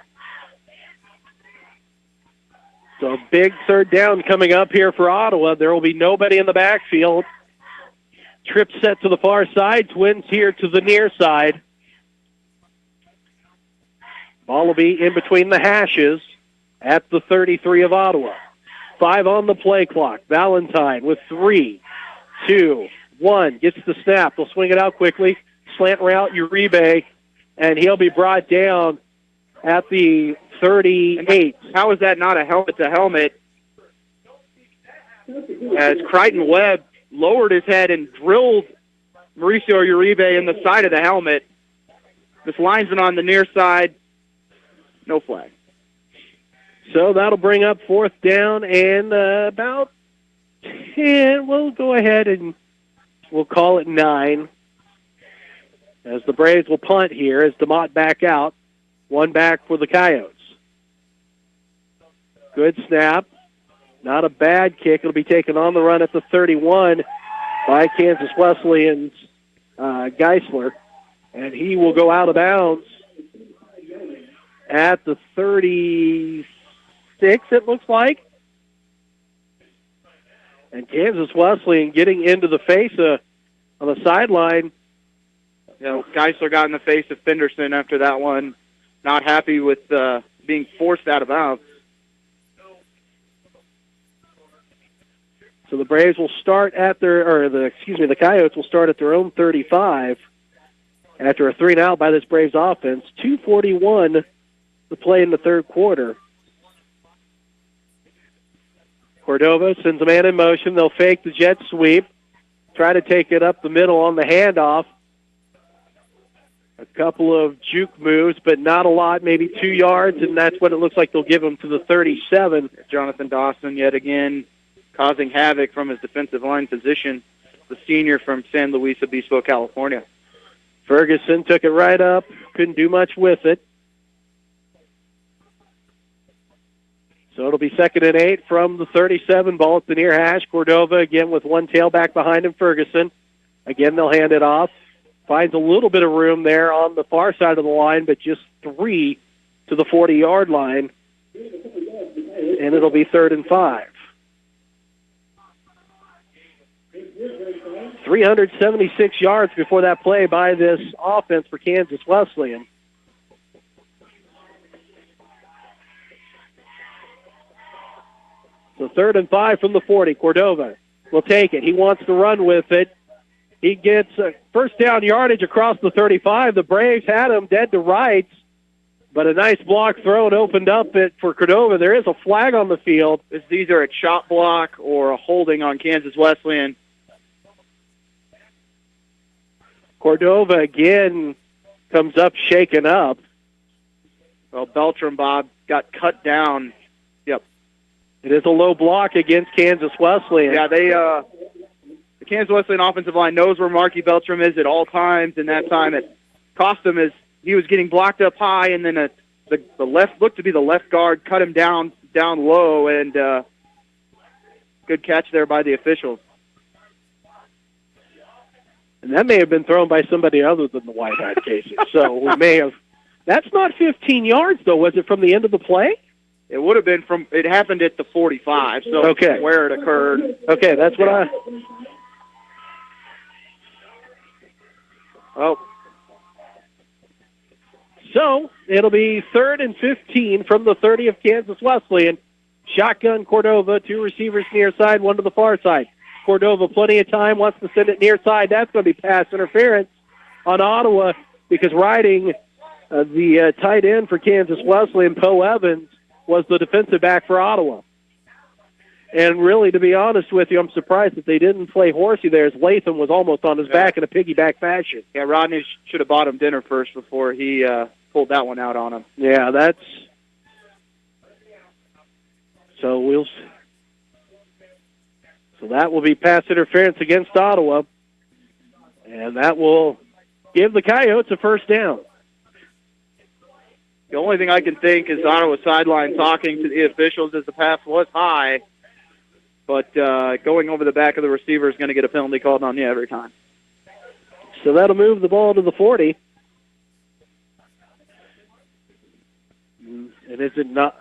So big 3rd down coming up here for Ottawa. There will be nobody in the backfield. Trip set to the far side. Twins here to the near side. Ball will be in between the hashes at the 33 of Ottawa. 5 on the play clock. Valentine with 3, 2, 1. Gets the snap. They'll swing it out quickly. Slant route, Uribe, and he'll be brought down at the 38. How is that not a helmet to helmet? As Crichton Webb lowered his head and drilled Mauricio Uribe in the side of the helmet. This linesman on the near side, no flag. So that'll bring up 4th down and about 10. We'll go ahead and we'll call it 9. As the Braves will punt here as DeMott back out. 1 back for the Coyotes. Good snap. Not a bad kick. It'll be taken on the run at the 31 by Kansas Wesleyan's Geisler. And he will go out of bounds at the 36, it looks like. And Kansas Wesleyan getting into the face on the sideline. You know, Geisler got in the face of Fenderson after that one. Not happy with being forced out of bounds. So the Braves will start at the Coyotes will start at their own 35 after a 3-and-out by this Braves offense. 2:41 to play in the 3rd quarter. Cordova sends a man in motion. They'll fake the jet sweep, try to take it up the middle on the handoff. A couple of juke moves, but not a lot, maybe 2 yards, and that's what it looks like they'll give him to the 37. Jonathan Dawson yet again causing havoc from his defensive line position, the senior from San Luis Obispo, California. Ferguson took it right up, couldn't do much with it. So it'll be 2nd and 8 from the 37, ball at the near hash. Cordova again with 1 tailback behind him, Ferguson. Again, they'll hand it off. Finds a little bit of room there on the far side of the line, but just 3 to the 40-yard line. And it'll be 3rd and 5. 376 yards before that play by this offense for Kansas Wesleyan. So 3rd and 5 from the 40. Cordova will take it. He wants to run with it. He gets a 1st down yardage across the 35. The Braves had him dead to rights, but a nice block thrown opened up it for Cordova. There is a flag on the field. It's either a chop block or a holding on Kansas Wesleyan. Cordova again comes up shaken up. Well, Beltram, Bob, got cut down. Yep. It is a low block against Kansas Wesleyan. Yeah, the Kansas Wesleyan offensive line knows where Marky Beltram is at all times, and that time it cost him as he was getting blocked up high, and then the left looked to be the left guard cut him down low, and good catch there by the officials. And that may have been thrown by somebody other than the White Hat Casey. So we may have. That's not 15 yards, though. Was it from the end of the play? It would have been from. It happened at the 45. So okay, where it occurred. Okay, that's what I. Oh. So it'll be 3rd and 15 from the 30 of Kansas Wesleyan. Shotgun Cordova, 2 receivers near side, 1 to the far side. Cordova plenty of time, wants to send it near side. That's going to be pass interference on Ottawa because riding the tight end for Kansas Wesleyan, Poe Evans, was the defensive back for Ottawa. And really, to be honest with you, I'm surprised that they didn't play horsey there, as Latham was almost on his back in a piggyback fashion. Yeah, Rodney should have bought him dinner first before he pulled that one out on him. Yeah, that's... So that will be pass interference against Ottawa, and that will give the Coyotes a first down. The only thing I can think is Ottawa sideline talking to the officials as the pass was high, but going over the back of the receiver is going to get a penalty called on you every time. So that'll move the ball to the 40. And is it not...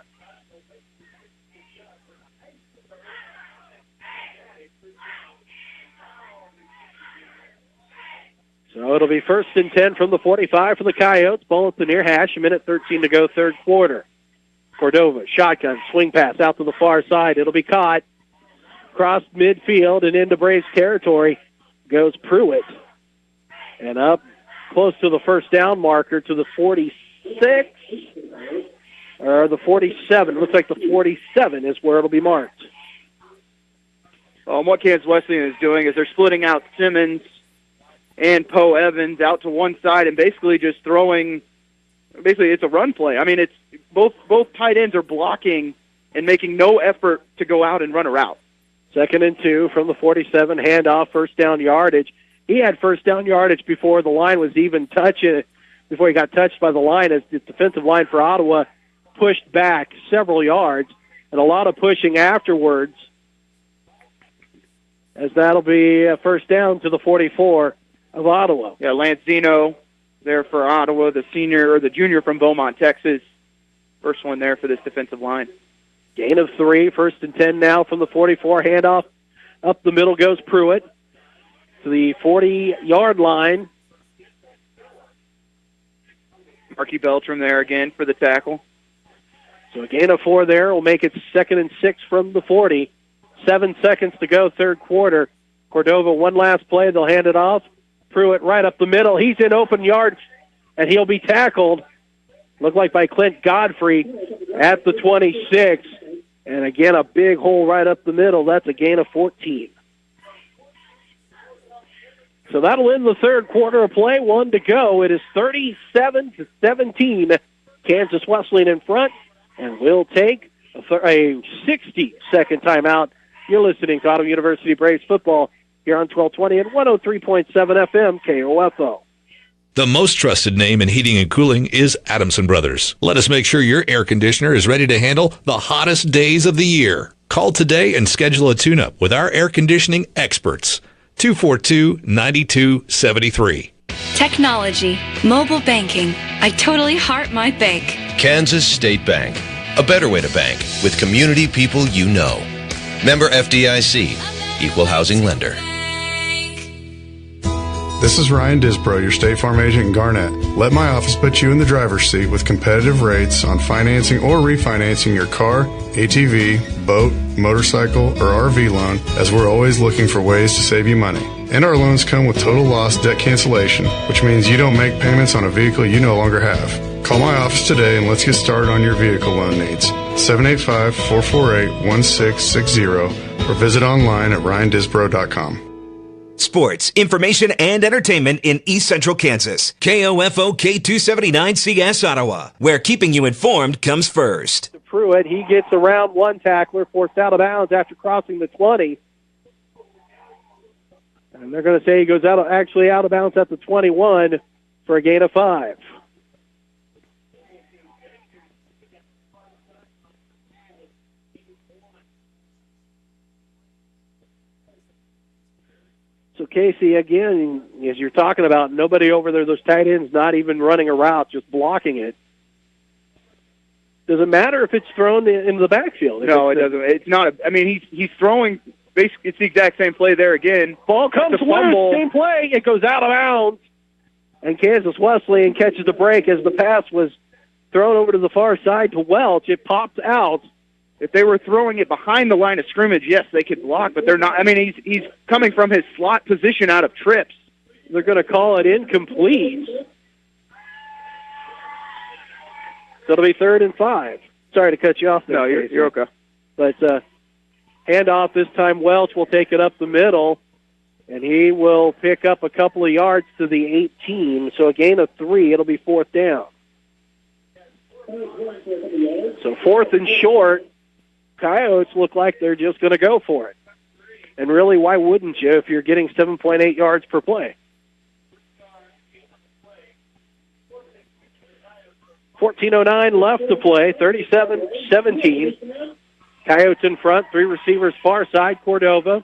So it'll be 1st and 10 from the 45 for the Coyotes. Ball at the near hash, 1:13 to go, third quarter. Cordova, shotgun, swing pass out to the far side. It'll be caught. Across midfield and into Braves territory goes Pruitt. And up close to the first down marker to the 46, or the 47. It looks like the 47 is where it'll be marked. What Kansas Wesleyan is doing is they're splitting out Simmons and Poe Evans out to one side and basically just throwing, basically it's a run play. I mean, it's both tight ends are blocking and making no effort to go out and run a route. 2nd and 2 from the 47, handoff, first down yardage. He had first down yardage before the line was even touching, before he got touched by the line, as the defensive line for Ottawa pushed back several yards, and a lot of pushing afterwards, as that'll be a first down to the 44 of Ottawa. Yeah, Lance Zeno there for Ottawa, the junior from Beaumont, Texas. First one there for this defensive line. Gain of 3, 1st and 10 now from the 44. Handoff up the middle goes Pruitt to the 40-yard line. Marky Beltram there again for the tackle. So a gain of 4 there will make it 2nd and 6 from the 40. 7 seconds to go, third quarter. Cordova, one last play. They'll hand it off. Pruitt right up the middle. He's in open yards, and he'll be tackled. Looked like by Clint Godfrey at the 26. And again, a big hole right up the middle. That's a gain of 14. So that'll end the third quarter of play. 1 to go. It is 37-17. Kansas Wesleyan in front, and we'll take a 60-second timeout. You're listening to Ottawa University Braves football here on 1220 and 103.7 FM KOFO. The most trusted name in heating and cooling is Adamson Brothers. Let us make sure your air conditioner is ready to handle the hottest days of the year. Call today and schedule a tune-up with our air conditioning experts. 242-9273. Technology, mobile banking. I totally heart my bank. Kansas State Bank. A better way to bank with community people you know. Member FDIC. Equal housing lender. This is Ryan Disbro, your State Farm agent in Garnett. Let my office put you in the driver's seat with competitive rates on financing or refinancing your car, ATV, boat, motorcycle, or RV loan, as we're always looking for ways to save you money. And our loans come with total loss debt cancellation, which means you don't make payments on a vehicle you no longer have. Call my office today and let's get started on your vehicle loan needs. 785-448-1660 or visit online at ryandisbro.com. Sports, information, and entertainment in East Central Kansas. KOFO K279CS Ottawa, where keeping you informed comes first. Pruitt, he gets around one tackler, forced out of bounds after crossing the 20. And they're going to say he goes out of bounds at the 21 for a gain of 5. So, Casey, again, as you're talking about, nobody over there, those tight ends not even running a route, just blocking it. Does it matter if it's thrown into the backfield? No, it doesn't. It's not. He's throwing. Basically, it's the exact same play there again. Ball comes loose, same play. It goes out of bounds. And Kansas Wesleyan catches the break as the pass was thrown over to the far side to Welch. It pops out If they were throwing it behind the line of scrimmage, yes, they could block, but they're not. I mean, he's coming from his slot position out of trips. They're going to call it incomplete. So it'll be 3rd and 5. Sorry to cut you off there. No, you're okay. But handoff this time, Welch will take it up the middle, and he will pick up a couple of yards to the 18. So a gain of 3. It'll be 4th down. So 4th and short. Coyotes look like they're just going to go for it. And really, why wouldn't you if you're getting 7.8 yards per play? 14:09 left to play, 37-17. Coyotes in front, 3 receivers far side. Cordova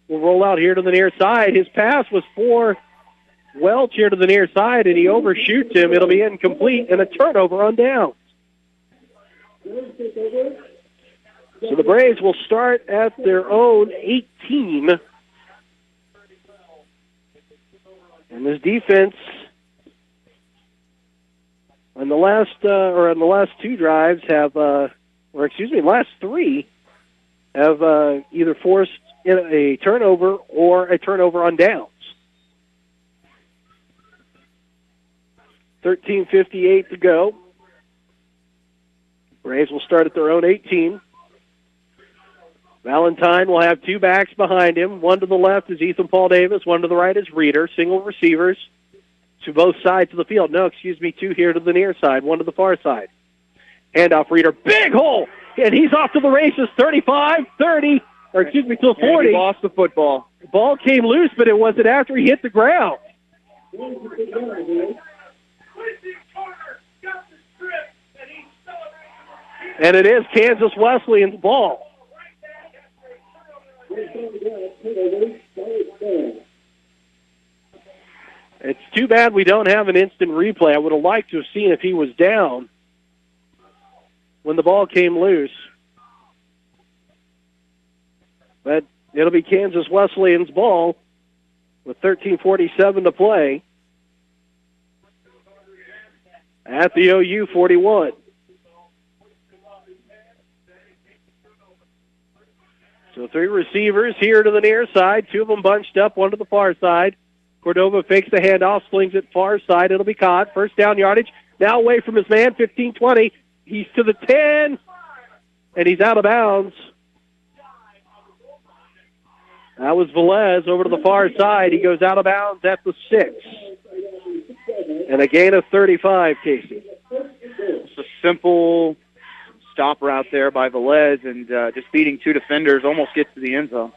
will roll out here to the near side. His pass was for Welch here to the near side, and he overshoots him. It'll be incomplete and a turnover on downs. So the Braves will start at their own 18. And this defense on the last 2 drives have, last 3 have either forced a turnover or a turnover on downs. 13:58 to go. Braves will start at their own 18. Valentine will have 2 backs behind him. One to the left is Ethan Paul Davis. One to the right is Reeder. Single receivers to both sides of the field. 2 here to the near side. One to the far side. Handoff Reeder. Big hole! And he's off to the races. 35, 30, to the 40. He lost the football. The ball came loose, but it wasn't after he hit the ground. And it is Kansas Wesleyan's ball. It's too bad we don't have an instant replay. I would have liked to have seen if he was down when the ball came loose. But it'll be Kansas Wesleyan's ball with 13:47 to play at the OU 41. So 3 receivers here to the near side, 2 of them bunched up, one to the far side. Cordova fakes the handoff, slings it far side. It'll be caught. 1st down yardage. Now away from his man, 15-20. He's to the 10, and he's out of bounds. That was Velez over to the far side. He goes out of bounds at the 6. And a gain of 35, Casey. It's a simple stop route there by Velez, and just beating 2 defenders, almost gets to the end zone.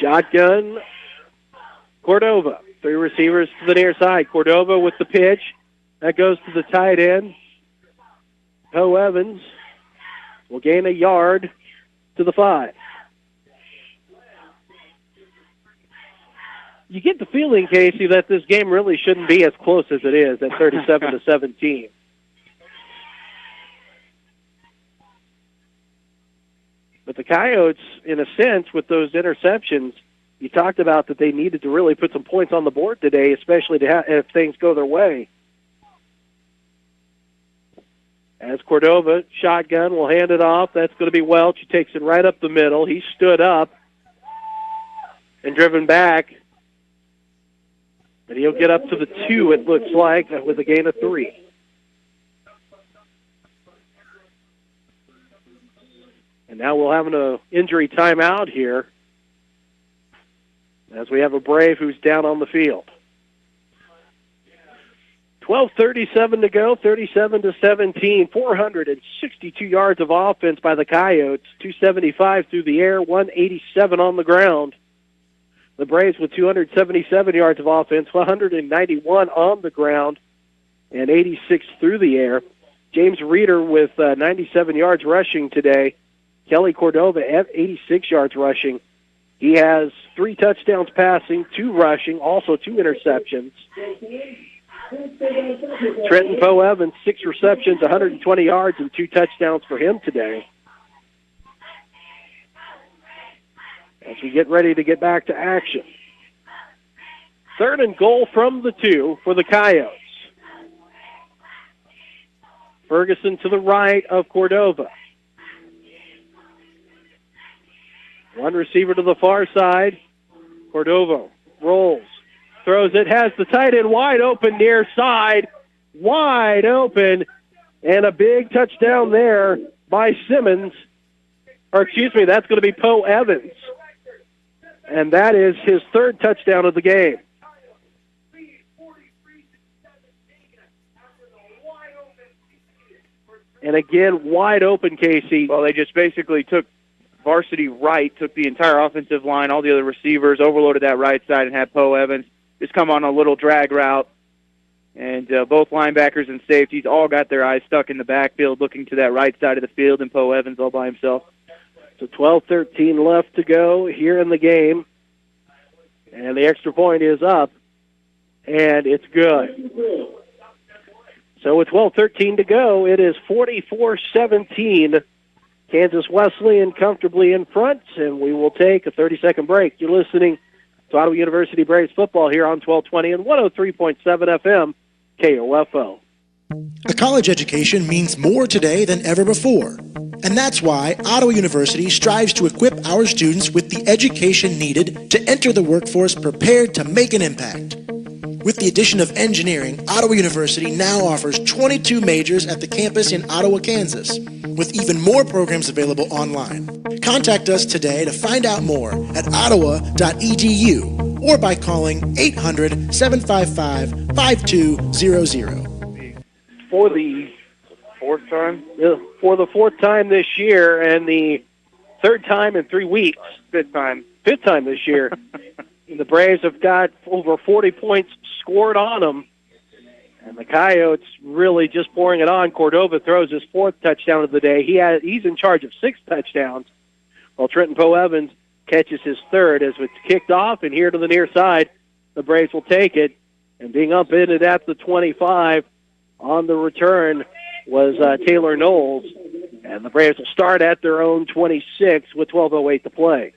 Shotgun, Cordova. 3 receivers to the near side. Cordova with the pitch. That goes to the tight end. Poe Evans will gain a yard to the 5. You get the feeling, Casey, that this game really shouldn't be as close as it is at 37-17. But the Coyotes, in a sense, with those interceptions, you talked about that they needed to really put some points on the board today, especially if things go their way. As Cordova, shotgun, will hand it off. That's going to be Welch. He takes it right up the middle. He stood up and driven back. But he'll get up to the 2, it looks like, with a gain of 3. And now we'll have an injury timeout here as we have a Brave who's down on the field. 12:37 to go, 37-17, 462 yards of offense by the Coyotes, 275 through the air, 187 on the ground. The Braves with 277 yards of offense, 191 on the ground, and 86 through the air. James Reeder with 97 yards rushing today. Kelly Cordova at 86 yards rushing. He has 3 touchdowns passing, 2 rushing, also 2 interceptions. Trenton Poe Evans, 6 receptions, 120 yards, and 2 touchdowns for him today. As we get ready to get back to action. 3rd and goal from the 2 for the Coyotes. Ferguson to the right of Cordova. One receiver to the far side. Cordova rolls, throws it, has the tight end wide open near side, wide open, and a big touchdown there by Simmons. Or excuse me, that's going to be Poe Evans. And that is his third touchdown of the game. And again, wide open, Casey. Well, they just basically took varsity right, took the entire offensive line, all the other receivers, overloaded that right side, and had Poe Evans just come on a little drag route. And both linebackers and safeties all got their eyes stuck in the backfield looking to that right side of the field, and Poe Evans all by himself. So 12-13 left to go here in the game. And the extra point is up, and it's good. So with 12-13 to go, it is 44-17. Kansas Wesleyan comfortably in front, and we will take a 30-second break. You're listening to Ottawa University Braves football here on 1220 and 103.7 FM, KOFO. A college education means more today than ever before. And that's why Ottawa University strives to equip our students with the education needed to enter the workforce prepared to make an impact. With the addition of engineering, Ottawa University now offers 22 majors at the campus in Ottawa, Kansas, with even more programs available online. Contact us today to find out more at ottawa.edu or by calling 800-755-5200. For the fourth time? For the fourth time this year and the third time in 3 weeks. Fifth time this year. The Braves have got over 40 points scored on them. And the Coyotes really just pouring it on. Cordova throws his fourth touchdown of the day. He's in charge of 6 touchdowns, while Trenton Poe Evans catches his third as it's kicked off. And here to the near side, the Braves will take it. And being upended at the 25 on the return was Taylor Knowles. And the Braves will start at their own 26 with 12:08 to play.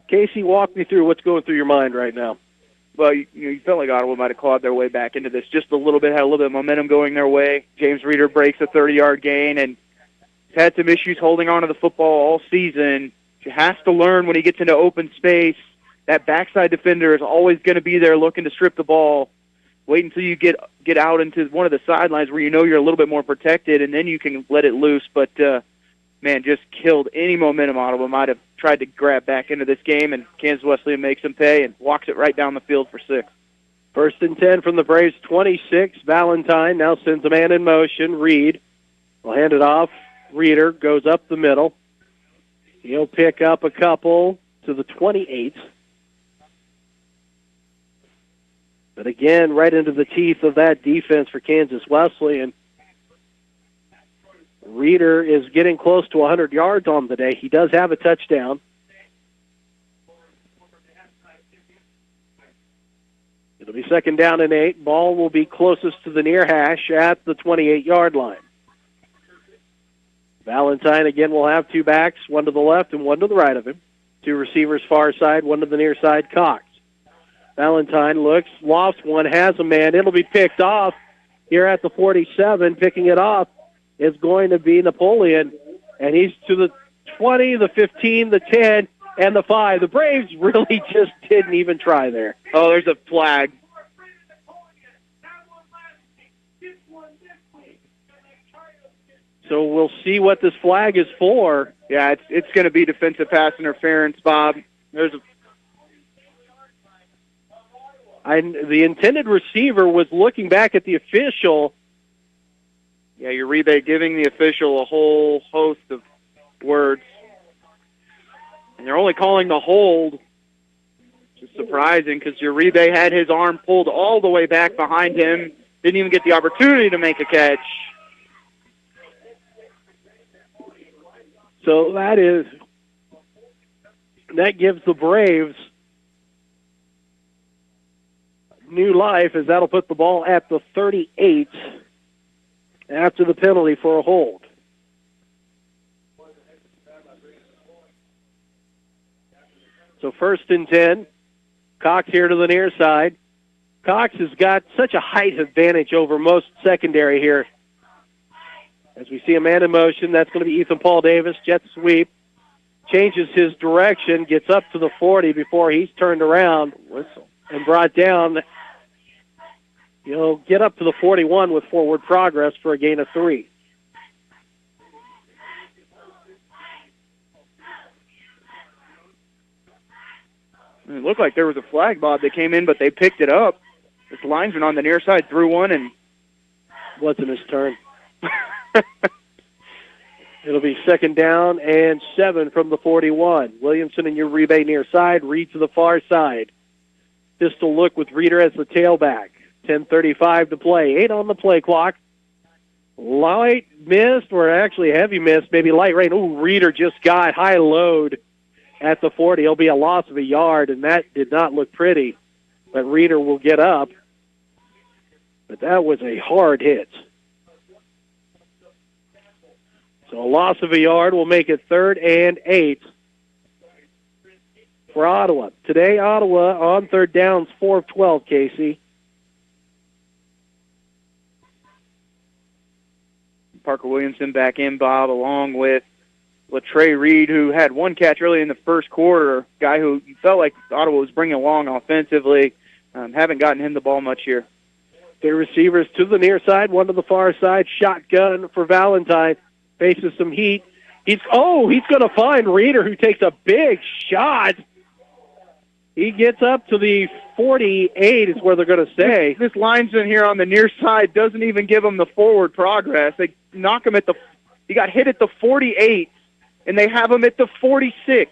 Casey, walk me through what's going through your mind right now. Well, you felt like Ottawa might have clawed their way back into this just a little bit, had a little bit of momentum going their way. James Reeder breaks a 30-yard gain and had some issues holding on to the football all season. He has to learn when he gets into open space. That backside defender is always going to be there looking to strip the ball. Wait until you get out into one of the sidelines where you know you're a little bit more protected, and then you can let it loose. But, man, just killed any momentum Ottawa might have tried to grab back into this game, and Kansas Wesleyan makes them pay and walks it right down the field for 6. 1st and 10 from the Braves' 26. Valentine now sends a man in motion. Reed will hand it off. Reeder goes up the middle. He'll pick up a couple to the 28. But again, right into the teeth of that defense for Kansas Wesleyan. Reeder is getting close to 100 yards on the day. He does have a touchdown. It'll be 2nd down and 8. Ball will be closest to the near hash at the 28-yard line. Valentine again will have 2 backs, one to the left and one to the right of him. 2 receivers far side, one to the near side, Cox. Valentine looks, lofts one, has a man. It'll be picked off here at the 47. Picking it off is going to be Napoleon, and he's to the 20, the 15, the 10, and the 5. The Braves really just didn't even try there. Oh, there's a flag. So we'll see what this flag is for. Yeah, it's going to be defensive pass interference, Bob. There's the intended receiver was looking back at the official. Yeah, you read that giving the official a whole host of words. And they're only calling the hold, which is surprising because Uribe had his arm pulled all the way back behind him, didn't even get the opportunity to make a catch. So that gives the Braves new life, as that'll put the ball at the 38 after the penalty for a hold. So 1st and 10. Cox here to the near side. Cox has got such a height advantage over most secondary here. As we see a man in motion, that's going to be Ethan Paul Davis. Jet sweep. Changes his direction, gets up to the 40 before he's turned around and brought down. He'll get up to the 41 with forward progress for a gain of 3. It looked like there was a flag, Bob, that came in, but they picked it up. This linesman on the near side threw one, and wasn't his turn. It'll be 2nd down and 7 from the 41. Williamson in your rebate near side. Reed to the far side. Pistol look with Reeder as the tailback. 10:35 to play. 8 on the play clock. Light mist, or actually heavy mist, maybe light rain. Ooh, Reeder just got high load at the 40. It'll be a loss of a yard, and that did not look pretty. But Reeder will get up. But that was a hard hit. So a loss of a yard will make it 3rd and 8 for Ottawa. Today, Ottawa on 3rd downs, 4 of 12, Casey. Parker Williamson back in, Bob, along with Latrey Reed, who had one catch early in the first quarter, guy who you felt like Ottawa was bringing along offensively. Haven't gotten him the ball much here. The receivers to the near side, one to the far side. Shotgun for Valentine. Faces some heat. He's going to find Reeder, who takes a big shot. He gets up to the 48 is where they're going to say. This linesman here on the near side doesn't even give him the forward progress. They knock him he got hit at the 48, and they have him at the 46.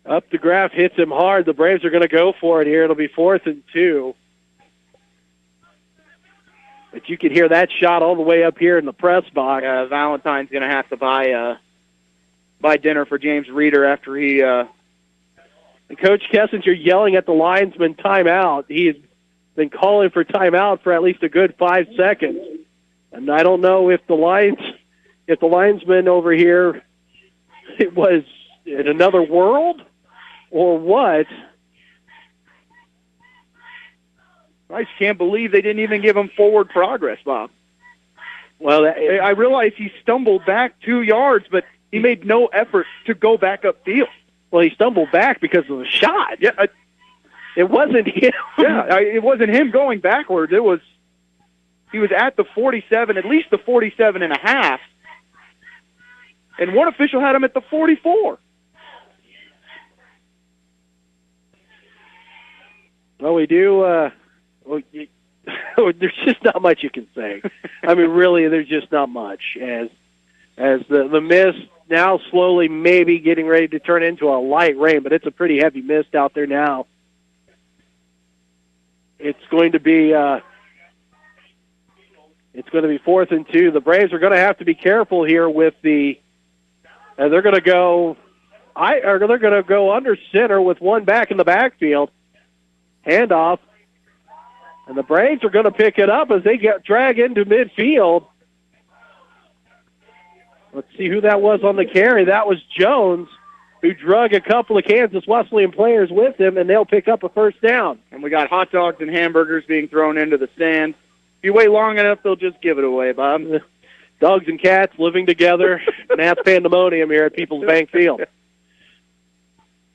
Up the graph, hits him hard. The Braves are going to go for it here. It'll be 4th and 2. But you can hear that shot all the way up here in the press box. Valentine's going to have to buy dinner for James Reeder after he... Coach Kessinger yelling at the linesman timeout. He's been calling for timeout for at least a good 5 seconds. And I don't know if the linesman over here it was in another world or what. I just can't believe they didn't even give him forward progress, Bob. Well, I realize he stumbled back 2 yards, but he made no effort to go back upfield. Well, he stumbled back because of the shot. Yeah, it wasn't him. Yeah, it wasn't him going backwards. He was at the 47, at least the 47 and a half, and one official had him at the 44. Well, we do. There's just not much you can say. I mean, really, there's just not much. As the mist now slowly maybe getting ready to turn into a light rain, but it's a pretty heavy mist out there now. It's going to be 4th and 2. The Braves are going to have to be careful here with they're going to go under center with one back in the backfield. Handoff. And the Braves are going to pick it up as they drag into midfield. Let's see who that was on the carry. That was Jones, who drug a couple of Kansas Wesleyan players with him, and they'll pick up a 1st down. And we got hot dogs and hamburgers being thrown into the stand. If you wait long enough, they'll just give it away, Bob. Dogs and cats living together, and that's pandemonium here at People's Bank Field.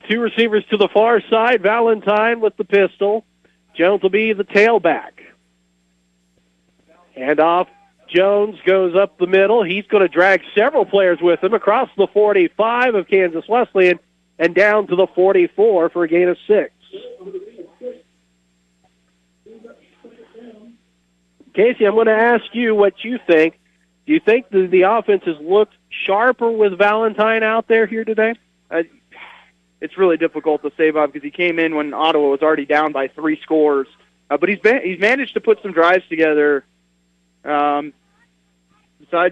2 receivers to the far side. Valentine with the pistol. Jones will be the tailback. Handoff. Jones goes up the middle. He's going to drag several players with him across the 45 of Kansas Wesleyan and down to the 44 for a gain of 6. Casey, I'm going to ask you what you think. Do you think the offense has looked sharper with Valentine out there here today? It's really difficult to say, Bob, because he came in when Ottawa was already down by 3 scores. But he's managed to put some drives together. Besides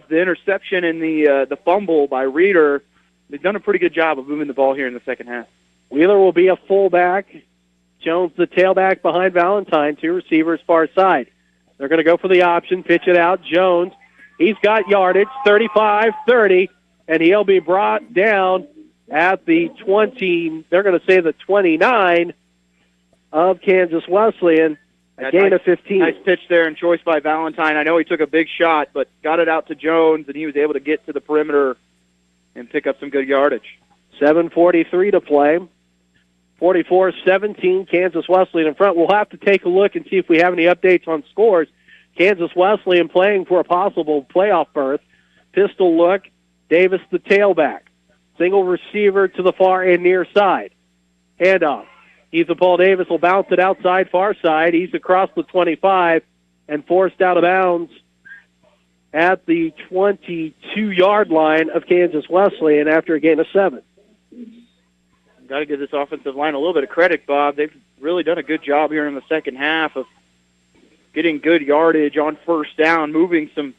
the interception and the fumble by Reeder, they've done a pretty good job of moving the ball here in the second half. Wheeler will be a fullback. Jones the tailback behind Valentine. 2 receivers far side. They're going to go for the option, pitch it out. Jones, he's got yardage, 35-30, and he'll be brought down at the 20, they're going to say the 29 of Kansas Wesleyan. A gain of 15. Nice pitch there and choice by Valentine. I know he took a big shot, but got it out to Jones, and he was able to get to the perimeter and pick up some good yardage. 7:43 to play. 44-17, Kansas Wesleyan in front. We'll have to take a look and see if we have any updates on scores. Kansas Wesleyan playing for a possible playoff berth. Pistol look, Davis the tailback. Single receiver to the far and near side. Handoff. Ethan Paul Davis will bounce it outside, far side. He's across the 25 and forced out of bounds at the 22-yard line of Kansas Wesleyan after a gain of 7. Got to give this offensive line a little bit of credit, Bob. They've really done a good job here in the second half of getting good yardage on first down, moving some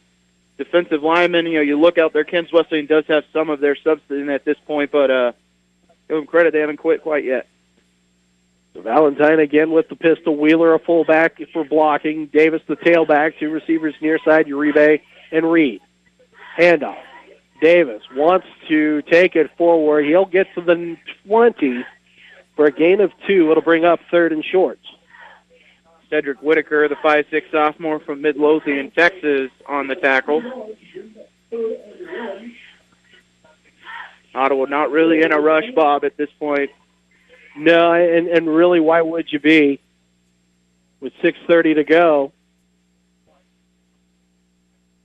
defensive linemen. You look out there, Kansas Wesleyan does have some of their subs in at this point, but give them credit, they haven't quit quite yet. So Valentine again with the pistol. Wheeler a fullback for blocking. Davis the tailback. 2 receivers near side, Uribe and Reed. Handoff. Davis wants to take it forward. He'll get to the 20 for a gain of 2. It'll bring up 3rd and shorts. Cedric Whitaker, the 5'6" sophomore from Midlothian, Texas, on the tackle. Ottawa not really in a rush, Bob, at this point. No, and really, why would you be with 6:30 to go?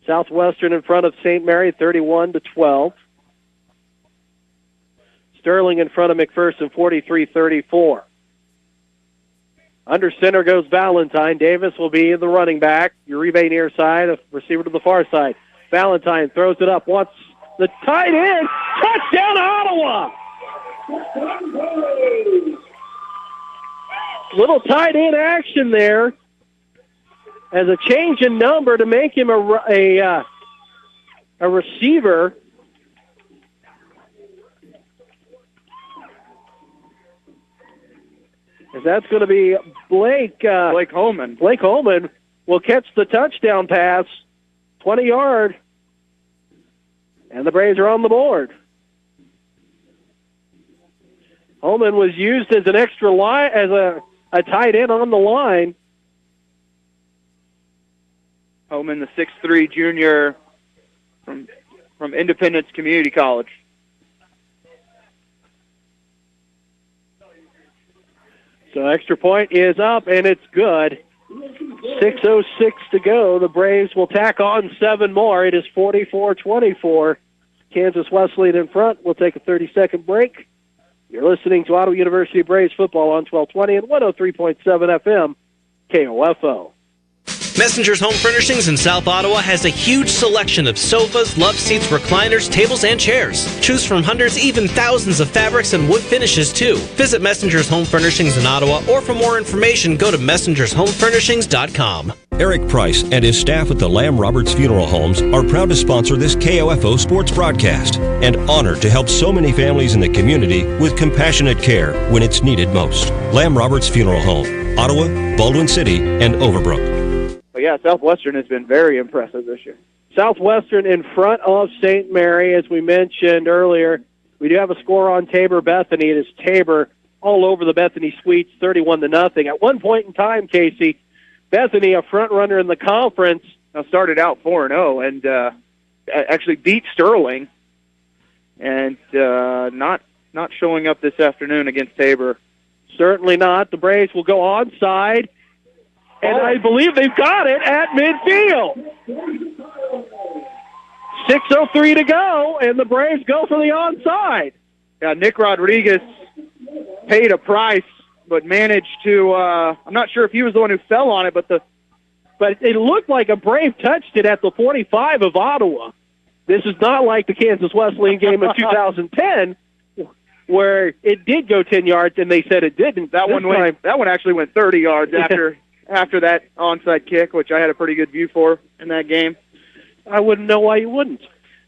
Southwestern in front of St. Mary, 31-12. Sterling in front of McPherson, 43-34. Under center goes Valentine. Davis will be the running back. Uribe near side, a receiver to the far side. Valentine throws it up, wants the tight end. Touchdown, Ottawa! Little tight end action there as a change in number to make him a receiver. As that's going to be Blake Holman. Blake Holman will catch the touchdown pass, 20-yard, and the Braves are on the board. Holman was used as an extra line, as a tight end on the line. Holman, the 6'3" junior from Independence Community College. So extra point is up, and it's good. 6:06 to go. The Braves will tack on 7 more. It is 44-24. Kansas Wesleyan in front. We'll take a 30-second break. You're listening to Ottawa University Braves football on 1220 and 103.7 FM, KOFO. Messenger's Home Furnishings in South Ottawa has a huge selection of sofas, love seats, recliners, tables, and chairs. Choose from hundreds, even thousands of fabrics and wood finishes, too. Visit Messenger's Home Furnishings in Ottawa, or for more information, go to messengershomefurnishings.com. Eric Price and his staff at the Lamb Roberts Funeral Homes are proud to sponsor this KOFO sports broadcast and honored to help so many families in the community with compassionate care when it's needed most. Lamb Roberts Funeral Home, Ottawa, Baldwin City, and Overbrook. But yeah, Southwestern has been very impressive this year. Southwestern in front of St. Mary, as we mentioned earlier. We do have a score on Tabor-Bethany. It is Tabor all over the Bethany Sweets, 31-0. At one point in time, Casey, Bethany, a front runner in the conference, started out 4-0 and actually beat Sterling, and not showing up this afternoon against Tabor. Certainly not. The Braves will go onside. And I believe they've got it at midfield. 6:03 to go, and the Braves go for the onside. Yeah, Nick Rodriguez paid a price, but managed to. I'm not sure if he was the one who fell on it, but it looked like a Brave touched it at the 45 of Ottawa. This is not like the Kansas Wesleyan game of 2010, where it did go 10 yards and they said it didn't. That one actually went 30 yards after that onside kick, which I had a pretty good view for in that game. I wouldn't know why you wouldn't.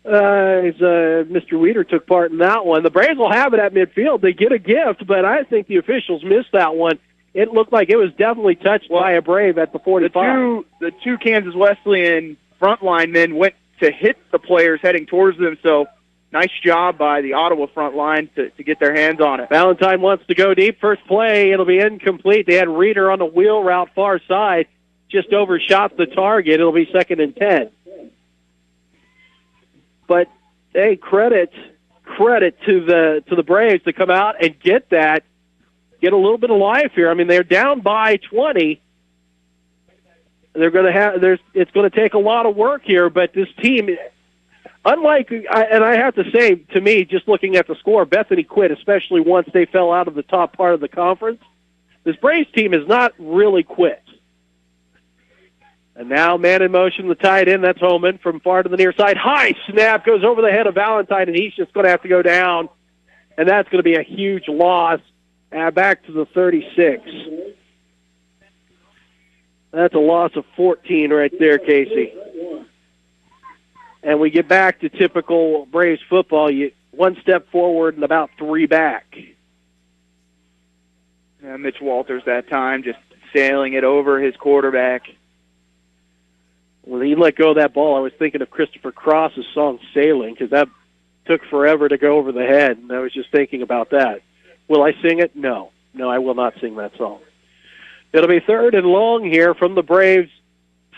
Mr. Weeder took part in that one. The Braves will have it at midfield. They get a gift, but I think the officials missed that one. It looked like it was definitely touched by a Brave at the 45. The two Kansas Wesleyan front linemen went to hit the players heading towards them, so nice job by the Ottawa front line to get their hands on it. Valentine wants to go deep. First play, it'll be incomplete. They had Reeder on the wheel route far side, just overshot the target. It'll be 2nd and 10. But, hey, credit to the Braves to come out and get a little bit of life here. I mean, they're down by 20. They're going to have it's going to take a lot of work here, but this team, unlike, and I have to say, to me, just looking at the score, Bethany quit, especially once they fell out of the top part of the conference. This Braves team has not really quit. And now man in motion, the tight end, that's Homan from far to the near side. High snap goes over the head of Valentine, and he's just going to have to go down. And that's going to be a huge loss. Back to the 36. That's a loss of 14 right there, Casey. And we get back to typical Braves football. One step forward and about 3 back. Yeah, Mitch Walters that time just sailing it over his quarterback. When he let go of that ball, I was thinking of Christopher Cross's song Sailing, because that took forever to go over the head, and I was just thinking about that. Will I sing it? No. No, I will not sing that song. It'll be 3rd and long here from the Braves'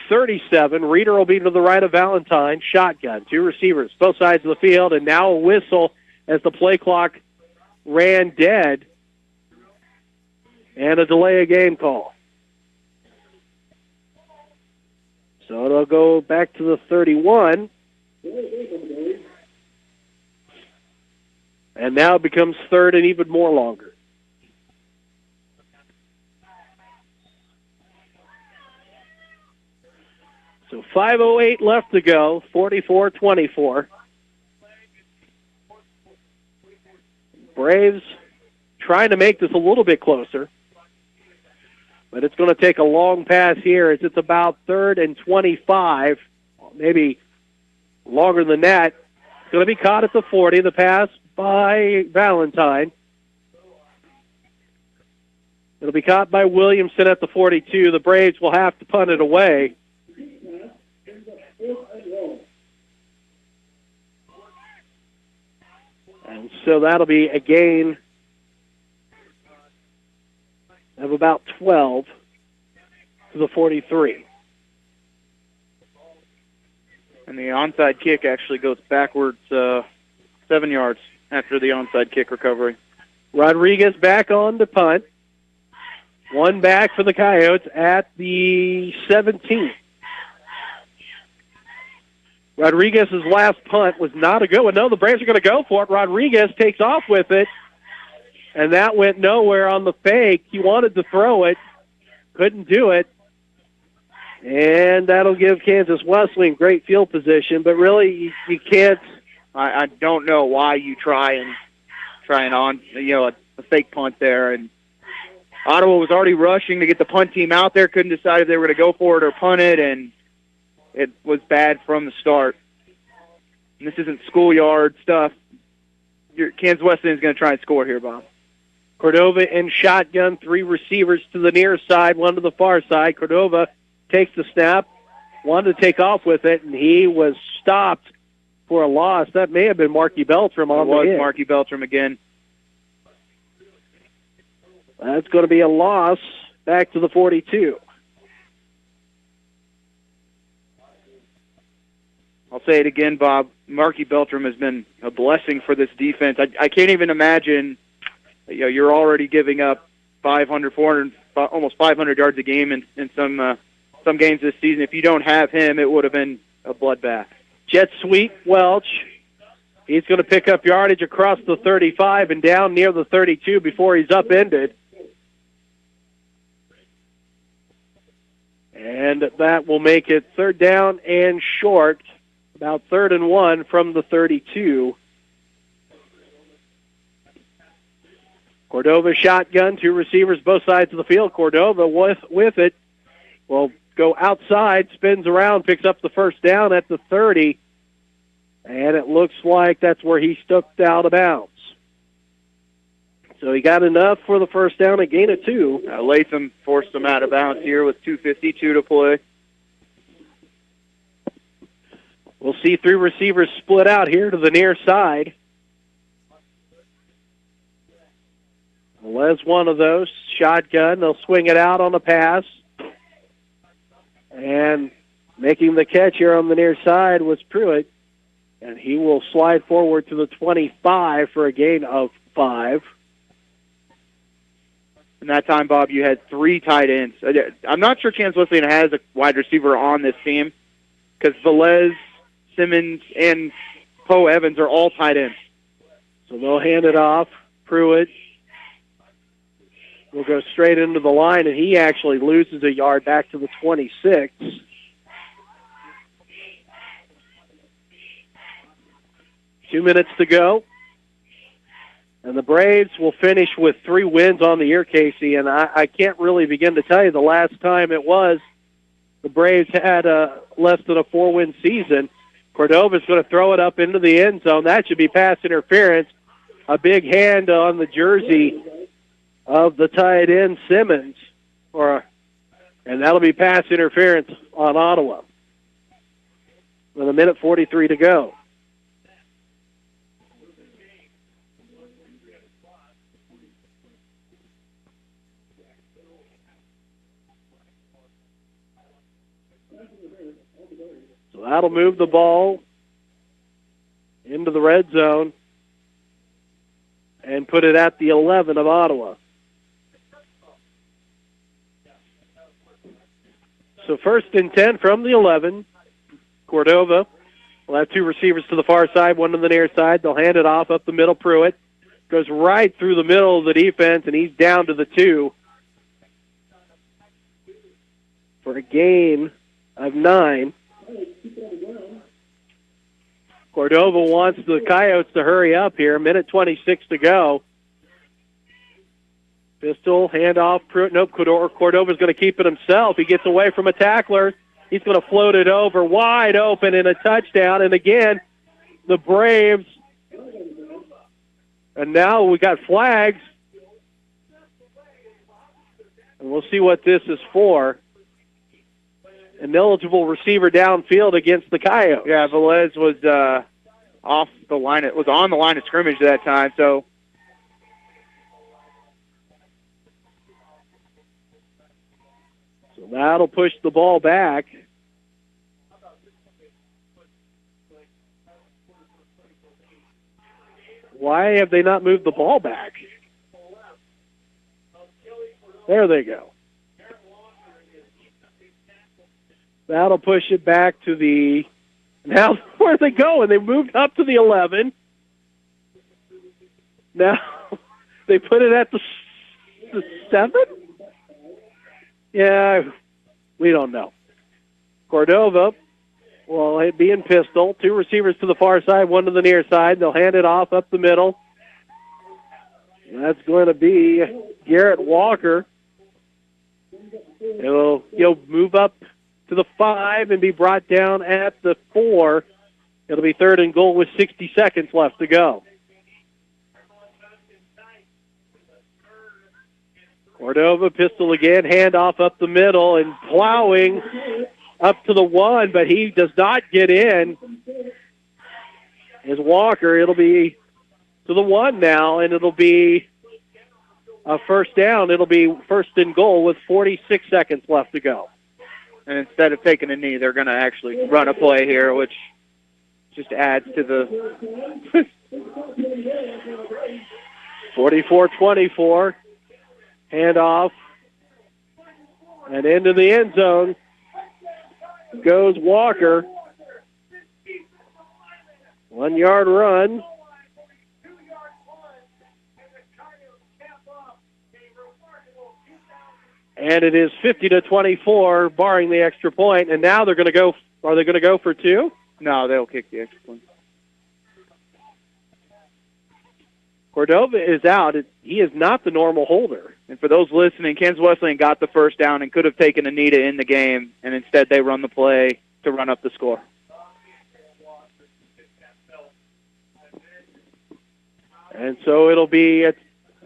37. Reeder will be to the right of Valentine. Shotgun, 2 receivers, both sides of the field, and now a whistle as the play clock ran dead, and a delay of game call. So it'll go back to the 31. And now it becomes 3rd and even more longer. So 5:08 left to go, 44-24. Braves trying to make this a little bit closer. But it's going to take a long pass here as it's about 3rd and 25, maybe longer than that. It's going to be caught at the 40, the pass by Valentine. It'll be caught by Williamson at the 42. The Braves will have to punt it away. And so that'll be a gain of about 12 to the 43. And the onside kick actually goes backwards 7 yards after the onside kick recovery. Rodriguez back on to punt. One back for the Coyotes at the 17. Rodriguez's last punt was not a good one. No, the Braves are going to go for it. Rodriguez takes off with it, and that went nowhere on the fake. He wanted to throw it, couldn't do it, and that'll give Kansas Wesleyan great field position. But really, you can't. I don't know why you try and on a fake punt there. And Ottawa was already rushing to get the punt team out there. Couldn't decide if they were going to go for it or punt it, and it was bad from the start. And this isn't schoolyard stuff. Kansas Wesleyan is going to try and score here, Bob. Cordova in shotgun, 3 receivers to the near side, 1 to the far side. Cordova takes the snap, wanted to take off with it, and he was stopped for a loss. That may have been Marky Beltram on the hit. It was Marky Beltram again. That's going to be a loss back to the 42. I'll say it again, Bob. Marky Beltram has been a blessing for this defense. I can't even imagine. You're already giving up 500, 400, almost 500 yards a game in some games this season. If you don't have him, it would have been a bloodbath. Jet sweep, Welch. He's going to pick up yardage across the 35 and down near the 32 before he's upended. And that will make it 3rd down and short, about 3rd and 1 from the 32. Cordova shotgun, 2 receivers both sides of the field. Cordova with it will go outside, spins around, picks up the first down at the 30, and it looks like that's where he stepped out of bounds. So he got enough for the first down, a gain of 2. Latham forced him out of bounds here with 2:52 to play. We'll see three receivers split out here to the near side. Les one of those. Shotgun. They'll swing it out on the pass. And making the catch here on the near side was Pruitt. And he will slide forward to the 25 for a gain of 5. In that time, Bob, you had 3 tight ends. I'm not sure Kansas Wesleyan has a wide receiver on this team because Velez, Simmons, and Poe Evans are all tight ends. So they'll hand it off. Pruitt will go straight into the line, and he actually loses a yard back to the 26. Two minutes to go. And the Braves will finish with 3 wins on the year, Casey, and I can't really begin to tell you the last time it was the Braves had less than a 4-win season. Cordova's going to throw it up into the end zone. That should be pass interference. A big hand on the jersey of the tight end, Simmons, and that'll be pass interference on Ottawa with 1:43 to go. So that'll move the ball into the red zone and put it at the 11 of Ottawa. So 1st and 10 from the 11. Cordova will have 2 receivers to the far side, 1 to the near side. They'll hand it off up the middle. Pruitt goes right through the middle of the defense, and he's down to the 2 for a gain of 9. Cordova wants the Coyotes to hurry up here. 1:26 to go. Pistol, handoff, Pruitt. Nope, Cordova's going to keep it himself. He gets away from a tackler. He's going to float it over, wide open, and a touchdown. And again, the Braves. And now we got flags. And we'll see what this is for. An eligible receiver downfield against the Coyotes. Yeah, Velez was off the line. It was on the line of scrimmage at that time, so. So that'll push the ball back. Why have they not moved the ball back? There they go. That'll push it back to the... Now, where are they going? They moved up to the 11. Now, they put it at the 7? Yeah, we don't know. Cordova will be in pistol. 2 receivers to the far side, 1 to the near side. They'll hand it off up the middle. That's going to be Garrett Walker. He'll move up to the 5 and be brought down at the 4. It'll be 3rd and goal with 60 seconds left to go. Cordova, pistol again, handoff up the middle and plowing up to the 1, but he does not get in. Is Walker. It'll be to the 1 now, and it'll be a first down. It'll be 1st and goal with 46 seconds left to go. And instead of taking a knee, they're going to actually run a play here, which just adds to the 44-24. Handoff. And into the end zone goes Walker. 1-yard run. And it is 50-24, barring the extra point. And now they're going to go. Are they going to go for 2? No, they'll kick the extra point. Cordova is out. He is not the normal holder. And for those listening, Kansas Wesleyan got the first down and could have taken a knee to end the game, and instead they run the play to run up the score. And so it'll be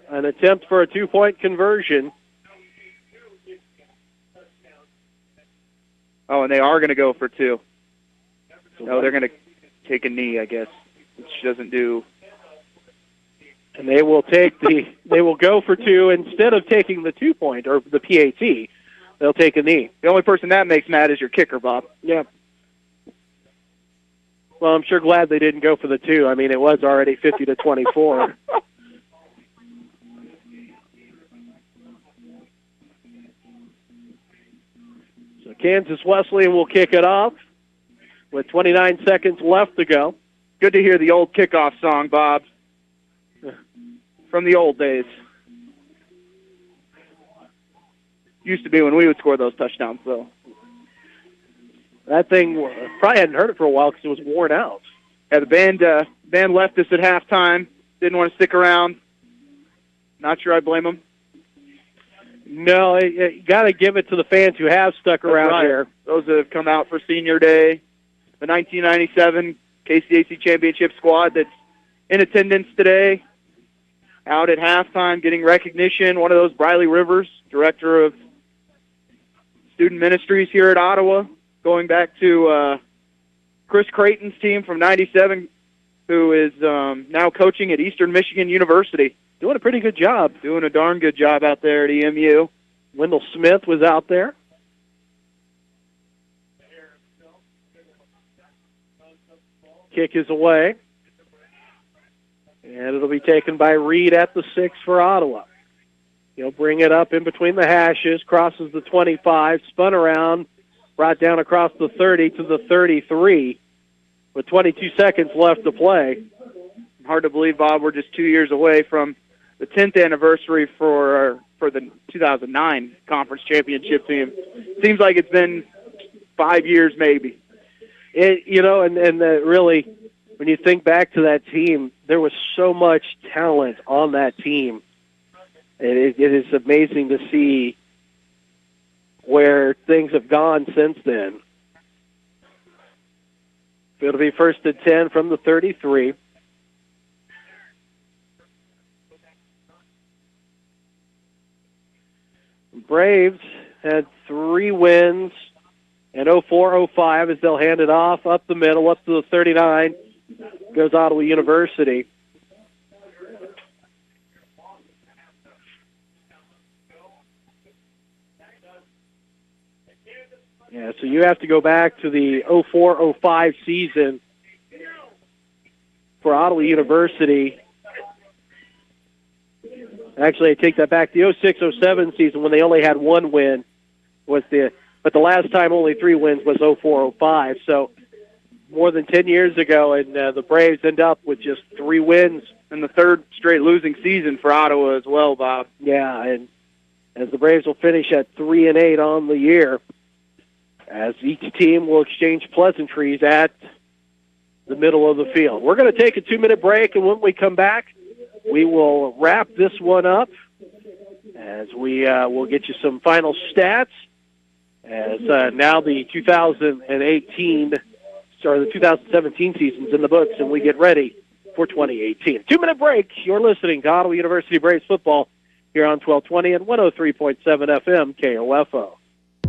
an attempt for a 2-point conversion. Oh, and they are going to go for 2. No, they're going to take a knee, I guess, which doesn't do. And they will go for 2 instead of taking the 2-point or the PAT. They'll take a knee. The only person that makes mad is your kicker, Bob. Yeah. Well, I'm sure glad they didn't go for the 2. I mean, it was already 50-24. So Kansas Wesleyan will kick it off with 29 seconds left to go. Good to hear the old kickoff song, Bob, from the old days. Used to be when we would score those touchdowns, though. That thing, probably hadn't heard it for a while because it was worn out. Yeah, the band left us at halftime. Didn't want to stick around. Not sure I blame them. No, you got to give it to the fans who have stuck around here. Those that have come out for Senior Day, the 1997 KCAC Championship squad that's in attendance today, out at halftime getting recognition. One of those, Briley Rivers, director of student ministries here at Ottawa, going back to Chris Creighton's team from 97, who is now coaching at Eastern Michigan University. Doing a pretty good job. Doing a darn good job out there at EMU. Wendell Smith was out there. Kick is away. And it'll be taken by Reed at the 6 for Ottawa. He'll bring it up in between the hashes, crosses the 25, spun around, brought down across the 30 to the 33 with 22 seconds left to play. Hard to believe, Bob, we're just 2 years away from the 10th anniversary for the 2009 conference championship team. Seems like it's been 5 years maybe. Really, when you think back to that team, there was so much talent on that team. It is amazing to see where things have gone since then. It'll be 1st and 10 from the 33. Braves had 3 wins and 04-05 as they'll hand it off up the middle, up to the 39. Goes Ottawa University. Yeah, so you have to go back to the 04-05 season for Ottawa University. Actually, I take that back. The 06-07 season, when they only had 1 win, but the last time only 3 wins was 04-05. So more than 10 years ago, and the Braves end up with just 3 wins. And the 3rd straight losing season for Ottawa as well, Bob. Yeah, and as the Braves will finish at 3-8 on the year, as each team will exchange pleasantries at the middle of the field. We're going to take a 2-minute break, and when we come back, we will wrap this one up as we will get you some final stats as now the 2018 or the 2017 season's in the books, and we get ready for 2018. 2-minute break. You're listening to Ottawa University Braves football here on 1220 and 103.7 FM KOFO.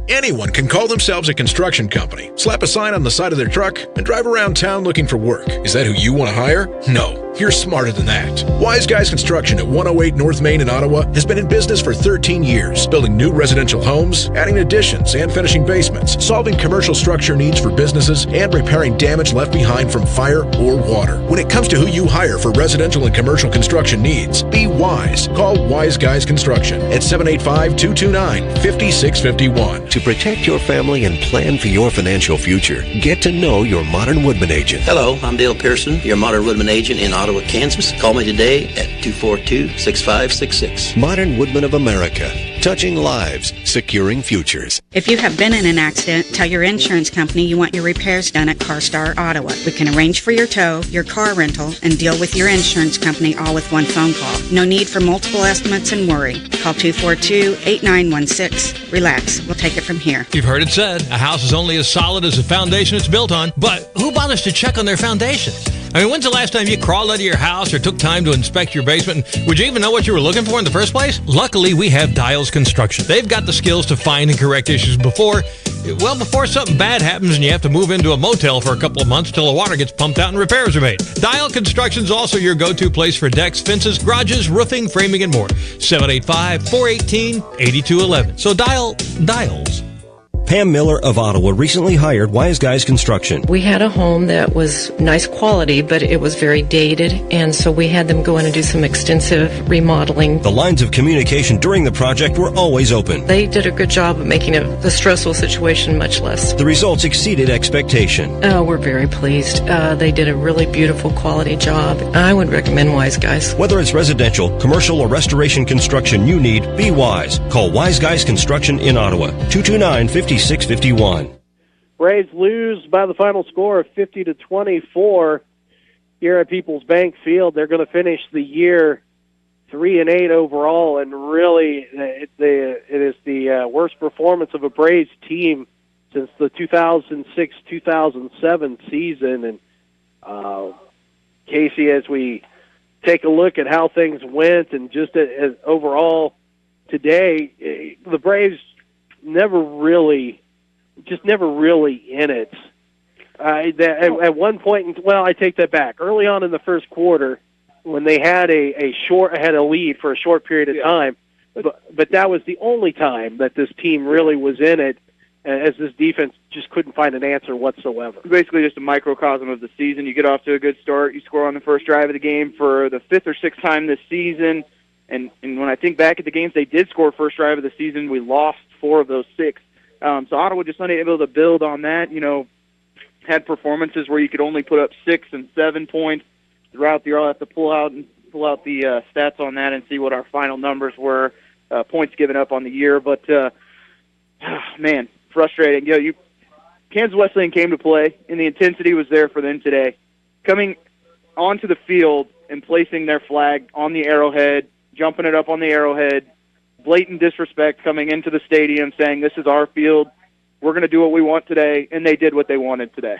Anyone can call themselves a construction company, slap a sign on the side of their truck, and drive around town looking for work. Is that who you want to hire? No, you're smarter than that. Wise Guys Construction at 108 North Main in Ottawa has been in business for 13 years, building new residential homes, adding additions, and finishing basements, solving commercial structure needs for businesses, and repairing damage left behind from fire or water. When it comes to who you hire for residential and commercial construction needs, be wise. Call Wise Guys Construction at 785-229-5651. To protect your family and plan for your financial future, get to know your Modern Woodman agent. Hello, I'm Dale Pearson, your Modern Woodman agent in Ottawa, Kansas. Call me today at 242-6566. Modern Woodman of America. Touching lives, securing futures. If you have been in an accident, tell your insurance company you want your repairs done at CarStar Ottawa. We can arrange for your tow, your car rental, and deal with your insurance company all with one phone call. No need for multiple estimates and worry. Call 242-8916. Relax. We'll take it from here. You've heard it said, a house is only as solid as the foundation it's built on, but who bothers to check on their foundation? I mean, when's the last time you crawled out of your house or took time to inspect your basement? And would you even know what you were looking for in the first place? Luckily, we have Dials Construction. They've got the skills to find and correct issues before something bad happens and you have to move into a motel for a couple of months till the water gets pumped out and repairs are made. Dial Construction's also your go-to place for decks, fences, garages, roofing, framing, and more. 785-418-8211. So Dials. Pam Miller of Ottawa recently hired Wise Guys Construction. We had a home that was nice quality, but it was very dated, and so we had them go in and do some extensive remodeling. The lines of communication during the project were always open. They did a good job of making the stressful situation much less. The results exceeded expectation. We're very pleased. They did a really beautiful quality job. I would recommend Wise Guys. Whether it's residential, commercial, or restoration construction you need, be Wise. Call Wise Guys Construction in Ottawa, 229-5651. Braves lose by the final score of 50-24 here at People's Bank Field. They're going to finish the year 3-8 overall, and really it is the worst performance of a Braves team since the 2006-2007 season. And Casey, as we take a look at how things went and just as overall today, the Braves never really in it. At one point, I take that back. Early on in the first quarter, when they had a lead for a short period of time, but that was the only time that this team really was in it, as this defense just couldn't find an answer whatsoever. Basically just a microcosm of the season. You get off to a good start, you score on the first drive of the game for the fifth or sixth time this season, and when I think back at the games they did score first drive of the season, we lost 4 of those 6. So Ottawa just unable to build on that. Had performances where you could only put up 6 and 7 points throughout the year. I'll have to pull out the stats on that and see what our final numbers were, points given up on the year. But man, frustrating. Kansas Wesleyan came to play, and the intensity was there for them today. Coming onto the field and placing their flag on the arrowhead, jumping it up on the arrowhead, blatant disrespect coming into the stadium saying, this is our field, we're going to do what we want today, and they did what they wanted today.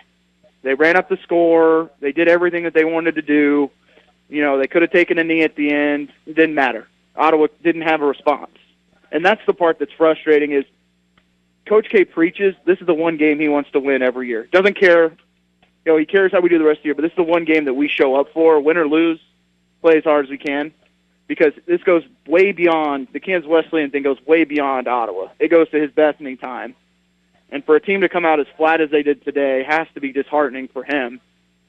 They ran up the score, they did everything that they wanted to do. They could have taken a knee at the end, it didn't matter. Ottawa didn't have a response. And that's the part that's frustrating is Coach K preaches this is the one game he wants to win every year. Doesn't care, he cares how we do the rest of the year, but this is the one game that we show up for, win or lose, play as hard as we can. Because this goes way beyond, the Kansas Wesleyan thing goes way beyond Ottawa. It goes to his best any time. And for a team to come out as flat as they did today has to be disheartening for him,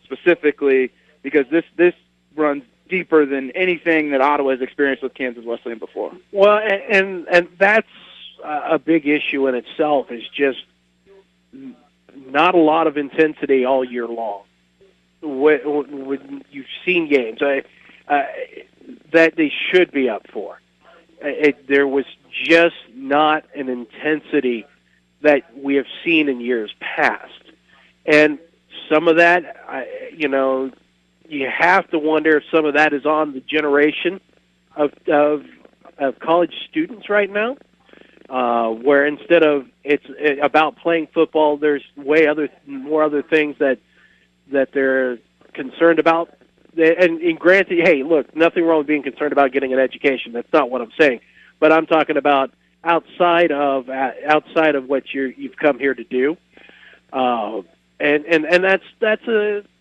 specifically, because this runs deeper than anything that Ottawa has experienced with Kansas Wesleyan before. Well, and that's a big issue in itself, is just not a lot of intensity all year long. When you've seen games that they should be up for. There was just not an intensity that we have seen in years past. And some of that, you have to wonder if some of that is on the generation of college students right now, where instead of it's about playing football, there's more other things that they're concerned about. And granted, hey, look, nothing wrong with being concerned about getting an education. That's not what I'm saying. But I'm talking about outside of what you've come here to do, and that's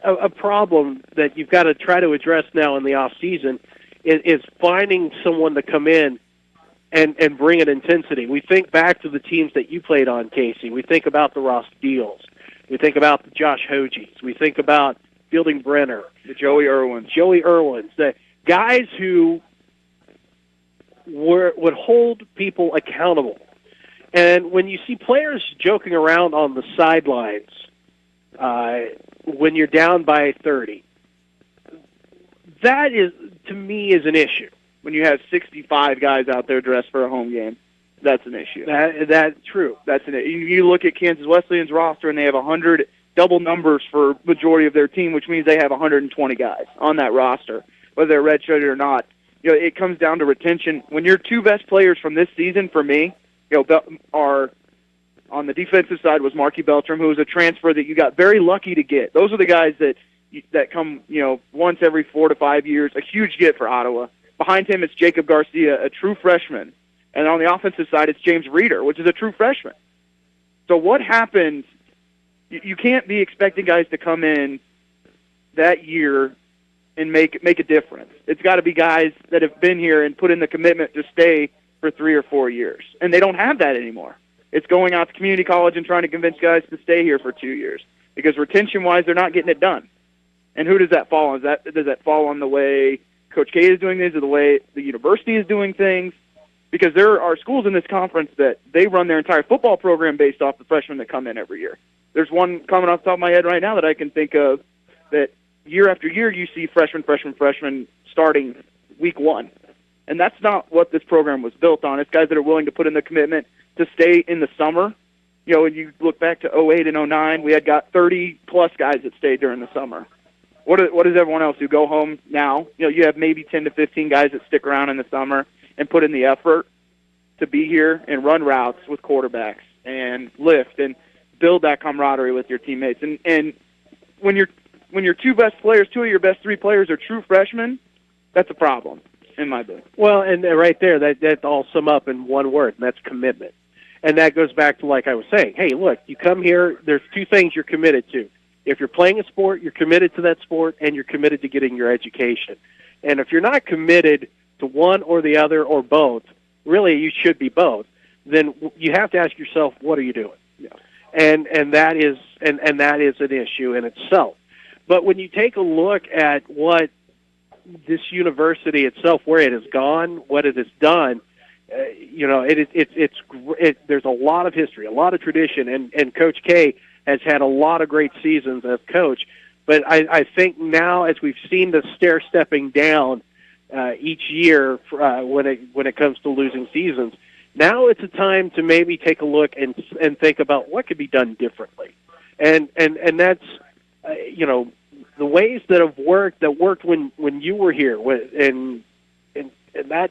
a problem that you've got to try to address now in the off season. Is finding someone to come in and bring an intensity. We think back to the teams that you played on, Casey. We think about the Ross Deals. We think about the Josh Hojies. We think about Fielding Brenner, the Joey Irwins, the guys who would hold people accountable. And when you see players joking around on the sidelines when you're down by 30, that is, to me, is an issue. When you have 65 guys out there dressed for a home game, that's an issue. That's true. That's an issue. You look at Kansas Wesleyan's roster, and they have 100 double numbers for majority of their team, which means they have 120 guys on that roster, whether they're redshirted or not. It comes down to retention. When your 2 best players from this season, for me, are on the defensive side was Marky Beltram, who was a transfer that you got very lucky to get. Those are the guys that that come, once every 4 to 5 years, a huge get for Ottawa. Behind him, it's Jacob Garcia, a true freshman. And on the offensive side, it's James Reeder, which is a true freshman. So what happens? You can't be expecting guys to come in that year and make a difference. It's got to be guys that have been here and put in the commitment to stay for 3 or 4 years. And they don't have that anymore. It's going out to community college and trying to convince guys to stay here for 2 years. Because retention-wise, they're not getting it done. And who does that fall on? Does that fall on the way Coach K is doing things or the way the university is doing things? Because there are schools in this conference that they run their entire football program based off the freshmen that come in every year. There's one coming off the top of my head right now that I can think of that year after year you see freshman starting week 1. And that's not what this program was built on. It's guys that are willing to put in the commitment to stay in the summer. When you look back to 08 and 09, we had got 30-plus guys that stayed during the summer. What does everyone else who go home now? You have maybe 10 to 15 guys that stick around in the summer and put in the effort to be here and run routes with quarterbacks and lift and build that camaraderie with your teammates. And when your two of your best 3 players are true freshmen, that's a problem in my book. Well, and right there, that all sum up in one word, and that's commitment. And that goes back to, like I was saying, hey, look, you come here, there's 2 things you're committed to. If you're playing a sport, you're committed to that sport, and you're committed to getting your education. And if you're not committed to one or the other or both, really you should be both, then you have to ask yourself, what are you doing? Yeah. And that is an issue in itself. But when you take a look at what this university itself, where it has gone, what it has done, there's a lot of history, a lot of tradition, and Coach K has had a lot of great seasons as coach. But I think now, as we've seen the stair-stepping down each year when it comes to losing seasons, now it's a time to maybe take a look and think about what could be done differently. And that's, the ways that worked when you were here, and that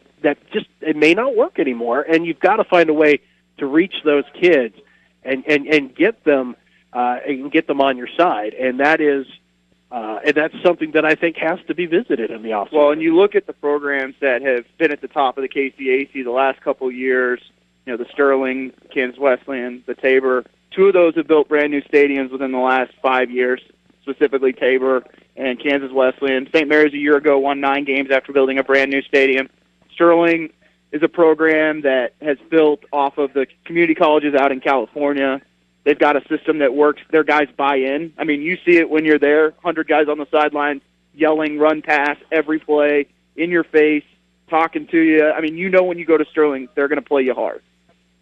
just, it may not work anymore, and you've got to find a way to reach those kids and get them on your side, and that's something that I think has to be visited in the offseason. Well, and you look at the programs that have been at the top of the KCAC the last couple of years, the Sterling, Kansas Wesleyan, the Tabor. 2 of those have built brand new stadiums within the last 5 years, specifically Tabor and Kansas Wesleyan. St. Mary's a year ago won 9 games after building a brand new stadium. Sterling is a program that has built off of the community colleges out in California. They've got a system that works. Their guys buy in. I mean, you see it when you're there, 100 guys on the sidelines yelling, run, pass, every play, in your face, talking to you. I mean, when you go to Sterling, they're going to play you hard.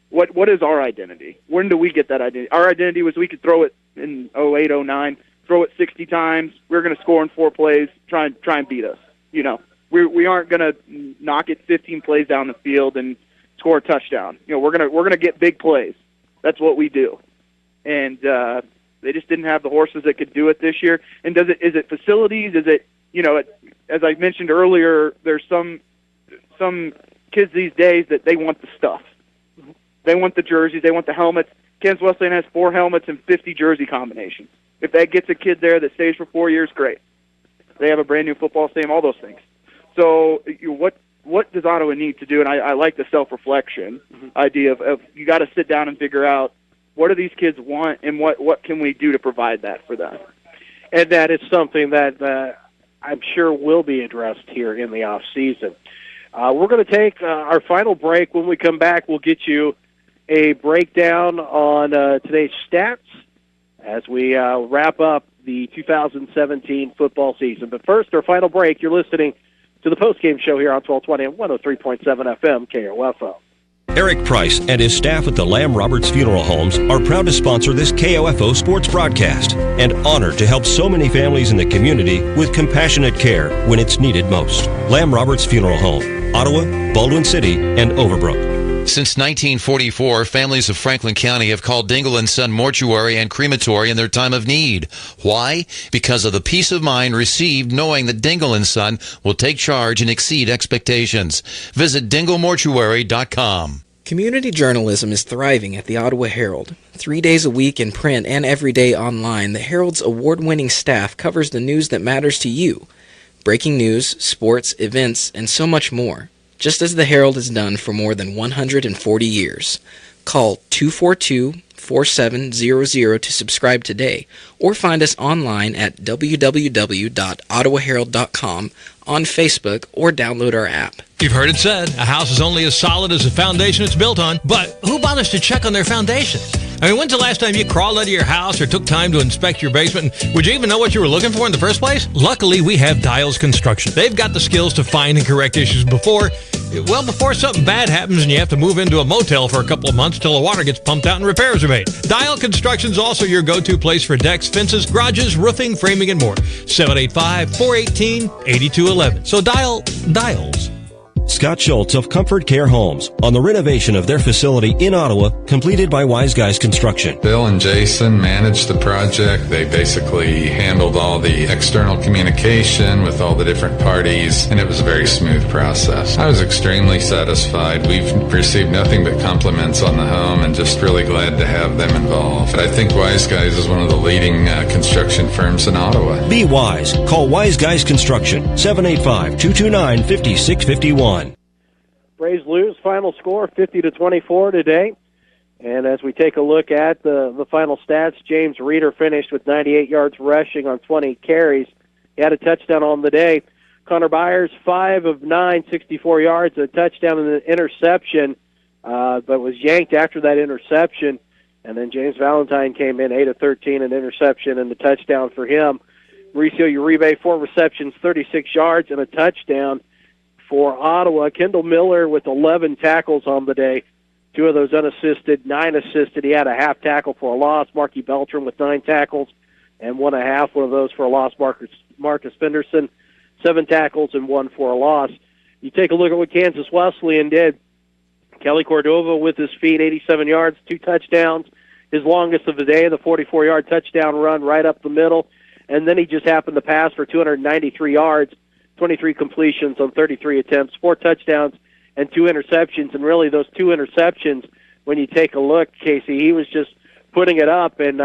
What is our identity? When do we get that identity? Our identity was we could throw it in 08, 09, throw it 60 times. We're going to score in 4 plays, try and beat us. We aren't going to knock it 15 plays down the field and score a touchdown. We're going to get big plays. That's what we do. And they just didn't have the horses that could do it this year. And is it facilities? Is it, as I mentioned earlier, there's some kids these days that they want the stuff. They want the jerseys. They want the helmets. Kansas Wesleyan has 4 helmets and 50 jersey combinations. If that gets a kid there that stays for 4 years, great. They have a brand new football stadium, all those things. So what does Ottawa need to do? And I like the self-reflection idea of you got to sit down and figure out, what do these kids want, and what can we do to provide that for them? And that is something that I'm sure will be addressed here in the off season. We're going to take our final break. When we come back, we'll get you a breakdown on today's stats as we wrap up the 2017 football season. But first, our final break. You're listening to the postgame show here on 1220 and 103.7 FM KOFO. Eric Price and his staff at the Lamb Roberts Funeral Homes are proud to sponsor this KOFO sports broadcast and honored to help so many families in the community with compassionate care when it's needed most. Lamb Roberts Funeral Home, Ottawa, Baldwin City, and Overbrook. Since 1944, families of Franklin County have called Dingle & Son Mortuary and Crematory in their time of need. Why? Because of the peace of mind received knowing that Dingle & Son will take charge and exceed expectations. Visit dinglemortuary.com. Community journalism is thriving at the Ottawa Herald. 3 days a week in print and every day online, the Herald's award-winning staff covers the news that matters to you. Breaking news, sports, events, and so much more. Just as the Herald has done for more than 140 years. Call 242-4700 to subscribe today, or find us online at www.ottawaherald.com, on Facebook, or download our app. You've heard it said, a house is only as solid as the foundation it's built on, but who bothers to check on their foundation? I mean, when's the last time you crawled out of your house or took time to inspect your basement? Would you even know what you were looking for in the first place? Luckily, we have Dials Construction. They've got the skills to find and correct issues before something bad happens and you have to move into a motel for a couple of months till the water gets pumped out and repairs are made. Dial Construction's also your go-to place for decks, fences, garages, roofing, framing, and more. 785-418-8211. So Dials. Scott Schultz of Comfort Care Homes on the renovation of their facility in Ottawa, completed by Wise Guys Construction. Bill and Jason managed the project. They basically handled all the external communication with all the different parties, and it was a very smooth process. I was extremely satisfied. We've received nothing but compliments on the home and just really glad to have them involved. I think Wise Guys is one of the leading construction firms in Ottawa. Be wise. Call Wise Guys Construction, 785-229-5651. Braves lose. Final score 50-24 today. And as we take a look at the final stats, James Reeder finished with 98 yards rushing on 20 carries. He had a touchdown on the day. Connor Byers, 5 of 9, 64 yards, a touchdown and an interception, but was yanked after that interception. And then James Valentine came in, 8 of 13, an interception and a touchdown for him. Mauricio Uribe, 4 receptions, 36 yards, and a touchdown for Ottawa. Kendall Miller with 11 tackles on the day, 2 of those unassisted, 9 assisted. He had a half tackle for a loss. Marky Beltram with 9 tackles and 1.5, one of those for a loss. Marcus Fenderson, 7 tackles and 1 for a loss. You take a look at what Kansas Wesleyan did. Kelly Cordova with his feet, 87 yards, 2 touchdowns. His longest of the day, the 44-yard touchdown run right up the middle. And then he just happened to pass for 293 yards, 23 completions on 33 attempts, 4 touchdowns, and 2 interceptions. And really those 2 interceptions, when you take a look, Casey, he was just putting it up, and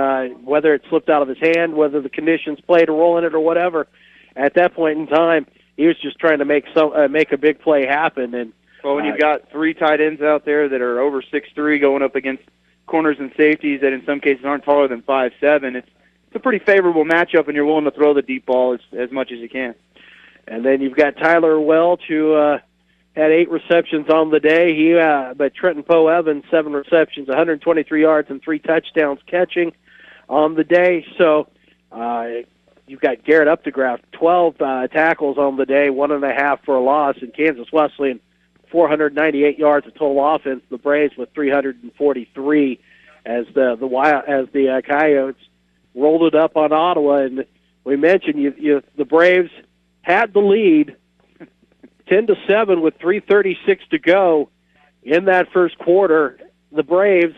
whether it slipped out of his hand, whether the conditions played a role in it or whatever, at that point in time, he was just trying to make a big play happen. And well, when you've got 3 tight ends out there that are over 6'3", going up against corners and safeties that in some cases aren't taller than 5'7", it's a pretty favorable matchup, and you're willing to throw the deep ball as much as you can. And then you've got Tyler Welch, who had 8 receptions on the day. But Trenton Poe Evans, 7 receptions, 123 yards, and 3 touchdowns catching on the day. So you've got Garrett Updegraff, 12 tackles on the day, 1.5 for a loss. And Kansas Wesleyan, 498 yards of total offense. The Braves with 343 as the Coyotes rolled it up on Ottawa. And we mentioned the Braves had the lead 10-7 with 3:36 to go in that first quarter. The Braves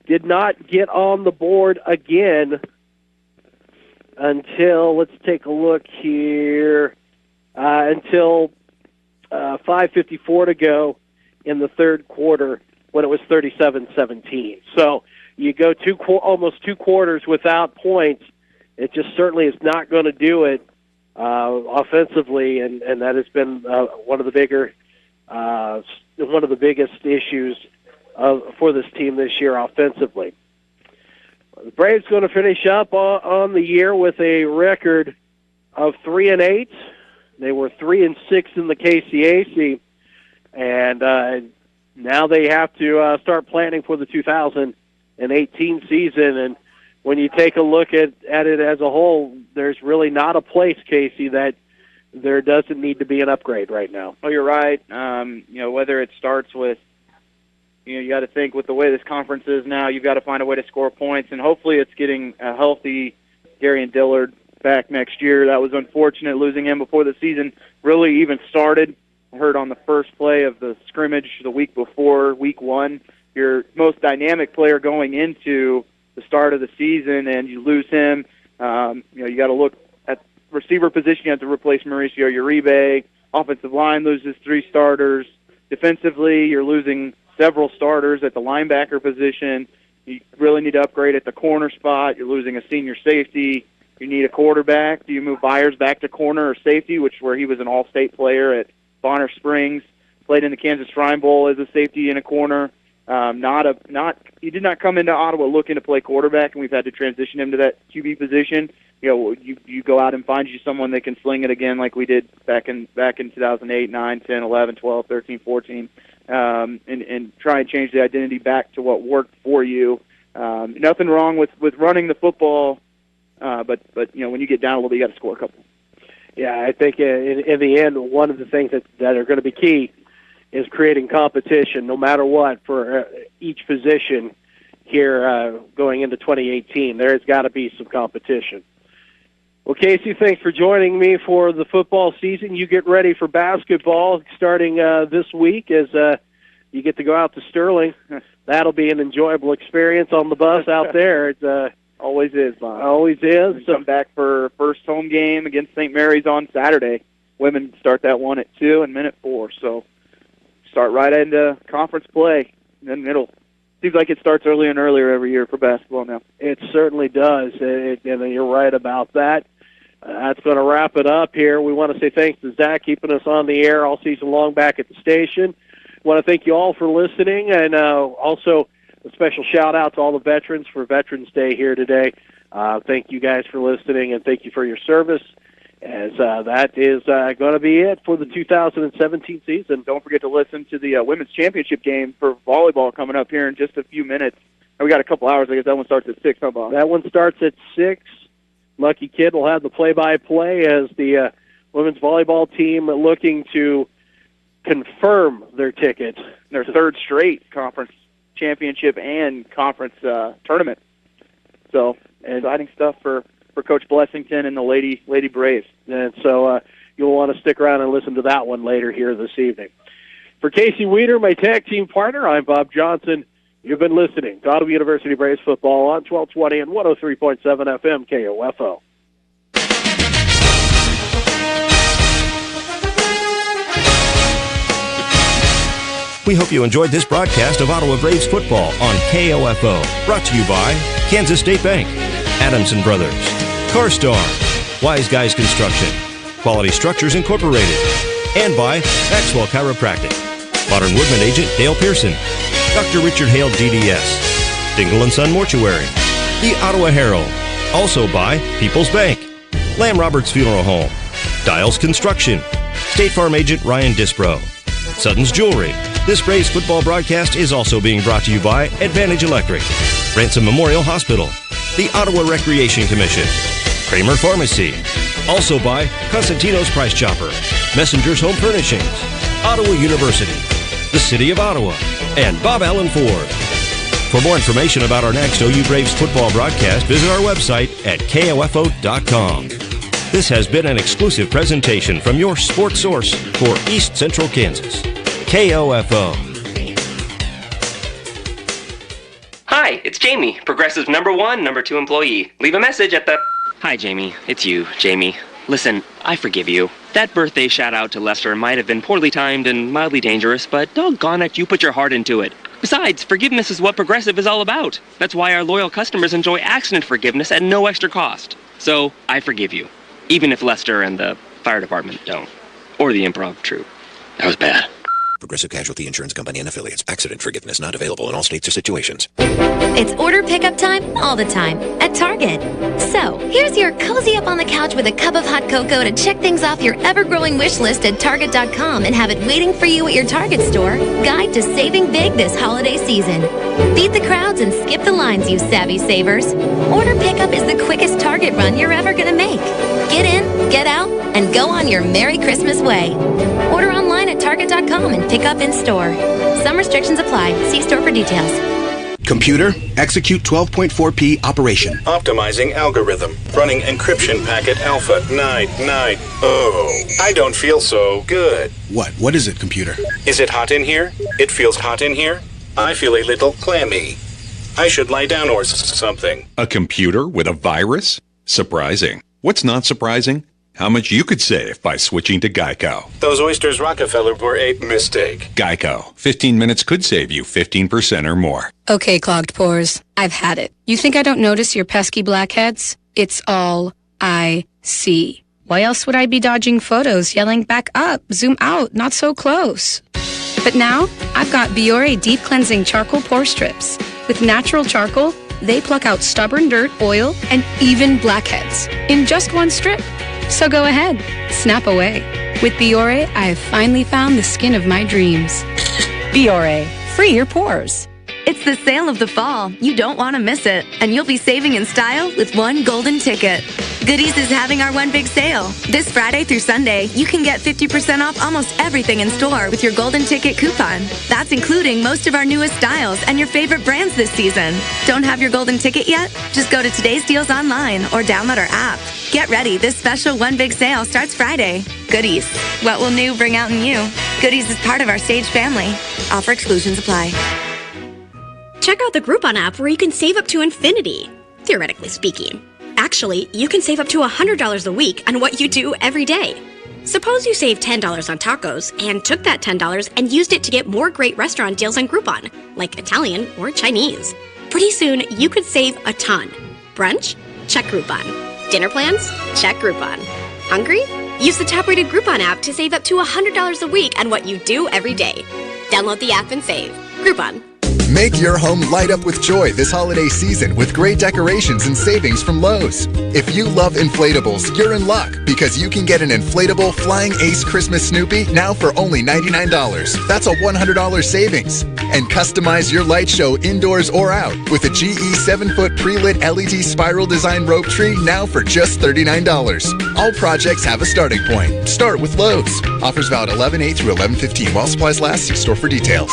did not get on the board again until, let's take a look here, until 5:54 to go in the third quarter when it was 37-17. So you go almost 2 quarters without points. It just certainly is not going to do it offensively, and that has been one of the biggest issues for this team this year offensively. The Braves going to finish up on the year with a record of 3-8. They were 3-6 in the KCAC, and now they have to start planning for the 2018 season. And when you take a look at it as a whole, there's really not a place, Casey, that there doesn't need to be an upgrade right now. Oh, you're right. Whether it starts with, you got to think with the way this conference is now, you've got to find a way to score points, and hopefully it's getting a healthy Darian Dillard back next year. That was unfortunate losing him before the season really even started. I heard on the first play of the scrimmage the week before, week 1, your most dynamic player going into the start of the season, and you lose him. You got to look at receiver position. You have to replace Mauricio Uribe. Offensive line loses 3 starters. Defensively, you're losing several starters at the linebacker position. You really need to upgrade at the corner spot. You're losing a senior safety. You need a quarterback. Do you move Byers back to corner or safety, where he was an all-state player at Bonner Springs, played in the Kansas Shrine Bowl as a safety in a corner. He did not come into Ottawa looking to play quarterback, and we've had to transition him to that QB position. You go out and find you someone that can sling it again like we did back in 2008, 9, 10, 11, 12, 13, 14, and try and change the identity back to what worked for you. Nothing wrong with running the football, but when you get down a little bit, you got to score a couple. Yeah, I think in the end, one of the things that are going to be key is creating competition, no matter what, for each position here going into 2018. There's got to be some competition. Well, Casey, thanks for joining me for the football season. You get ready for basketball starting this week as you get to go out to Sterling. That'll be an enjoyable experience on the bus out there. It's always is, Bob. Always is. Come back for first home game against St. Mary's on Saturday. Women start that one at 2 and men at 4. So start right into conference play. And then seems like it starts earlier and earlier every year for basketball now. It certainly does, and you're right about that. That's going to wrap it up here. We want to say thanks to Zach keeping us on the air all season long back at the station. Want to thank you all for listening, and also a special shout-out to all the veterans for Veterans Day here today. Thank you guys for listening, and thank you for your service, as that is going to be it for the 2017 season. Don't forget to listen to the Women's Championship game for volleyball coming up here in just a few minutes. We got a couple hours. I guess that one starts at 6, huh, Bob? That one starts at 6. Lucky Kid will have the play-by-play as the women's volleyball team looking to confirm their tickets. Their third straight conference championship and conference tournament. So exciting stuff for Coach Blessington and the Lady Braves. And so you'll want to stick around and listen to that one later here this evening. For Casey Weeder, my tag team partner, I'm Bob Johnson. You've been listening to Ottawa University Braves football on 1220 and 103.7 FM KOFO. We hope you enjoyed this broadcast of Ottawa Braves football on KOFO. Brought to you by Kansas State Bank, Adamson Brothers, CarStar, Wise Guys Construction, Quality Structures Incorporated, and by Maxwell Chiropractic, Modern Woodman Agent Dale Pearson, Dr. Richard Hale DDS, Dingle & Son Mortuary, the Ottawa Herald, also by People's Bank, Lamb Roberts Funeral Home, Dials Construction, State Farm Agent Ryan Dispro, Sutton's Jewelry. This Braves football broadcast is also being brought to you by Advantage Electric, Ransom Memorial Hospital, the Ottawa Recreation Commission, Kramer Pharmacy, also by Constantino's Price Chopper, Messenger's Home Furnishings, Ottawa University, the City of Ottawa, and Bob Allen Ford. For more information about our next OU Braves football broadcast, visit our website at KOFO.com. This has been an exclusive presentation from your sports source for East Central Kansas, KOFO. Hi, it's Jamie, Progressive's #1, #2 employee. Leave a message at the... Hi, Jamie. It's you, Jamie. Listen, I forgive you. That birthday shout-out to Lester might have been poorly timed and mildly dangerous, but doggone it, you put your heart into it. Besides, forgiveness is what Progressive is all about. That's why our loyal customers enjoy accident forgiveness at no extra cost. So, I forgive you. Even if Lester and the fire department don't. Or the improv troupe. That was bad. Progressive Casualty Insurance Company and Affiliates. Accident forgiveness not available in all states or situations. It's order pickup time all the time at Target. So, here's your cozy up on the couch with a cup of hot cocoa to check things off your ever-growing wish list at Target.com and have it waiting for you at your Target store. Guide to saving big this holiday season. Beat the crowds and skip the lines, you savvy savers. Order pickup is the quickest Target run you're ever going to make. Get in, get out, and go on your Merry Christmas way. Order online at Target.com and pick up in store. Some restrictions apply. See store for details. Computer, execute 12.4p operation. Optimizing algorithm. Running encryption packet alpha 990. I don't feel so good. What is it, computer? Is it hot in here? It feels hot in here. I feel a little clammy. I should lie down or something. A computer with a virus? Surprising. What's not surprising? how much you could save by switching to Geico. Those oysters Rockefeller were a mistake. Geico. 15 minutes could save you 15% or more. Okay, clogged pores. I've had it. You think I don't notice your pesky blackheads? It's all I see. Why else would I be dodging photos, yelling back up, zoom out, not so close? But now, I've got Biore Deep Cleansing Charcoal Pore Strips. With natural charcoal, they pluck out stubborn dirt, oil, and even blackheads in just one strip. So go ahead, snap away. With Biore, I have finally found the skin of my dreams. Biore, free your pores. It's the sale of the fall. You don't want to miss it. And you'll be saving in style with one golden ticket. Goodies is having our one big sale. This Friday through Sunday, you can get 50% off almost everything in store with your golden ticket coupon. That's including most of our newest styles and your favorite brands this season. Don't have your golden ticket yet? Just go to Today's Deals online or download our app. Get ready. This special one big sale starts Friday. Goodies. What will new bring out in you? Goodies is part of our Sage family. Offer exclusions apply. Check out the Groupon app where you can save up to infinity, theoretically speaking. Actually, you can save up to $100 a week on what you do every day. Suppose you saved $10 on tacos and took that $10 and used it to get more great restaurant deals on Groupon, like Italian or Chinese. Pretty soon, you could save a ton. Brunch? Check Groupon. Dinner plans? Check Groupon. Hungry? Use the top-rated Groupon app to save up to $100 a week on what you do every day. Download the app and save. Groupon. Make your home light up with joy this holiday season with great decorations and savings from Lowe's. If you love inflatables, you're in luck because you can get an inflatable Flying Ace Christmas Snoopy now for only $99. That's a $100 savings. And customize your light show indoors or out with a GE 7-foot pre-lit LED spiral design rope tree now for just $39. All projects have a starting point. Start with Lowe's. Offers valid 11/8 through 11/15 while supplies last. See store for details.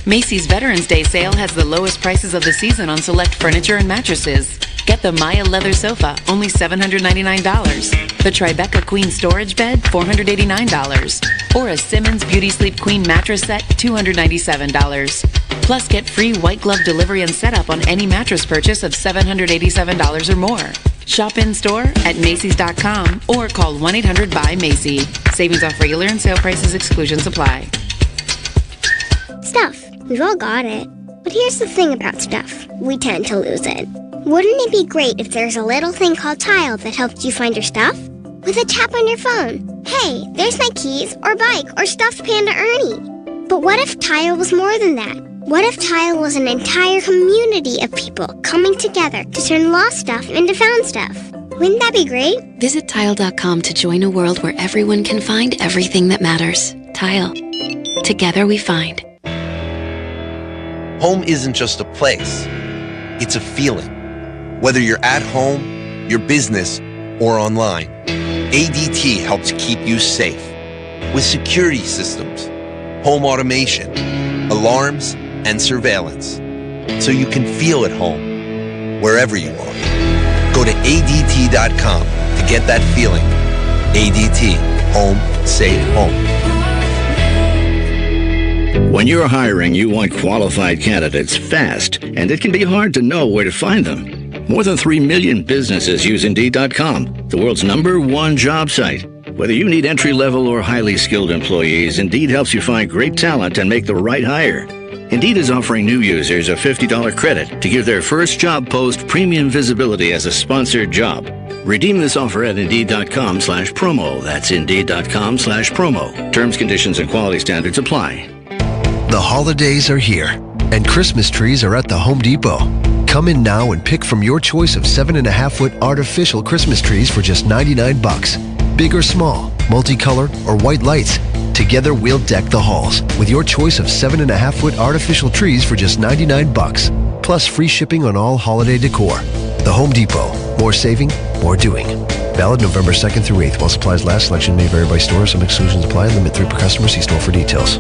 Macy's Veterans Day sale has the lowest prices of the season on select furniture and mattresses. Get the Maya leather sofa, only $799. The Tribeca Queen storage bed, $489. Or a Simmons Beauty Sleep Queen mattress set, $297. Plus, get free white glove delivery and setup on any mattress purchase of $787 or more. Shop in store at Macy's.com or call 1-800-BUY-MACY. Savings off regular and sale prices, exclusions apply. Stuff. We've all got it. But here's the thing about stuff. We tend to lose it. Wouldn't it be great if there's a little thing called Tile that helps you find your stuff? With a tap on your phone. Hey, there's my keys, or bike, or stuffed Panda Ernie. But what if Tile was more than that? What if Tile was an entire community of people coming together to turn lost stuff into found stuff? Wouldn't that be great? Visit Tile.com to join a world where everyone can find everything that matters. Tile. Together we find. Home isn't just a place, it's a feeling. Whether you're at home, your business, or online, ADT helps keep you safe. With security systems, home automation, alarms, and surveillance, so you can feel at home, wherever you are. Go to ADT.com to get that feeling. ADT, home, safe home. When you're hiring, you want qualified candidates fast, and it can be hard to know where to find them. More than 3 million businesses use Indeed.com, the world's #1 job site. Whether you need entry-level or highly skilled employees, Indeed helps you find great talent and make the right hire. Indeed is offering new users a $50 credit to give their first job post premium visibility as a sponsored job. Redeem this offer at Indeed.com/promo. That's Indeed.com/promo. Terms, conditions, and quality standards apply. The holidays are here, and Christmas trees are at the Home Depot. Come in now and pick from your choice of 7.5-foot artificial Christmas trees for just $99. Big or small, multicolored or white lights. Together we'll deck the halls with your choice of 7.5-foot artificial trees for just $99. Plus free shipping on all holiday decor. The Home Depot. More saving, more doing. Valid November 2nd through 8th while supplies last. Selection may vary by store. Some exclusions apply. Limit 3 per customer. See store for details.